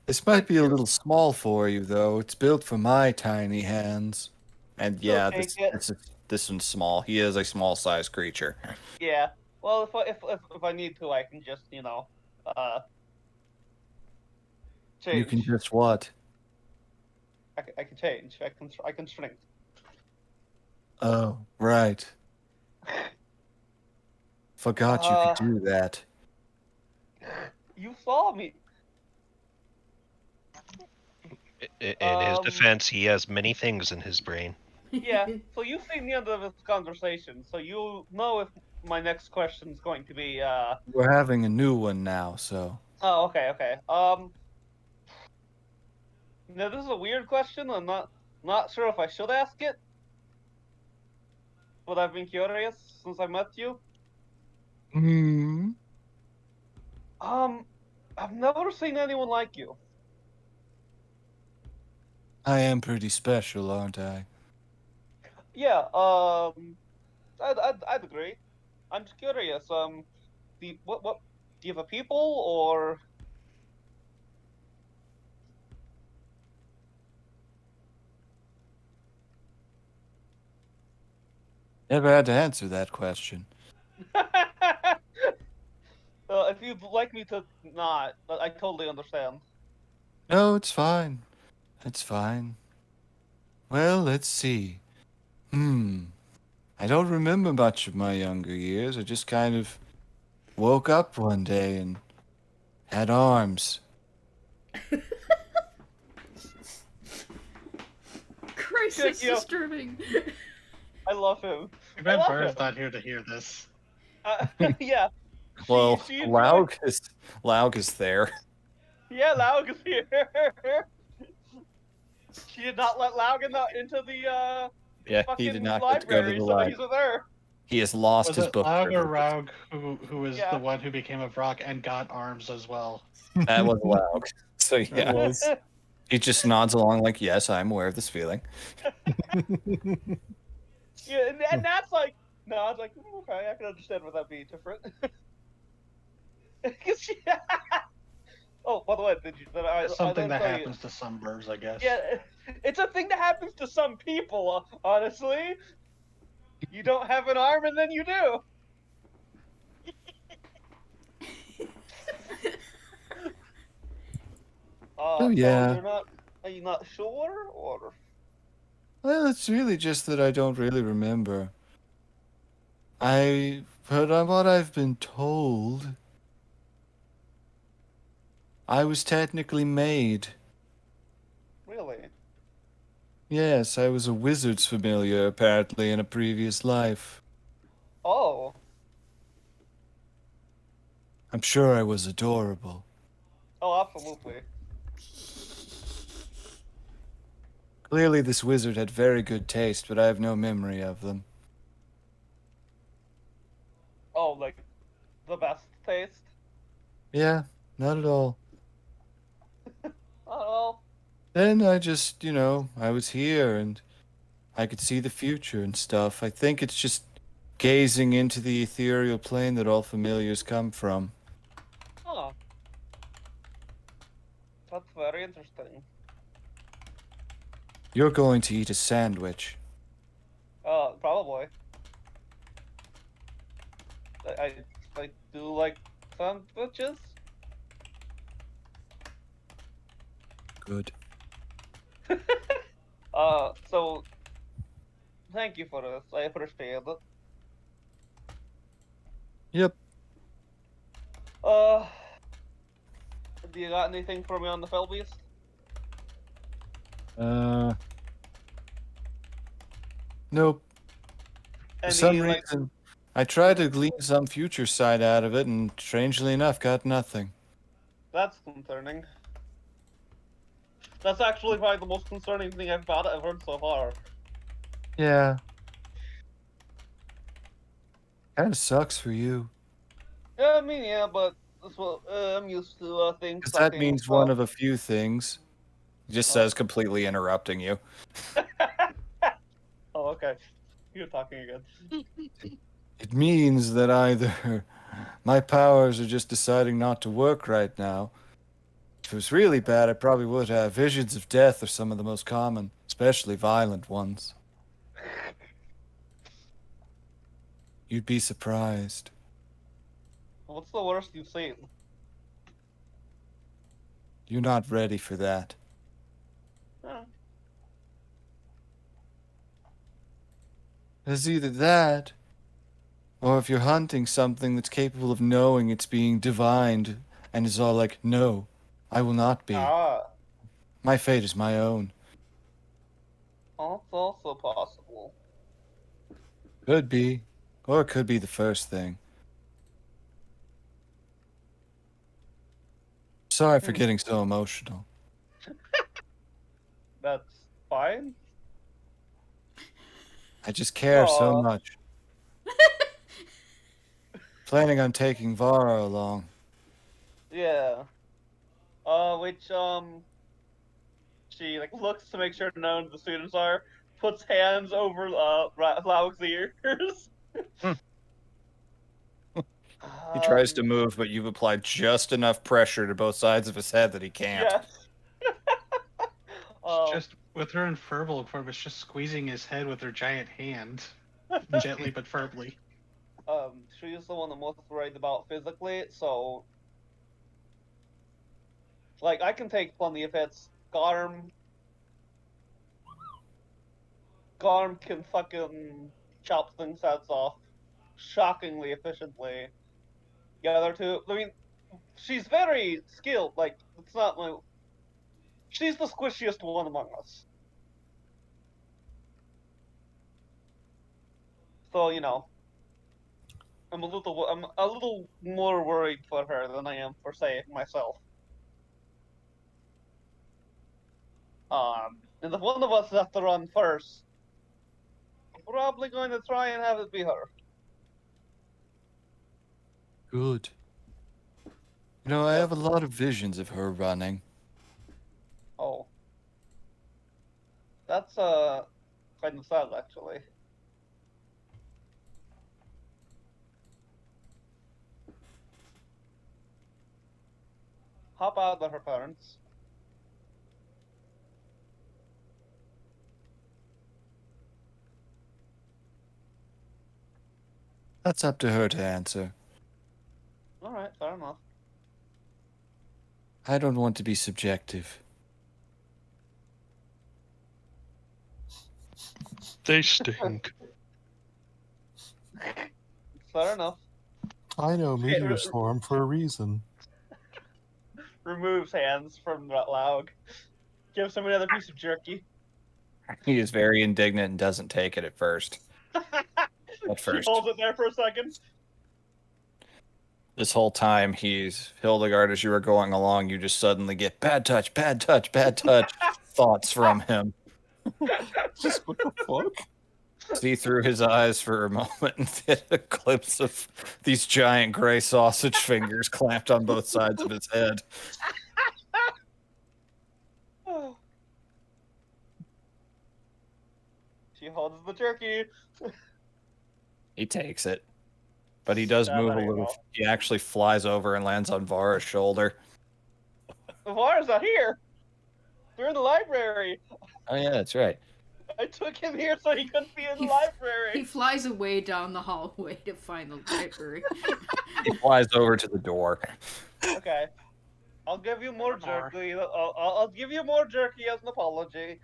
This might be a little small for you, though. It's built for my tiny hands. And yeah, She'll take it. this one's small. He is a small-sized creature. Yeah. Well, if I need to, I can just change. You can just what? I can change. I can shrink. Oh, right. Forgot you could do that. You saw me. In his defense, he has many things in his brain. Yeah. So you've seen the end of this conversation, so you know if my next question is going to be We're having a new one now, so. Oh, okay. Now this is a weird question. I'm not sure if I should ask it, but I've been curious since I met you. Hmm. I've never seen anyone like you. I am pretty special, aren't I? Yeah. I'd agree. I'm just curious. What do you have a people or? Never had to answer that question. If you'd like me to not, I totally understand. No, it's fine. It's fine. Well, let's see. I don't remember much of my younger years. I just kind of woke up one day and had arms. Christ, Good, that's you know- disturbing. I love him. Too bad love Bird's him. not here to hear this. Yeah. Well, she Laug is there. Yeah, Laug is here. She did not let Laug into the Yeah, he fucking did not get to go to library, the so library. he's there. He has lost Was his it book Laug or privilege. Raug who was Yeah. the one who became a Vrock and got arms as well? That was Laug. So It yeah, was. he just nods along like, yes, I'm aware of this feeling. Yeah, and that's like, no, I was like, okay, I can understand why that'd be different. 'Cause oh, by the way, did you? It's something I that didn't tell happens to some birds, I guess. You. Yeah, it's a thing that happens to some people. Honestly, you don't have an arm, and then you do. Oh, yeah. So you're not? Are you not sure, or? Well, it's really just that I don't really remember. But on what I've been told, I was technically made. Really? Yes, I was a wizard's familiar, apparently, in a previous life. Oh. I'm sure I was adorable. Oh, absolutely. Clearly, this wizard had very good taste, but I have no memory of them. Oh, like the best taste. Yeah, not at all. Oh. Then I just, I was here and I could see the future and stuff. I think it's just gazing into the ethereal plane that all familiars come from. Oh. That's very interesting. You're going to eat a sandwich. Probably. I do like sandwiches. Good. So thank you for this. I appreciate it. Yep. Do you got anything for me on the fell beast? Nope. For Any, some like, reason, I tried to glean some future side out of it, and strangely enough, got nothing. that's concerning. That's actually probably the most concerning thing I've heard so far. Yeah. Kinda sucks for you. Yeah, I mean, yeah, but that's what I'm used to things. Because that sucking, means so- one of a few things. It just says completely interrupting you. Oh, okay. You're talking again. It means that either my powers are just deciding not to work right now. If it was really bad, I probably would have. Visions of death are some of the most common, especially violent ones. You'd be surprised. What's the worst you've seen? You're not ready for that. Huh. It's either that, or if you're hunting something that's capable of knowing it's being divined and is all like, no, I will not be. Ah, My fate is my own. that's also possible. Could be. Or it could be the first thing. Sorry for getting so emotional. That's fine. I just care so Aw. much. Planning on taking Vara along. Yeah. Which she like looks to make sure none of the students are. Puts hands over Lauk's ears. He tries to Um, move, but you've applied just enough pressure to both sides of his head that he can't. yes. It's just with her in verbal form, it's just squeezing his head with her giant hand, gently but firmly. She's the one I'm most worried about physically, so like I can take plenty of hits. Garm can fucking chop things heads off shockingly efficiently. The other two, I mean, she's very skilled. Like it's not my. She's the squishiest one among us. So I'm a little more worried for her than I am for say myself. And if one of us has to run first, I'm probably going to try and have it be her. Good. You know, I Yep. have a lot of visions of her running. Oh, that's kind of sad actually. How about her parents? That's up to her to answer. All right, fair enough. I don't want to be subjective. They stink. Fair enough. I know Meteor Swarm for a reason. Removes hands from Laug. Gives him another piece of jerky. He is very indignant and doesn't take it at first. At She first. holds it there for a second. This whole time, he's Hildegard. As you were going along, you just suddenly get bad touch, bad touch, bad touch thoughts from him. Just what the fuck? See through his eyes for a moment and get a glimpse of these giant gray sausage fingers clamped on both sides of his head. She holds the jerky. He takes it. But he does move a there you little. go. He actually flies over and lands on Vara's shoulder. Vara's not here. We're in the library. Oh, yeah, that's right. I took him here so he couldn't be in the He library. flies away down the hallway to find the library. He flies over to the door. Okay. I'll give you more One more. jerky. I'll give you more jerky as an apology.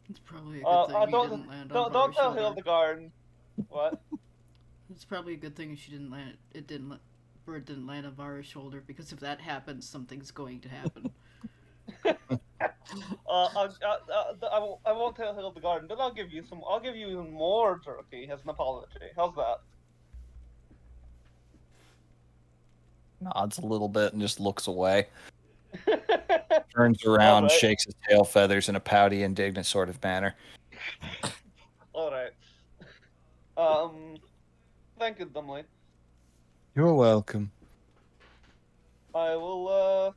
It's probably a good thing he don't didn't land on don't Vara's tell shoulder. Hildegard. What? It's probably a good thing she didn't land. Bird didn't land on Vara's shoulder, because if that happens, something's going to happen. I won't tell Hildegard, but I'll give you even more jerky as an apology. How's that? Nods a little bit and just looks away. Turns around, Alright. shakes his tail feathers in a pouty, indignant sort of manner. All right. Thank you, Dumley. You're welcome. I will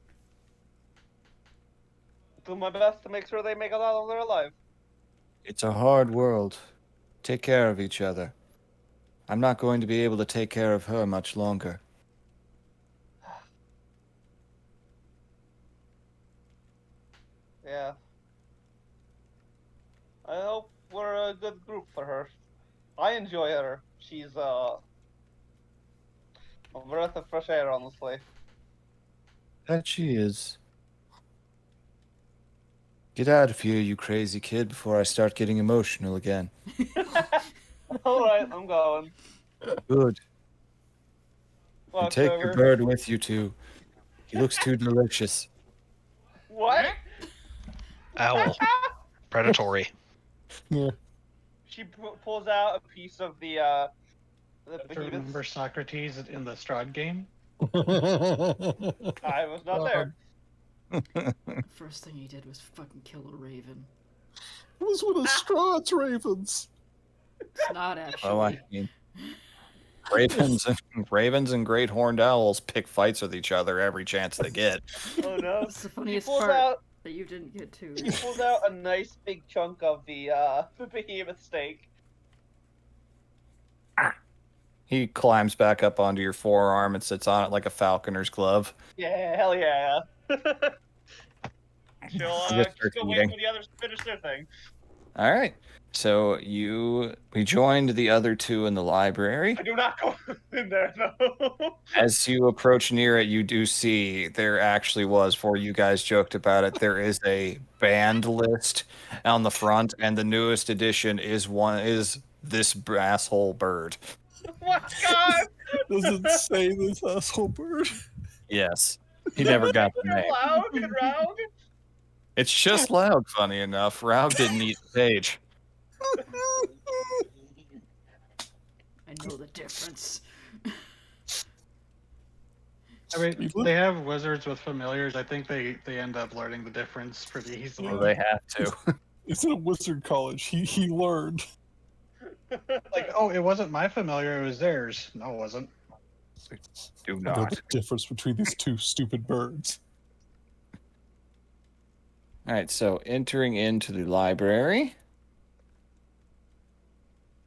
do my best to make sure they make it out of there alive. It's a hard world. Take care of each other. I'm not going to be able to take care of her much longer. Yeah. I hope we're a good group for her. I enjoy her. She's a breath of fresh air, honestly. That she is. Get out of here, you crazy kid, before I start getting emotional again. All right, I'm going. Good. Walk And take over. your bird with you, too. He looks too delicious. What? Owl. Predatory. Yeah. She pulls out a piece of the To remember Socrates in the Strahd game? I was not there. The first thing he did was fucking kill a raven. It was with a straw, it's ravens. It's not actually. Well, I mean, ravens and great horned owls pick fights with each other every chance they get. Oh no! That's the funniest pulls part out- that you didn't get to. He pulls out a nice big chunk of the behemoth steak. He climbs back up onto your forearm and sits on it like a falconer's glove. Yeah, hell yeah. She'll just just starts go wait eating. for the others to finish their thing. All right. So you rejoined the other two in the library. I do not go in there though. As you approach near it, you do see there actually was, before you guys joked about it, there is a band list on the front, and the newest edition is this asshole bird. What God? Does it say this asshole bird? Yes. He never got the So name. loud and round. It's just loud, funny enough. Raug didn't eat the page. I know the difference. I mean, they have wizards with familiars. I think they end up learning the difference pretty easily. Well, they have to. He's in a wizard college. He learned. Like, oh, it wasn't my familiar, it was theirs. No, it wasn't. Do I know not. the difference between these two stupid birds. All right, so entering into the library.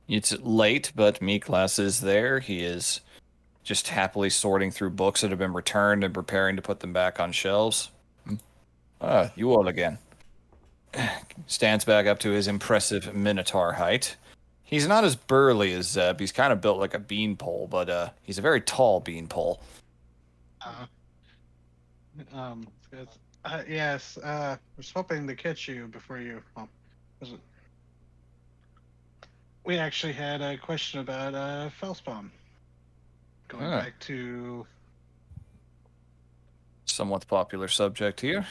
It's late, but Miklas is there. He is just happily sorting through books that have been returned and preparing to put them back on shelves. Ah, you all again. Stands back up to his impressive minotaur height. He's not as burly as Zeb. He's kind of built like a beanpole, but he's a very tall beanpole. Yes, was hoping to catch you before you. Well, was it? We actually had a question about Fellspawn. Going Ah. back to. Somewhat popular subject here.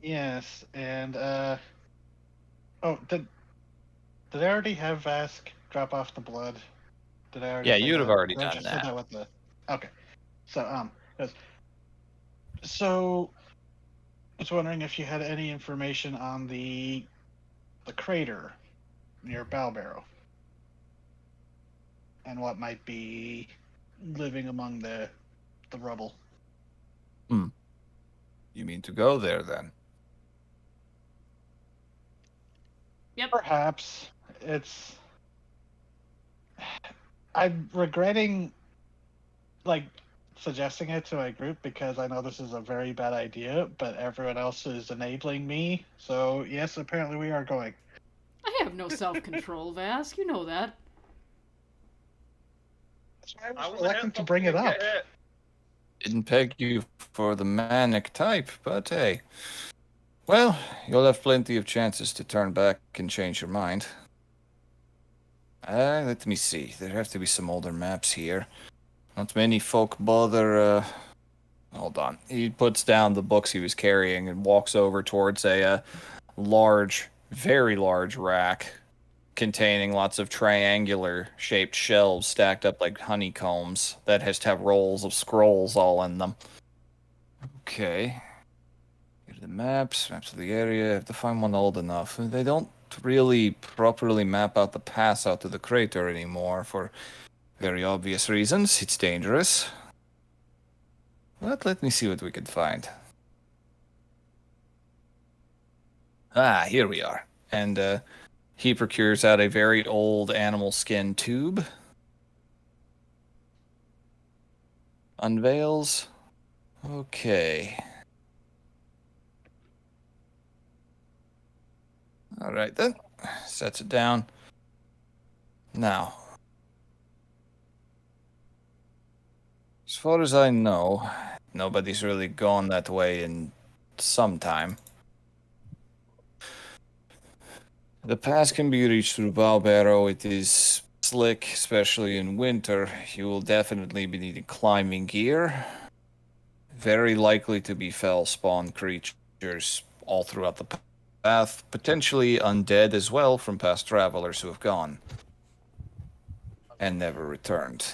Yes, and oh, did I already have Vask drop off the blood? Did I already? Yeah, say you'd have that? already Or done just said that. with the. Okay, so 'cause- so I was wondering if you had any information on the crater near Balbarrow and what might be living among the rubble. You mean to go there then? Yep. Perhaps it's. I'm regretting, like, suggesting it to my group because I know this is a very bad idea, but everyone else is enabling me. So yes, apparently we are going. I have no self-control, Vask. You know that. That's why I I was was reluctant to bring it up. Didn't peg you for the manic type, but hey. Well, you'll have plenty of chances to turn back and change your mind. Let me see. There have to be some older maps here. Not many folk bother, Hold on. He puts down the books he was carrying and walks over towards a large, very large rack containing lots of triangular-shaped shelves stacked up like honeycombs that has to have rolls of scrolls all in them. Okay. Here are the maps of the area. I have to find one old enough. They don't really properly map out the pass out to the crater anymore for very obvious reasons. It's dangerous. But let me see what we can find. Ah, here we are. And he procures out a very old animal skin tube. Unveils. Okay. All right then. Sets it down. Now, as far as I know, nobody's really gone that way in some time. The pass can be reached through Balbarrow. It is slick, especially in winter. You will definitely be needing climbing gear. Very likely to be fell spawn creatures all throughout the path. Potentially undead as well from past travelers who have gone and never returned.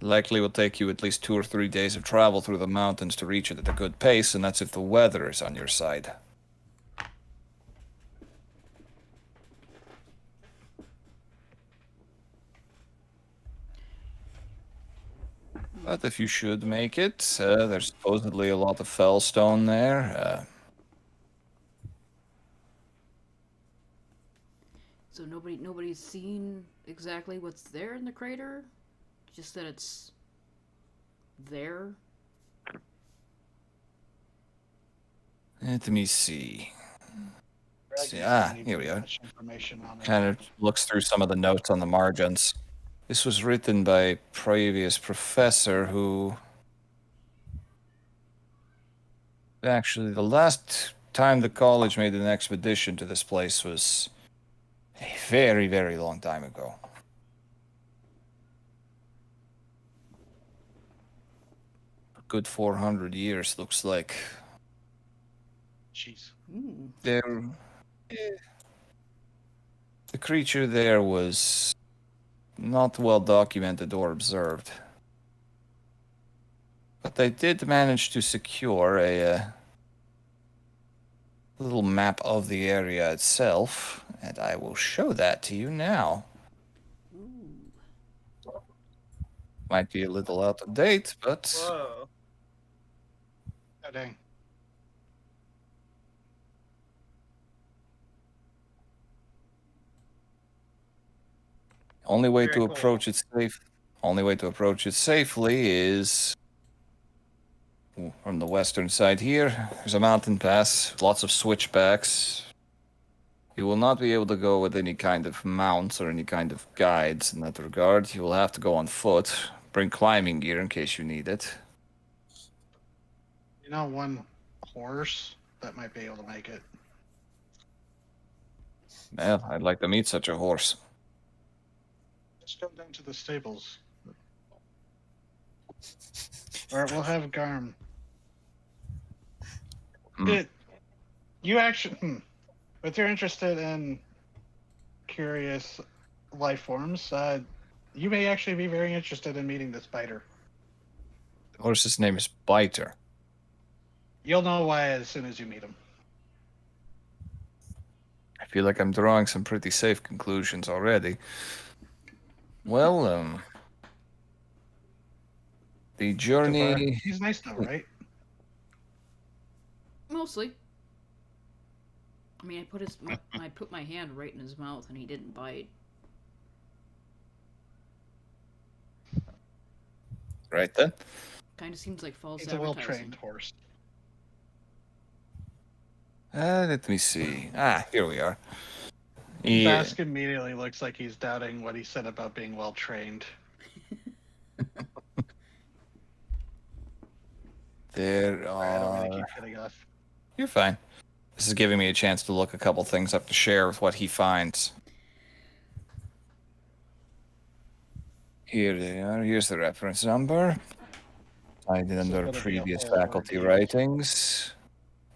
Likely will take you at least 2 or 3 days of travel through the mountains to reach it at a good pace, and that's if the weather is on your side. But if you should make it, there's supposedly a lot of fellstone there. So nobody's seen exactly what's there in the crater? Just that it's there? Let me see. Greg See, doesn't need here we are. much information on it. Kind of looks through some of the notes on the margins. This was written by a previous professor who... Actually, the last time the college made an expedition to this place was a very, very long time ago. A good 400 years, looks like. Jeez. There... The creature there was not well documented or observed. But they did manage to secure a little map of the area itself, and I will show that to you now. Might be a little out of date, but Whoa. Oh, dang. only way Very to cool. approach it safe. Only way to approach it safely is from the western side here. There's a mountain pass, lots of switchbacks. You will not be able to go with any kind of mounts or any kind of guides in that regard. You will have to go on foot. Bring climbing gear in case you need it. You know, one horse that might be able to make it. Well, I'd like to meet such a horse. Just go down to the stables. Or we'll have Garm. Hmm. You actually, if you're interested in curious life forms, you may actually be very interested in meeting this biter. The horse's name is Biter. You'll know why as soon as you meet him. I feel like I'm drawing some pretty safe conclusions already. Well, the So far, journey... he's nice though, right? Mostly. I mean, I put my hand right in his mouth and he didn't bite. Right then. Kind of seems like false He's a advertising. well-trained horse. Let me see. Here we are. Bask immediately looks like he's doubting what he said about being well-trained. There Sorry, I don't mean to are... keep getting off. You're fine. This is giving me a chance to look a couple things up to share with what he finds. Here they are. Here's the reference number. Cited under gonna be a previous whole faculty ordeal. writings.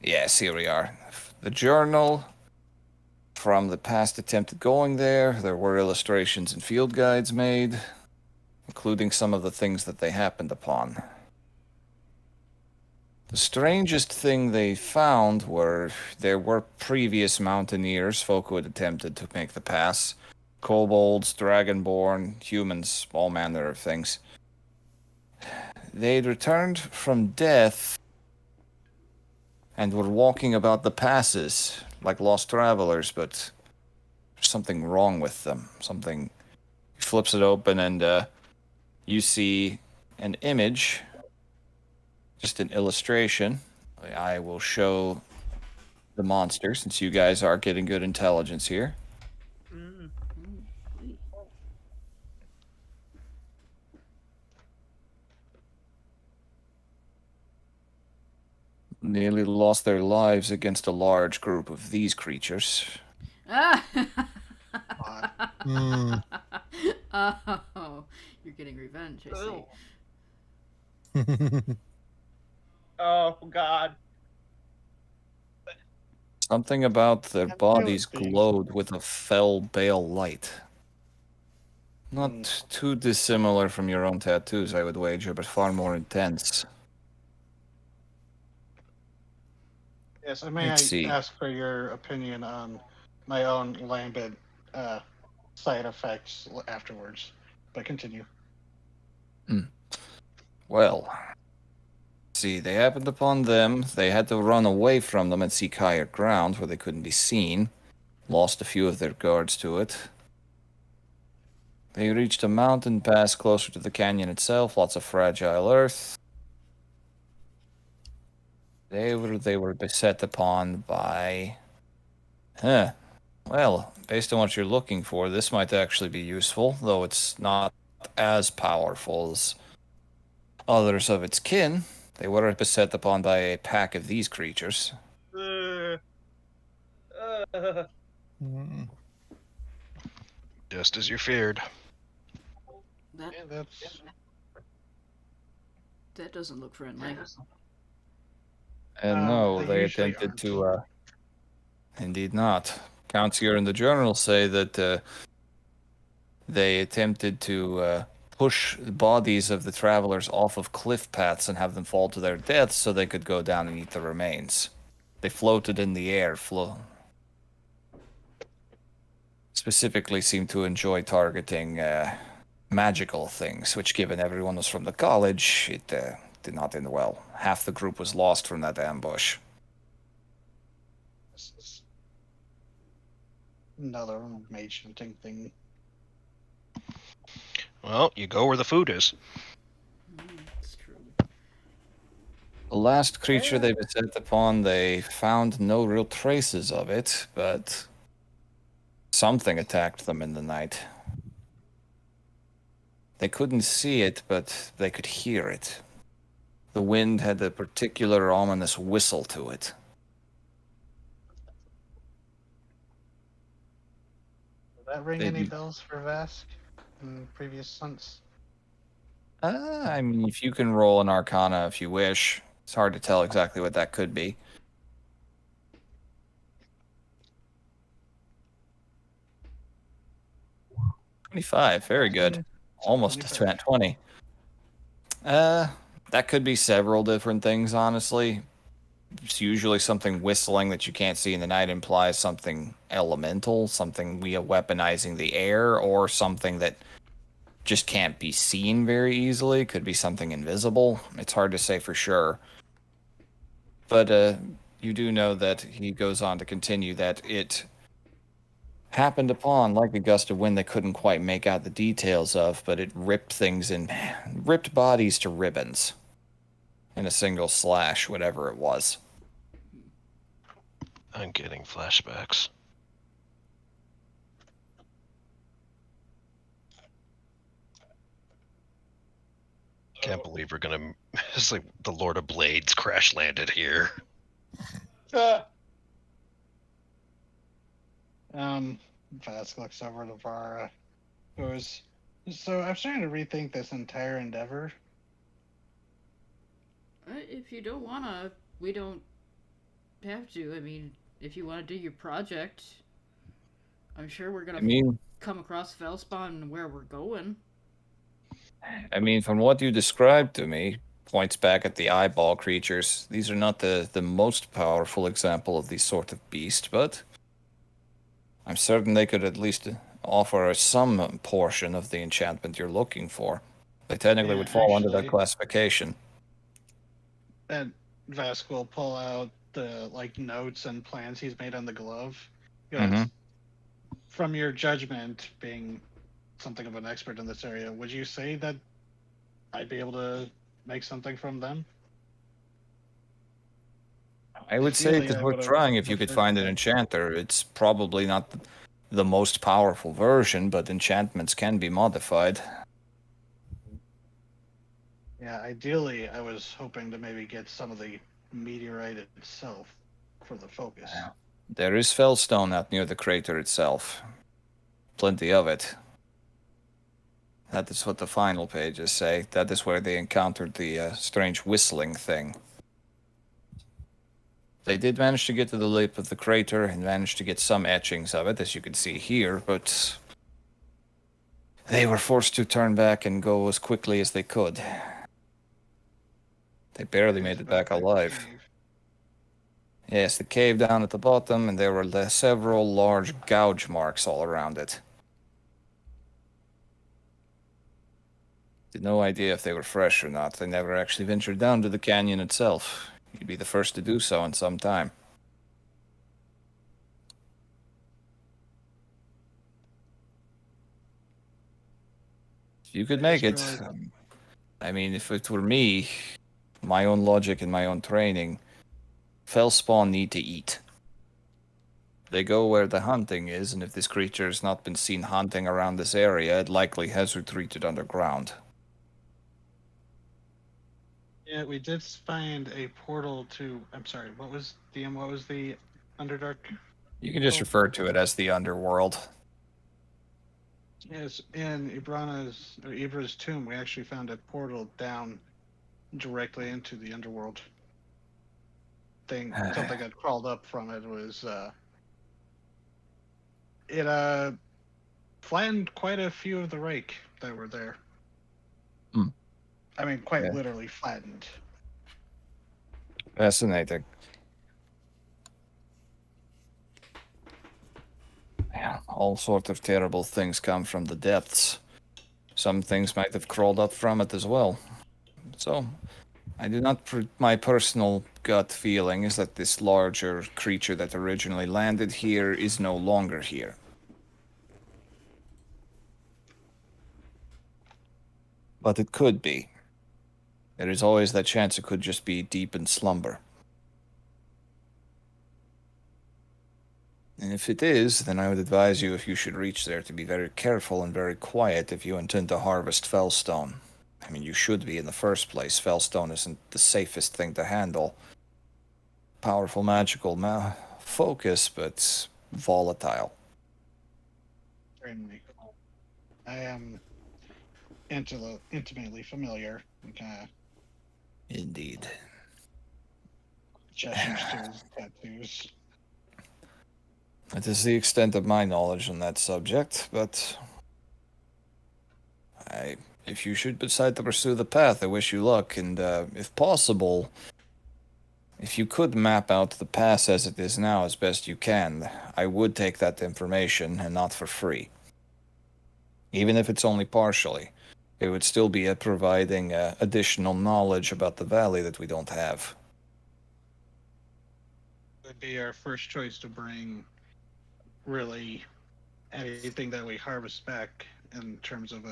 Yes, here we are. The journal from the past attempted going there. There were illustrations and field guides made, including some of the things that they happened upon. The strangest thing they found were there were previous mountaineers, folk who had attempted to make the pass. Kobolds, dragonborn, humans, all manner of things. They'd returned from death and were walking about the passes like lost travelers, but there's something wrong with them. Something... He flips it open and you see an image, just an illustration. I will show the monster since you guys are getting good intelligence here. Nearly lost their lives against a large group of these creatures. Ah! Mm. Oh, you're getting revenge, I see. Ew. Oh God. Something about their I'm bodies really being- glowed with a fell, pale light. Not too dissimilar from your own tattoos, I would wager, but far more intense. Yes, and may Let's I see. ask for your opinion on my own lambent side effects afterwards? But continue. Well, see, they happened upon them. They had to run away from them and seek higher ground where they couldn't be seen. Lost a few of their guards to it. They reached a mountain pass closer to the canyon itself. Lots of fragile earth. They were beset upon by. Huh. Well, based on what you're looking for, this might actually be useful, though it's not as powerful as others of its kin. They were beset upon by a pack of these creatures. Uh, Mm. Just as you feared. That Yeah, that's that doesn't look friendly. And no, they they usually attempted aren't. to, indeed not. Counts here in the journal say that they attempted to push the bodies of the travelers off of cliff paths and have them fall to their deaths so they could go down and eat the remains. They floated in the air, specifically seemed to enjoy targeting magical things, which, given everyone was from the college, it did not end well. Half the group was lost from that ambush. This is another mage hunting thing. Well, you go where the food is. It's true. The last creature they beset upon, they found no real traces of it, but something attacked them in the night. They couldn't see it, but they could hear it. The wind had a particular ominous whistle to it. Did that ring They any do- bells for Vask in previous hunts? I mean, if you can roll an arcana if you wish. It's hard to tell exactly what that could be. 25, very good. Almost a 25. 20. That could be several different things, honestly. It's usually something whistling that you can't see in the night implies something elemental, something via weaponizing the air, or something that just can't be seen very easily. Could be something invisible. It's hard to say for sure. But you do know that he goes on to continue that it happened upon like a gust of wind they couldn't quite make out the details of, but it ripped ripped bodies to ribbons in a single slash, whatever it was. I'm getting flashbacks. Can't believe we're gonna. It's like the Lord of Blades crash landed here. Vask looks over to Vara. Goes, so I'm starting to rethink this entire endeavor. If you don't wanna, we don't have to. I mean, if you want to do your project, I'm sure we're gonna I mean, come across Felspawn where we're going. from what you described to me, points back at the eyeball creatures. These are not the most powerful example of these sort of beast, but I'm certain they could at least offer us some portion of the enchantment you're looking for. They technically Yeah, would fall under that actually. classification. And Vask will pull out the notes and plans he's made on the glove. He goes, Mhm. from your judgment, being something of an expert in this area, would you say that I'd be able to make something from them? I would say Ideally, it is I worth would've trying if you could preferred find an that. enchanter. It's probably not the most powerful version, but enchantments can be modified. Yeah, ideally, I was hoping to maybe get some of the meteorite itself for the focus. There is fellstone out near the crater itself. Plenty of it. That is what the final pages say. That is where they encountered the strange whistling thing. They did manage to get to the lip of the crater and managed to get some etchings of it, as you can see here, but They were forced to turn back and go as quickly as they could. They barely made it back alive. Cave. Yes, the cave down at the bottom, and there were several large gouge marks all around it. Had no idea if they were fresh or not. They never actually ventured down to the canyon itself. You'd be the first to do so in some time. If you could I make it. just realized- I mean, if it were me, my own logic and my own training, Fellspawn need to eat. They go where the hunting is, and if this creature has not been seen hunting around this area, it likely has retreated underground. Yeah, we did find a portal to. I'm sorry. What was DM? What was the Underdark? You can just refer to it as the underworld. Yes, in Ibra's tomb, we actually found a portal down directly into the underworld. Something that crawled up from it was it flattened quite a few of the rake that were there. Hmm. I mean, quite Yeah. literally flattened. Fascinating. Yeah, all sorts of terrible things come from the depths. Some things might have crawled up from it as well. So, I do not. My personal gut feeling is that this larger creature that originally landed here is no longer here. But it could be. There is always that chance it could just be deep in slumber. And if it is, then I would advise you, if you should reach there, to be very careful and very quiet if you intend to harvest Fellstone. I mean, you should be in the first place. Fellstone isn't the safest thing to handle. Powerful magical focus, but volatile. Extremely. I am intimately familiar. And kind of Indeed. gestures to his tattoos. That is the extent of my knowledge on that subject, but if you should decide to pursue the path, I wish you luck, and if possible, if you could map out the pass as it is now as best you can, I would take that information, and not for free. Even if it's only partially, it would still be providing additional knowledge about the valley that we don't have. Would be our first choice to bring really anything that we harvest back in terms of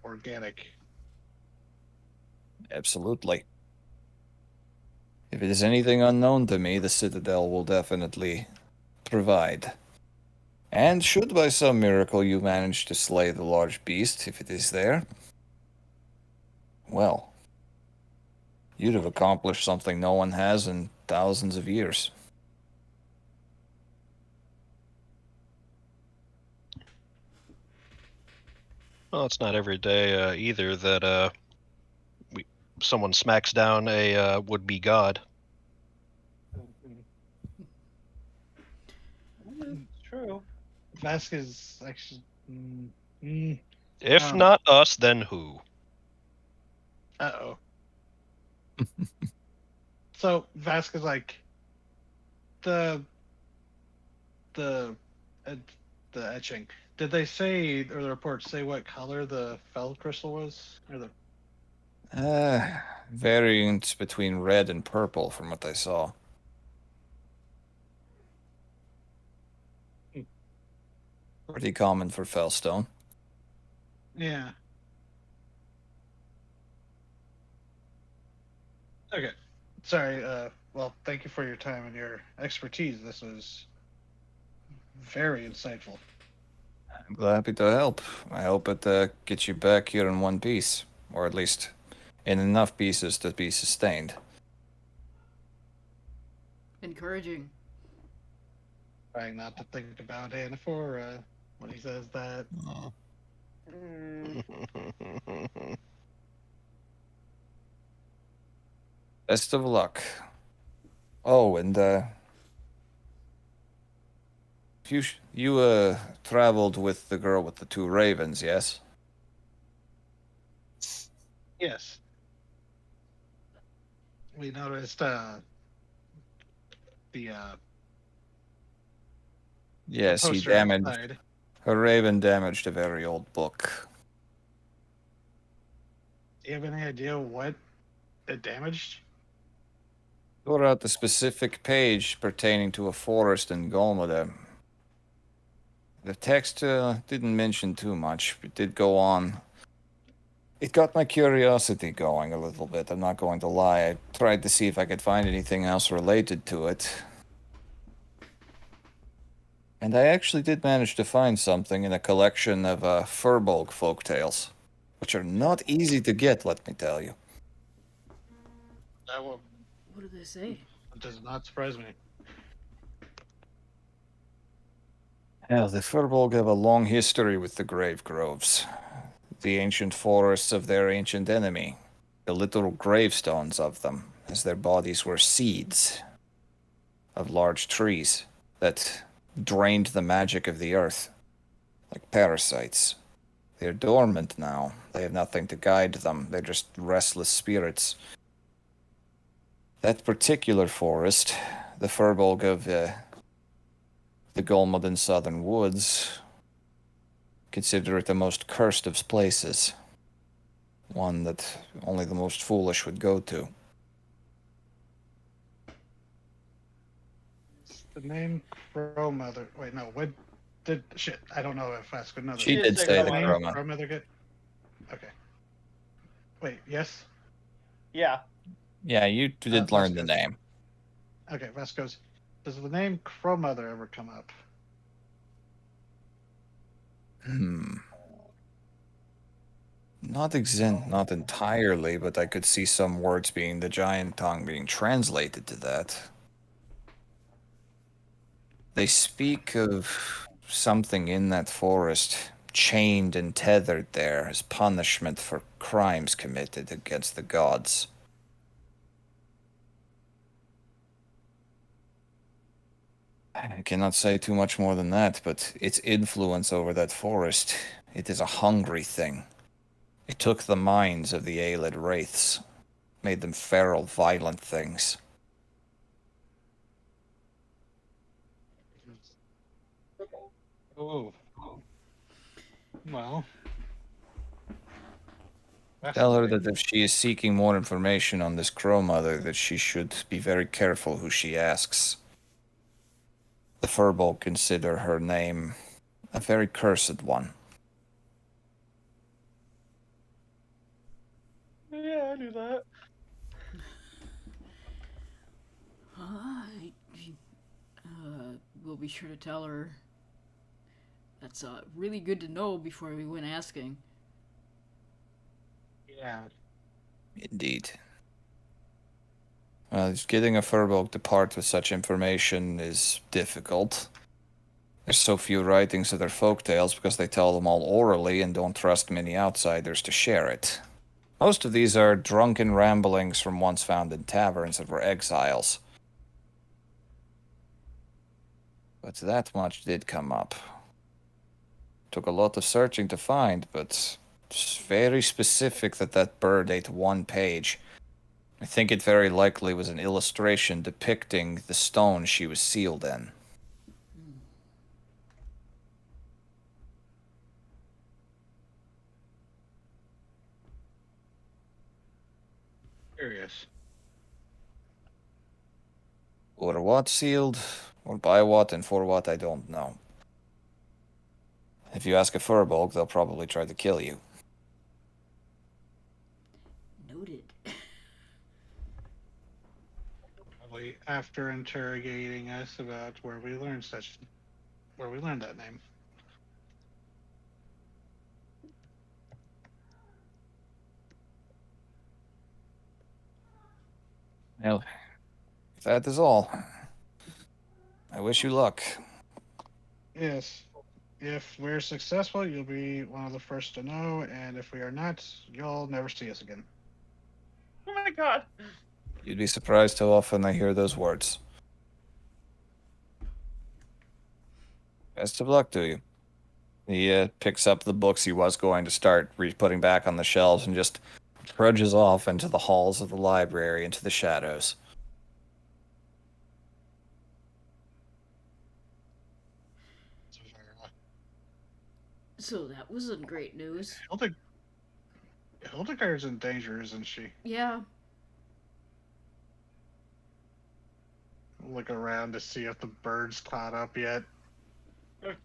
organic. Absolutely. If it is anything unknown to me, the Citadel will definitely provide. And should by some miracle you manage to slay the large beast, if it is there, well, you'd have accomplished something no one has in thousands of years. Well, it's not every day either that someone smacks down a would-be god. It's true. Vasquez actually. If not us, then who? Uh-oh. So Vasquez, like the etching. Did they say, or the reports say, what color the fell crystal was, or the? Variants between red and purple, from what I saw. Pretty common for Fellstone. Yeah. Okay. Sorry. Well, thank you for your time and your expertise. This was very insightful. I'm happy to help. I hope it gets you back here in one piece, or at least in enough pieces to be sustained. Encouraging. Trying not to think about Anaphora when he says that. Best of luck. Oh, and you traveled with the girl with the two ravens, yes? Yes. We noticed the Yes, he poster damaged. outside. A raven damaged a very old book. Do you have any idea what it damaged? Tore out the specific page pertaining to a forest in Golmada. The text didn't mention too much. It did go on. It got my curiosity going a little bit, I'm not going to lie. I tried to see if I could find anything else related to it. And I actually did manage to find something in a collection of Furbolg folktales, which are not easy to get, let me tell you. That will, What do they say? does not surprise me. Hell, the Furbolg have a long history with the Grave Groves, the ancient forests of their ancient enemy, the literal gravestones of them, as their bodies were seeds of large trees that drained the magic of the earth, like parasites. They're dormant now. They have nothing to guide them. They're just restless spirits. That particular forest, the Furbolg of the Golmuden Southern Woods, consider it the most cursed of places. One that only the most foolish would go to. The name Crow Mother. Wait, no. What did shit? I don't know if that's another. She did did say say Crow the Mother. Croma. Crow Mother get. Okay. Wait. Yes. Yeah. Yeah, you did learn the Vasquez. name. Okay. Vasquez. Does the name Crow Mother ever come up? Not entirely, but I could see some words being the giant tongue being translated to that. They speak of something in that forest chained and tethered there as punishment for crimes committed against the gods. I cannot say too much more than that, but its influence over that forest, it is a hungry thing. It took the minds of the Aelid wraiths, made them feral, violent things. Oh. Well. Tell her fascinating. that if she is seeking more information on this Crow Mother, that she should be very careful who she asks. The Furbolg consider her name a very cursed one. Yeah, I knew that. We'll be sure to tell her. That's really good to know before we went asking. Yeah. Indeed. Getting a Furbolg to part with such information is difficult. There's so few writings of their folktales because they tell them all orally and don't trust many outsiders to share it. Most of these are drunken ramblings from once found in taverns that were exiles. But that much did come up. Took a lot of searching to find, but it's very specific that that bird ate one page. I think it very likely was an illustration depicting the stone she was sealed in. Curious. Or what sealed, or by what, and for what, I don't know. If you ask a Furbolg, they'll probably try to kill you. Noted. Probably after interrogating us about where we learned that name. Well, if that is all, I wish you luck. Yes. If we're successful, you'll be one of the first to know, and if we are not, you'll never see us again. Oh my god. You'd be surprised how often I hear those words. Best of luck to you. He picks up the books he was going to start putting back on the shelves and just trudges off into the halls of the library, into the shadows. So that wasn't great news. Hildegard's in danger, isn't she? Yeah. Look around to see if the bird's caught up yet. I'd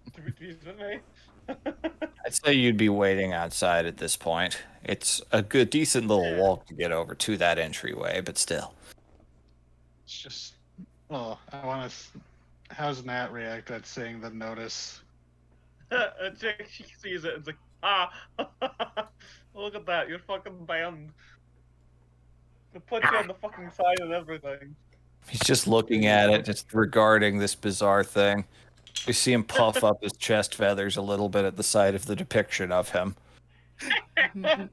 say you'd be waiting outside at this point. It's a good, decent little walk to get over to that entryway, but still. It's just, well, I want to. How's Nat react at seeing the notice? She sees it and it's like, ah, look at that, you're fucking banned. They put you on the fucking side and everything. He's just looking at it, just regarding this bizarre thing. We see him puff up his chest feathers a little bit at the sight of the depiction of him. Is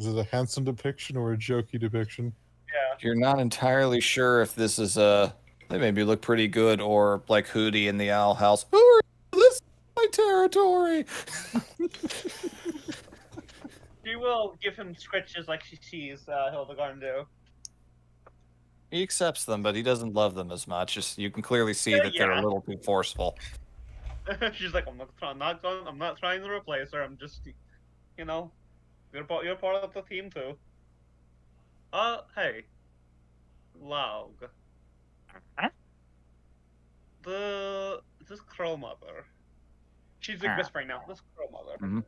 it a handsome depiction or a jokey depiction? Yeah. You're not entirely sure if this is they maybe look pretty good, or like Hootie in the Owl House. Who are you? This is my territory. She will give him scritches like she sees Hildegard do. He accepts them, but he doesn't love them as much. Just you can clearly see that they're a little too forceful. She's like, I'm not trying to replace her. I'm just, you know, you're part of the team too. Hey, Laug. This Crow Mother. She's like whispering now. This Crow Mother. Mhm.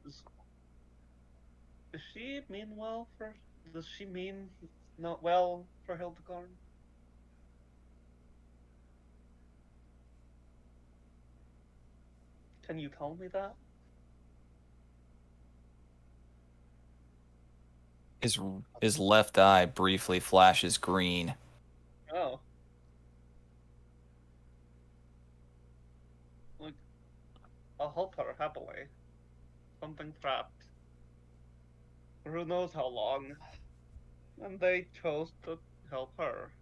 Does she mean well for? Does she mean not well for Hildegard? Can you tell me that? His left eye briefly flashes green. Oh. Like, I'll help her happily. Something trapped. For who knows how long. And they chose to help her.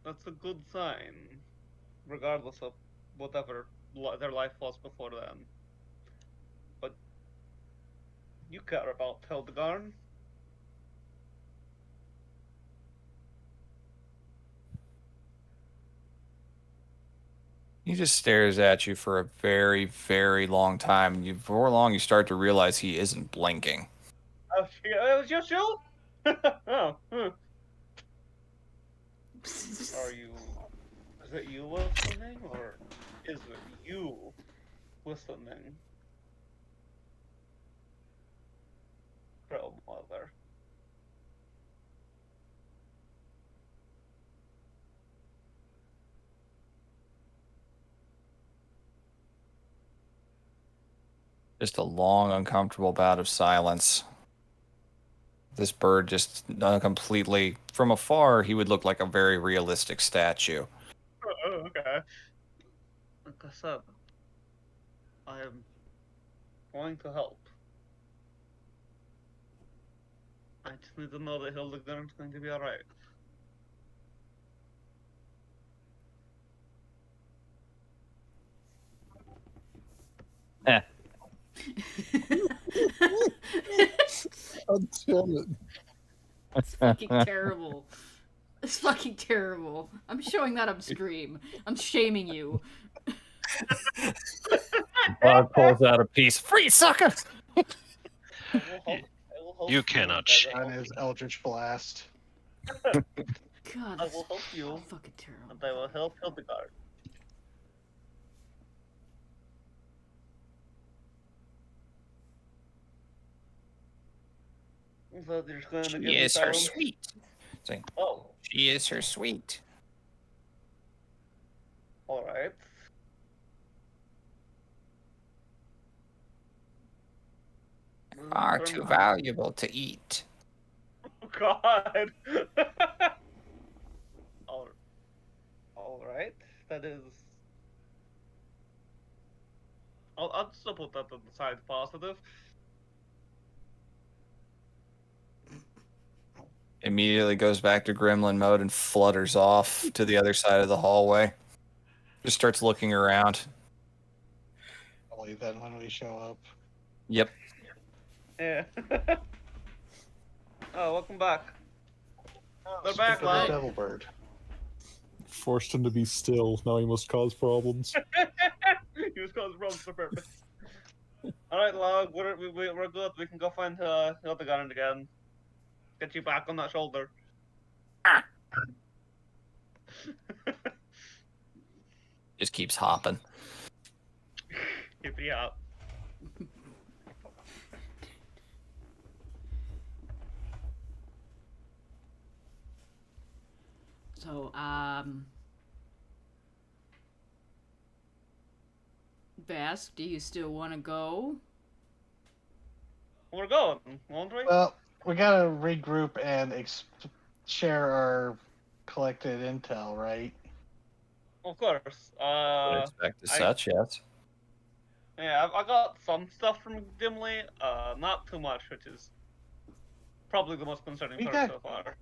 That's a good sign. Regardless of whatever their life was before then. But you care about Hildegard. He just stares at you for a very, very long time. And before long, you start to realize he isn't blinking. Oh, it was your show? Oh. Are you... Is it you listening, or is it you listening? Crow Mother. Just a long, uncomfortable bout of silence. This bird just completely, from afar, he would look like a very realistic statue. Oh, okay. Like I said, I am going to help. I just need to know that Hildegard's going to be alright. Oh, damn it. It's fucking terrible. It's fucking terrible. I'm showing that on stream. I'm shaming you. Bog pulls out a piece. Free sucker! I will help You cannot Hildegard. On his Eldritch Blast. God, I that's will help you, fucking terrible. and I will help Hildegard. So you're going to give She me is her silence? sweet. Oh, She is her sweet. alright. Far too valuable to eat. Oh, God. Alright, that is... I'll still put that on the side positive. Immediately goes back to gremlin mode and flutters off to the other side of the hallway. Just starts looking around. Only then when we show up. Yep. Yeah. Oh, welcome back. They're Speak back, of the lad. devil bird. Forced him to be still. Now he must cause problems. He was causing problems for purpose. Alright, log, we're good. We can go find the other gun again. Get you back on that shoulder. Just keeps hopping. Keep me up. So, Vask, do you still want to go? We're going, won't we? Well, we gotta regroup and share our collected intel, right? Of course. Would expect as I- such, yes. Yeah, I got some stuff from Dimly. Not too much, which is probably the most concerning We part got- so far.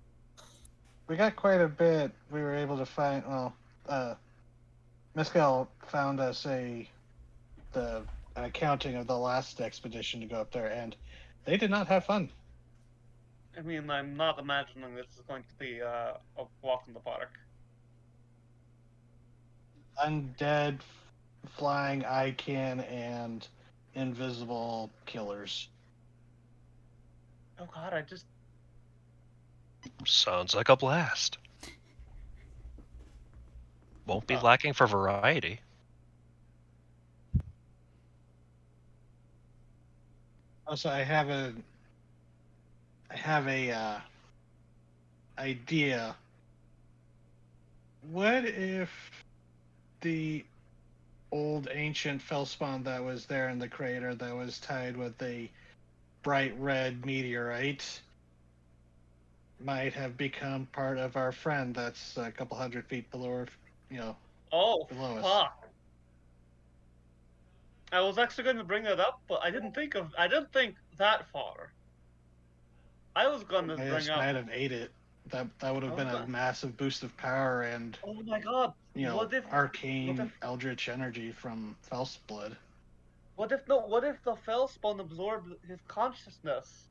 We got quite a bit. We were able to find. Well, Mescal found us an accounting of the last expedition to go up there, and they did not have fun. I mean, I'm not imagining this is going to be a walk in the park. Undead, flying Ican, and invisible killers. Oh god, I just... Sounds like a blast. Won't be lacking for variety. Also, I have a idea. What if the old ancient feldspawn that was there in the crater that was tied with a bright red meteorite might have become part of our friend that's a couple 100 feet below, Oh, below us? fuck. I was actually going to bring that up, but I didn't think that far. I was going to bring up... Might have ate it. That would have been a massive boost of power and, Oh my god. What if arcane eldritch energy from Fel's blood. What if the Fellspawn absorbed his consciousness?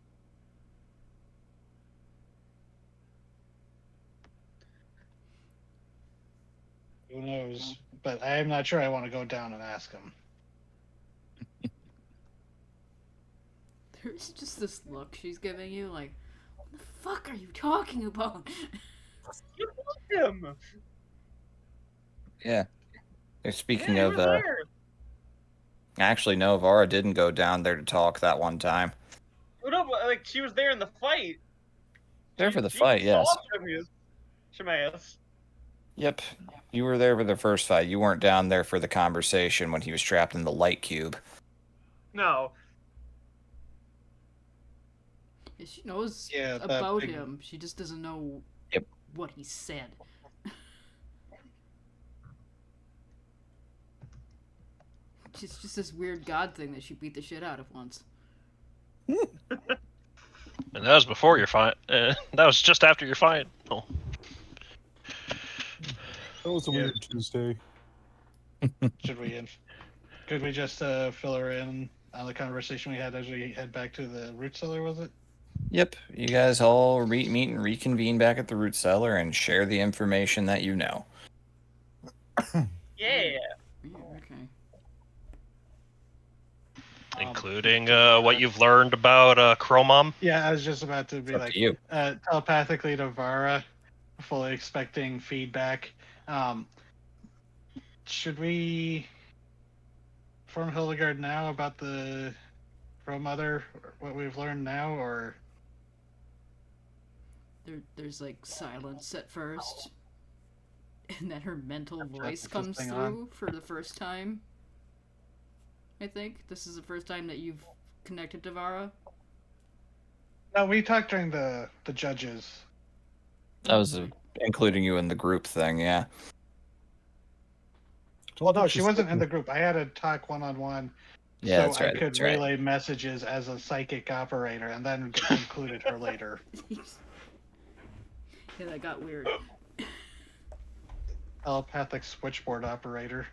Who knows? But I am not sure I want to go down and ask him. There's just this look she's giving you, like, what the fuck are you talking about? You love him. Yeah. They're speaking Yeah, of, you were there. actually, no, Vara didn't go down there to talk that one time. No, but like she was there in the fight. There for the She fight, yes. saw Shemaeus. Yep. You were there for the first fight. You weren't down there for the conversation when he was trapped in the light cube. No. Yeah, she knows that about big- him. She just doesn't know Yep. what he said. It's just this weird god thing that she beat the shit out of once. And that was before your fight. That was just after your fight. Oh. That was a weird Tuesday. Could we just fill her in on the conversation we had as we head back to the root cellar, was it? Yep. You guys all meet and reconvene back at the root cellar and share the information that you know. Yeah. Yeah, okay. Including what you've learned about Chromom. Yeah, I was just about to be It's up like, to you. telepathically to Vara, fully expecting feedback. Should we inform Hildegard now about the Mother, what we've learned now, or? There's like silence at first, and then her mental voice this comes thing through for the first time. I think this is the first time that you've connected to Vara. No, we talked during the judges. That was including you in the group thing, yeah. Well, no, she wasn't in the group. I had to talk one-on-one. Yeah, so that's right. I could That's right. relay messages as a psychic operator, and then included her later. Yeah, that got weird. Telepathic switchboard operator.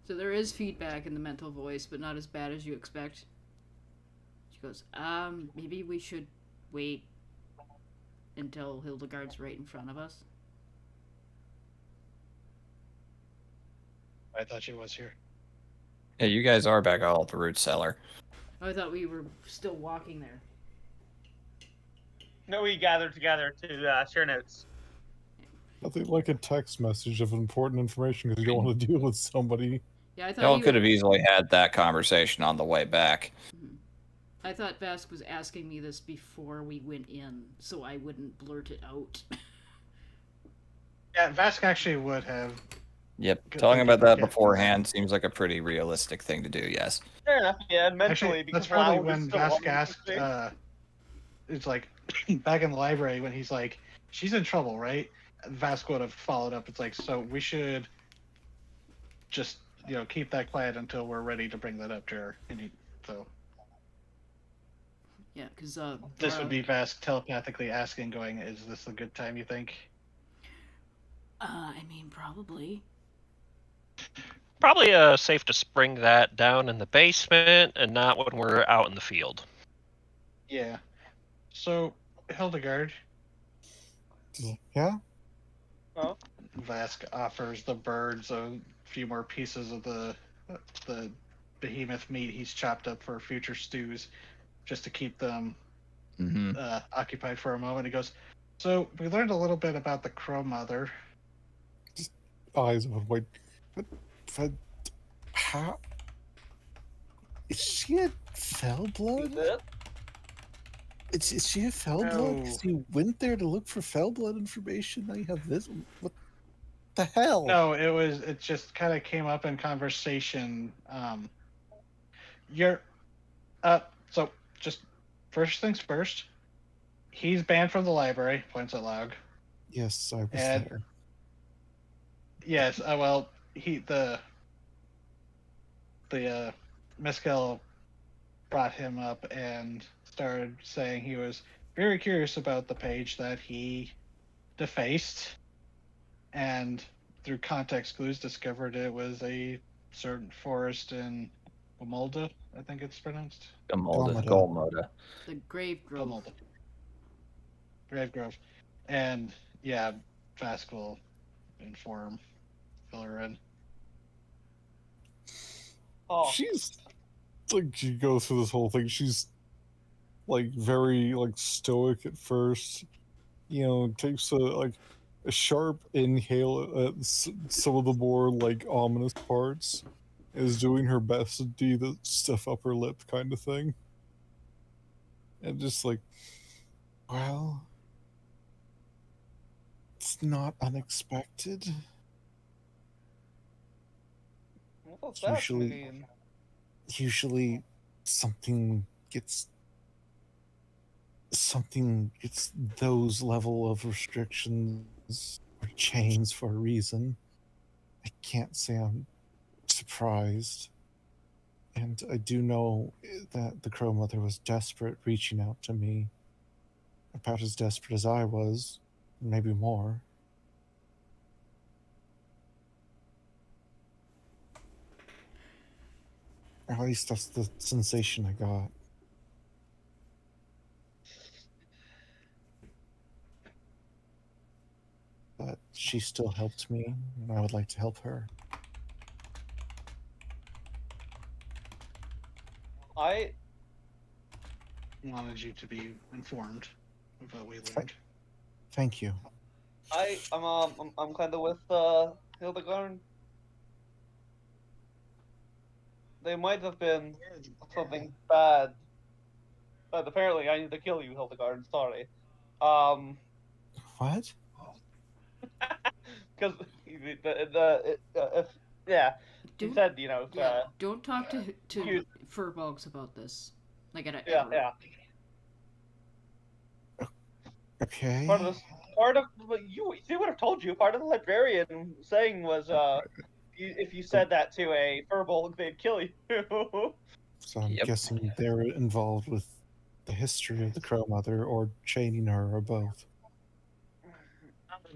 So there is feedback in the mental voice, but not as bad as you expect. She goes, maybe we should wait until Hildegard's right in front of us. I thought she was here. Yeah, you guys are back out at the root cellar. Oh, I thought we were still walking there. No, we gathered together to share notes. Nothing like a text message of important information because you don't want to deal with somebody. Yeah, I thought Y'all you could have easily had that conversation on the way back. I thought Vask was asking me this before we went in, so I wouldn't blurt it out. Yeah, Vask actually would have. Yep, Good talking thing about you that get beforehand seems like a pretty realistic thing to do, yes. Fair enough. Yeah, and mentally, Actually, because that's probably Raoul was when still Vask on asked. the It's like back in the library when he's like, "She's in trouble, right?" Vask would have followed up. It's like, so we should just keep that quiet until we're ready to bring that up to her. So Yeah, because this would be Vask telepathically asking, going, "Is this a good time? You think?" I mean, probably. Probably safe to spring that down in the basement and not when we're out in the field. Yeah. So Hildegard, Yeah? Vask offers the birds a few more pieces of the behemoth meat he's chopped up for future stews, just to keep them Mm-hmm. occupied for a moment. He goes, "So we learned a little bit about the Crow Mother." Eyes would wait. But how? Is she a fell blood? Is she a fell blood? Because you went there to look for fell blood information. Now you have this. What the hell? No, it just kind of came up in conversation. So just first things first. He's banned from the library. Points at Laug. Yes, I was And- there. Yes. Well, the Mescal brought him up and started saying he was very curious about the page that he defaced, and through context clues discovered it was a certain forest in Gomolda, I think it's pronounced. Golmoda. The Grave Grove. Gomolda. Grave Grove. And yeah, Vask will fill her in. Oh, She's like, she goes through this whole thing. She's like very like stoic at first. Takes a sharp inhale at some of the more like ominous parts. Is doing her best to do the stuff up her lip kind of thing. And just like, well, it's not unexpected. what does that Usually- mean? Usually something gets those level of restrictions or chains for a reason. I can't say I'm surprised. And I do know that the Crow Mother was desperate reaching out to me. About as desperate as I was, maybe more. Or at least that's the sensation I got. But she still helped me, and I would like to help her. I Wanted you to be informed of what we learned. Thank you. I'm kind of with Hildegard. They might have been something bad, but apparently I need to kill you, Hildegard. Sorry. What? Because he Don't, said don't talk to you- furbolgs about this. Like, ever. yeah. Okay. Part of you would have told you. Part of the librarian saying was if you said that to a furbolg, they'd kill you. So I'm Yep. guessing they're involved with the history of the Crow Mother or chaining her or both.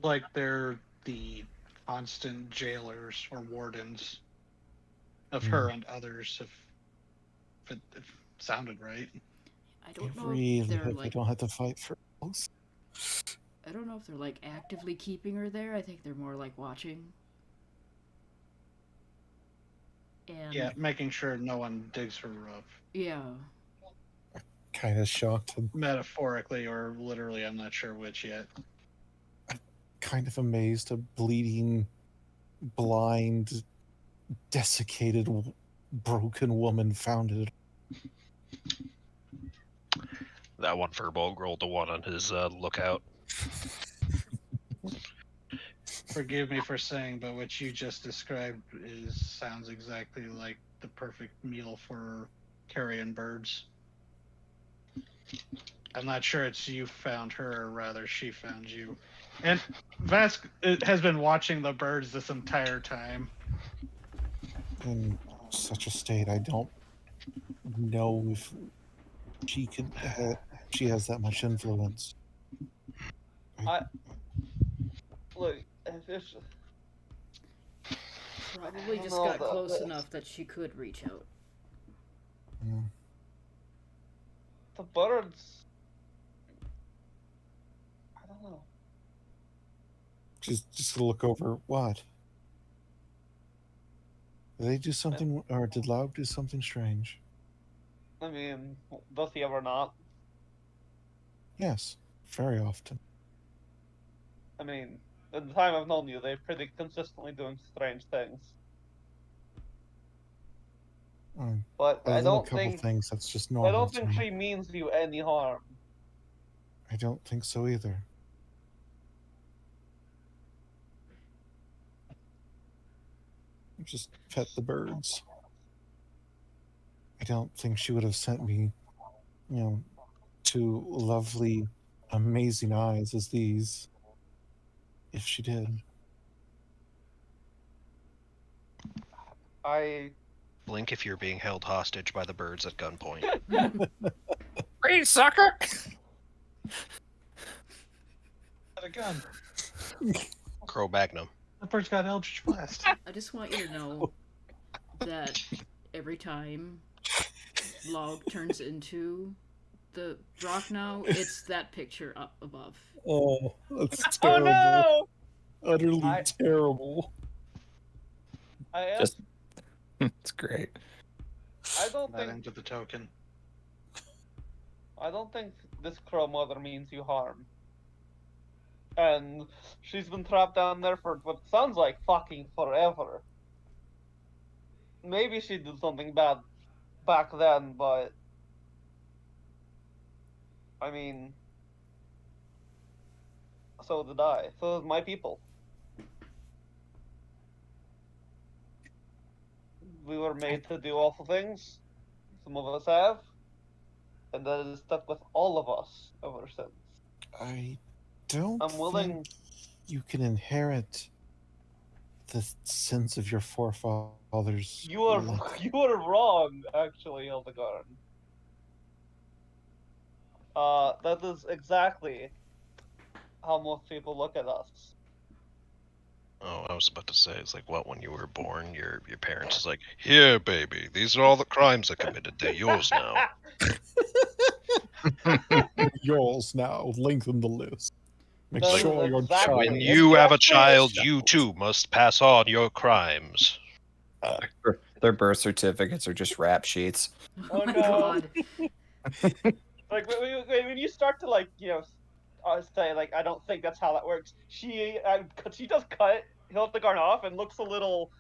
Like they're the constant jailers or wardens. of her and others, if it sounded right. I don't I know really if they're hope I like don't have to fight for else. I don't know if they're like actively keeping her there. I think they're more like watching. And Yeah, making sure no one digs her up. yeah. Kind of shocked and Metaphorically or literally, I'm not sure which yet. kind of amazed a bleeding, blind, desiccated, broken woman found it. That one furball rolled a 1 on his lookout. Forgive me for saying, but what you just described sounds exactly like the perfect meal for carrion birds. I'm not sure it's you found her, or rather she found you. And Vask has been watching the birds this entire time. In such a state, I don't know if she could. She has that much influence. Look, if it's, Probably I just don't know, got close enough that she could reach out. Mm. the birds. I don't know. Just to look over what? Did they do something, or did Laub do something strange? I mean, does he ever not? Yes, very often. I mean, in the time I've known you, they're pretty consistently doing strange things. But Other I than a don't couple think things, that's just I normal don't to think me. she means you any harm. I don't think so either. Just pet the birds. I don't think she would have sent me, two lovely, amazing eyes as these if she did. I Blink if you're being held hostage by the birds at gunpoint. Free sucker! Got a gun. Crow Magnum. The bird's got Eldritch Blast. I just want you to know that every time Log turns into the rock now, it's that picture up above. Oh, that's Oh terrible. no! Utterly terrible. I am. Just it's great. I don't That think. into the token. I don't think this crow mother means you harm. And she's been trapped down there for what sounds like fucking forever. Maybe she did something bad back then, but I mean, so did I. So did my people. We were made to do awful things. Some of us have. And that has stuck with all of us ever since. I don't I'm willing. think you can inherit the sins of your forefathers. You are wrong, actually, Hildegard. That is exactly how most people look at us. Oh, I was about to say, it's like, what, when you were born, your parents is like, here, baby, these are all the crimes I committed. They're yours now. Yours now. Lengthen the list. Make That sure is your exactly- child. When you have a Exactly. child, you too must pass on your crimes. Their birth certificates are just rap sheets. Oh, my no. god. Like when you start to like say like I don't think that's how that works. She does cut Hildegard off and looks a little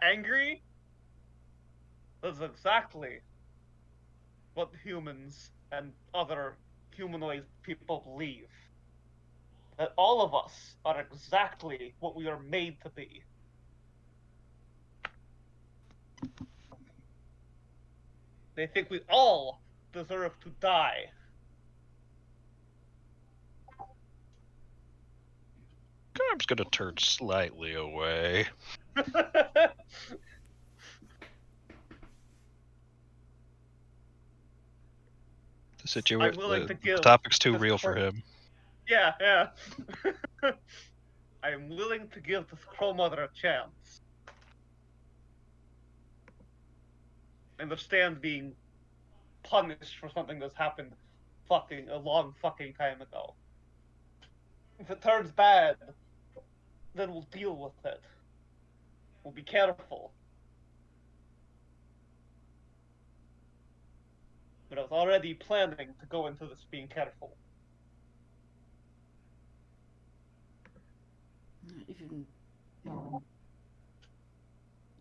angry. That's exactly what humans and other humanoid people believe. That all of us are exactly what we are made to be. They think we all deserve to die. I'm just gonna turn slightly away. The situation, I'm willing to the give topic's too this real for per- him. Yeah. I am willing to give this crow mother a chance. understand being punished for something that's happened a long fucking time ago. If it turns bad, then we'll deal with it. We'll be careful. But I was already planning to go into this being careful.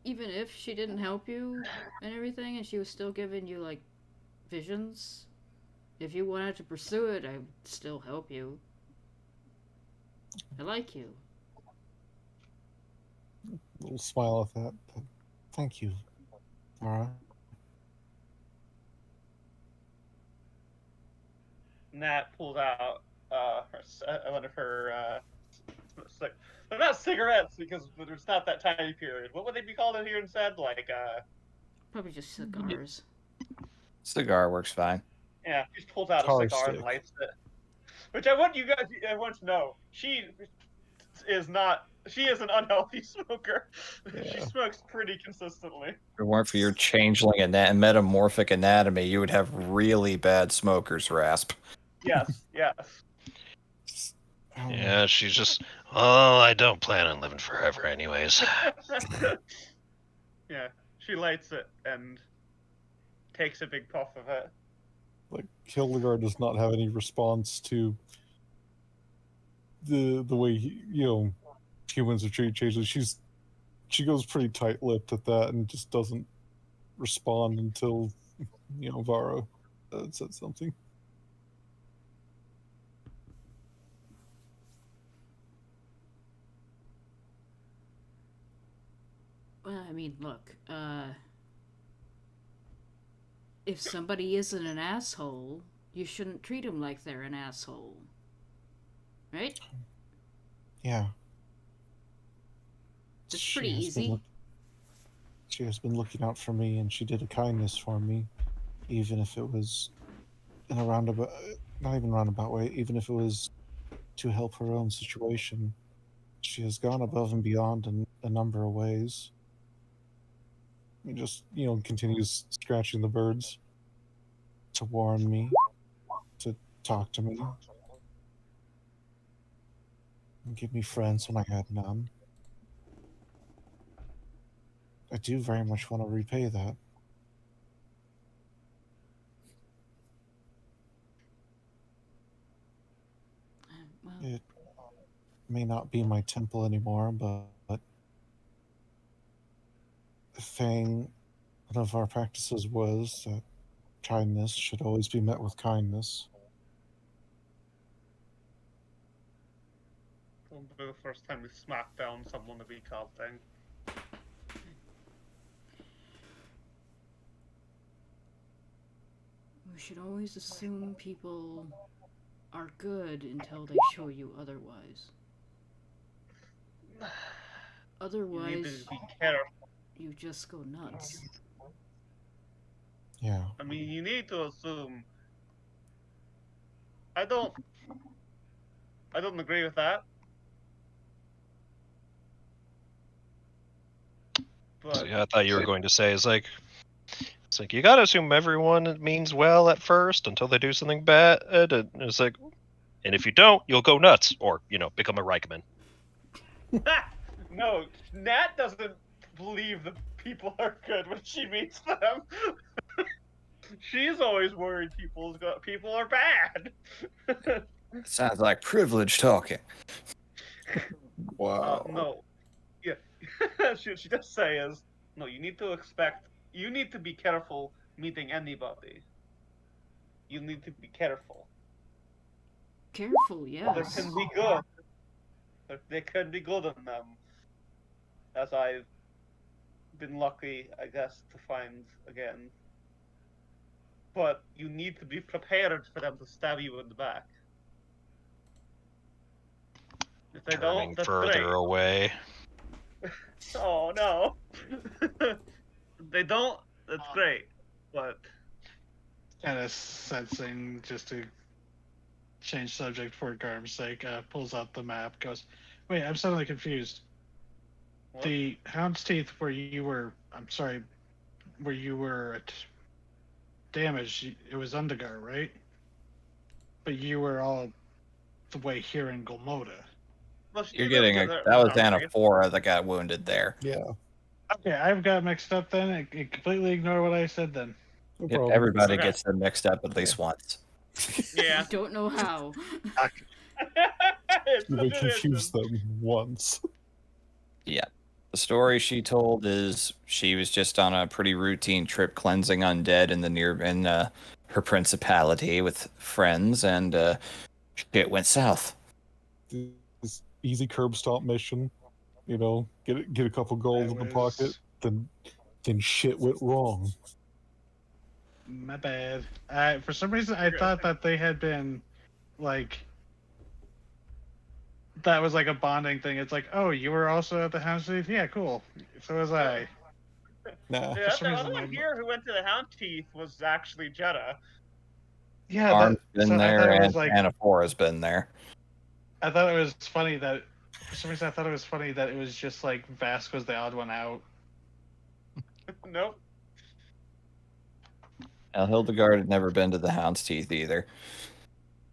Even if she didn't help you and everything, and she was still giving you like visions, if you wanted to pursue it, I would still help you. I like you. Little smile at that. But thank you, Vara. Nat pulls out one of her. They're not cigarettes because there's not that time period. What would they be called in here instead? Like, Probably just cigars. Cigar works fine. yeah, she just pulls out a Tar cigar and stick. lights it. Which I want you guys, everyone to know, she is an unhealthy smoker. Yeah. She smokes pretty consistently. If it weren't for your changeling and metamorphic anatomy, you would have really bad smoker's rasp. Yes, yes. Yeah, she's just, oh, I don't plan on living forever anyways. Yeah, she lights it and takes a big puff of it. Like Hildegard does not have any response to the way humans are treated changelings. She goes pretty tight-lipped at that and just doesn't respond until Vara said something. Well, I mean, look, if somebody isn't an asshole, you shouldn't treat them like they're an asshole. Right? Yeah. It's pretty easy. She has been looking out for me, and she did a kindness for me, even if it was in a roundabout, not even roundabout way, even if it was to help her own situation. She has gone above and beyond in a number of ways. And just, continues scratching the birds to warn me, to talk to me, and give me friends when I had none. I do very much want to repay that. Well, It may not be my temple anymore, but Fang, one of our practices was that kindness should always be met with kindness. Won't be the first time we smack down someone to be called thing. we should always assume people are good until they show you otherwise. You need Otherwise, to be careful. you just go nuts. Yeah. I mean, you need to assume. I don't agree with that. But So, yeah, I thought you were going to say, it's like you gotta assume everyone means well at first until they do something bad, and it's like, and if you don't, you'll go nuts, or, become a Reichman. no, Nat doesn't believe that people are good when she meets them. She's always worried people are bad. Sounds like privilege talking. Wow. No. Yeah. she does say is, no, you need to be careful meeting anybody. You need to be careful. Careful, There yes. can be good. There can be good in them. As I've been lucky, I guess, to find again. But you need to be prepared for them to stab you in the back. If they Turning don't, that's further great. away. Oh no. They don't, that's great. But Kind of sensing, just to change subject for Garm's sake, pulls out the map, goes, wait, I'm suddenly confused. what? The Hound's Teeth where you were, I'm sorry, where you were damaged, it was Undergar, right? But you were all the way here in Golmoda. Well, You're you getting lived a. in That was Runner, right? Anaphora that got wounded there. Yeah, Okay, I've got mixed up then. I completely ignore what I said then. no Yep, problem. everybody Okay. gets them mixed up at least once. Yeah. I don't know how. It's You a may tradition. confuse them once. Yeah. The story she told is she was just on a pretty routine trip cleansing undead in her principality with friends, and shit went south. This easy curb stomp mission, you know, get a couple gold in the pocket, then shit went wrong. My bad. For some reason, I You're good. thought that they had been like that was like a bonding thing. It's like, oh, you were also at the Hound Chief? Yeah, cool. So was I. Nah. Yeah, some the reason other one I'm- here who went to the Hound Teeth was actually Jeddah. Yeah, Arm's been so I there, thought it and was like Anaphora's been there. I thought it was funny that for some reason I thought it was funny that it was just like Vask was the odd one out. Nope. Now, Hildegard had never been to the Hound's Teeth either.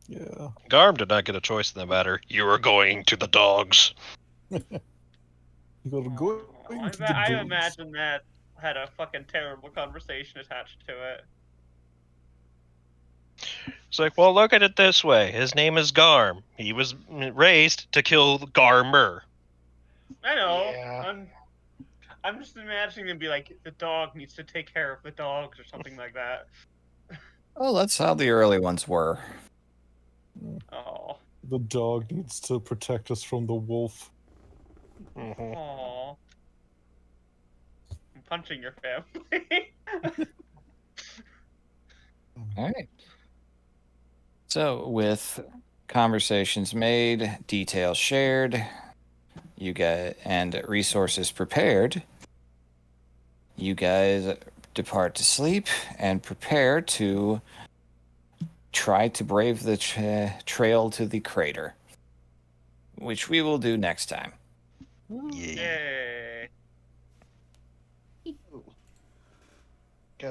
Yeah. Garm did not get a choice in the matter. You are going to the dogs. You gotta go I, to the I dogs. imagine that had a fucking terrible conversation attached to it. It's like, well, look at it this way. His name is Garm. He was raised to kill Garmer. I know. Yeah. I'm just imagining them be like, the dog needs to take care of the dogs or something like that. Oh, that's how the early ones were. Oh. The dog needs to protect us from the wolf. Mhm. Oh. I'm punching your family. All right. So, with conversations made, details shared, you guys, and resources prepared, you guys depart to sleep and prepare to try to brave the trail to the crater, which we will do next time. Yeah. Yay.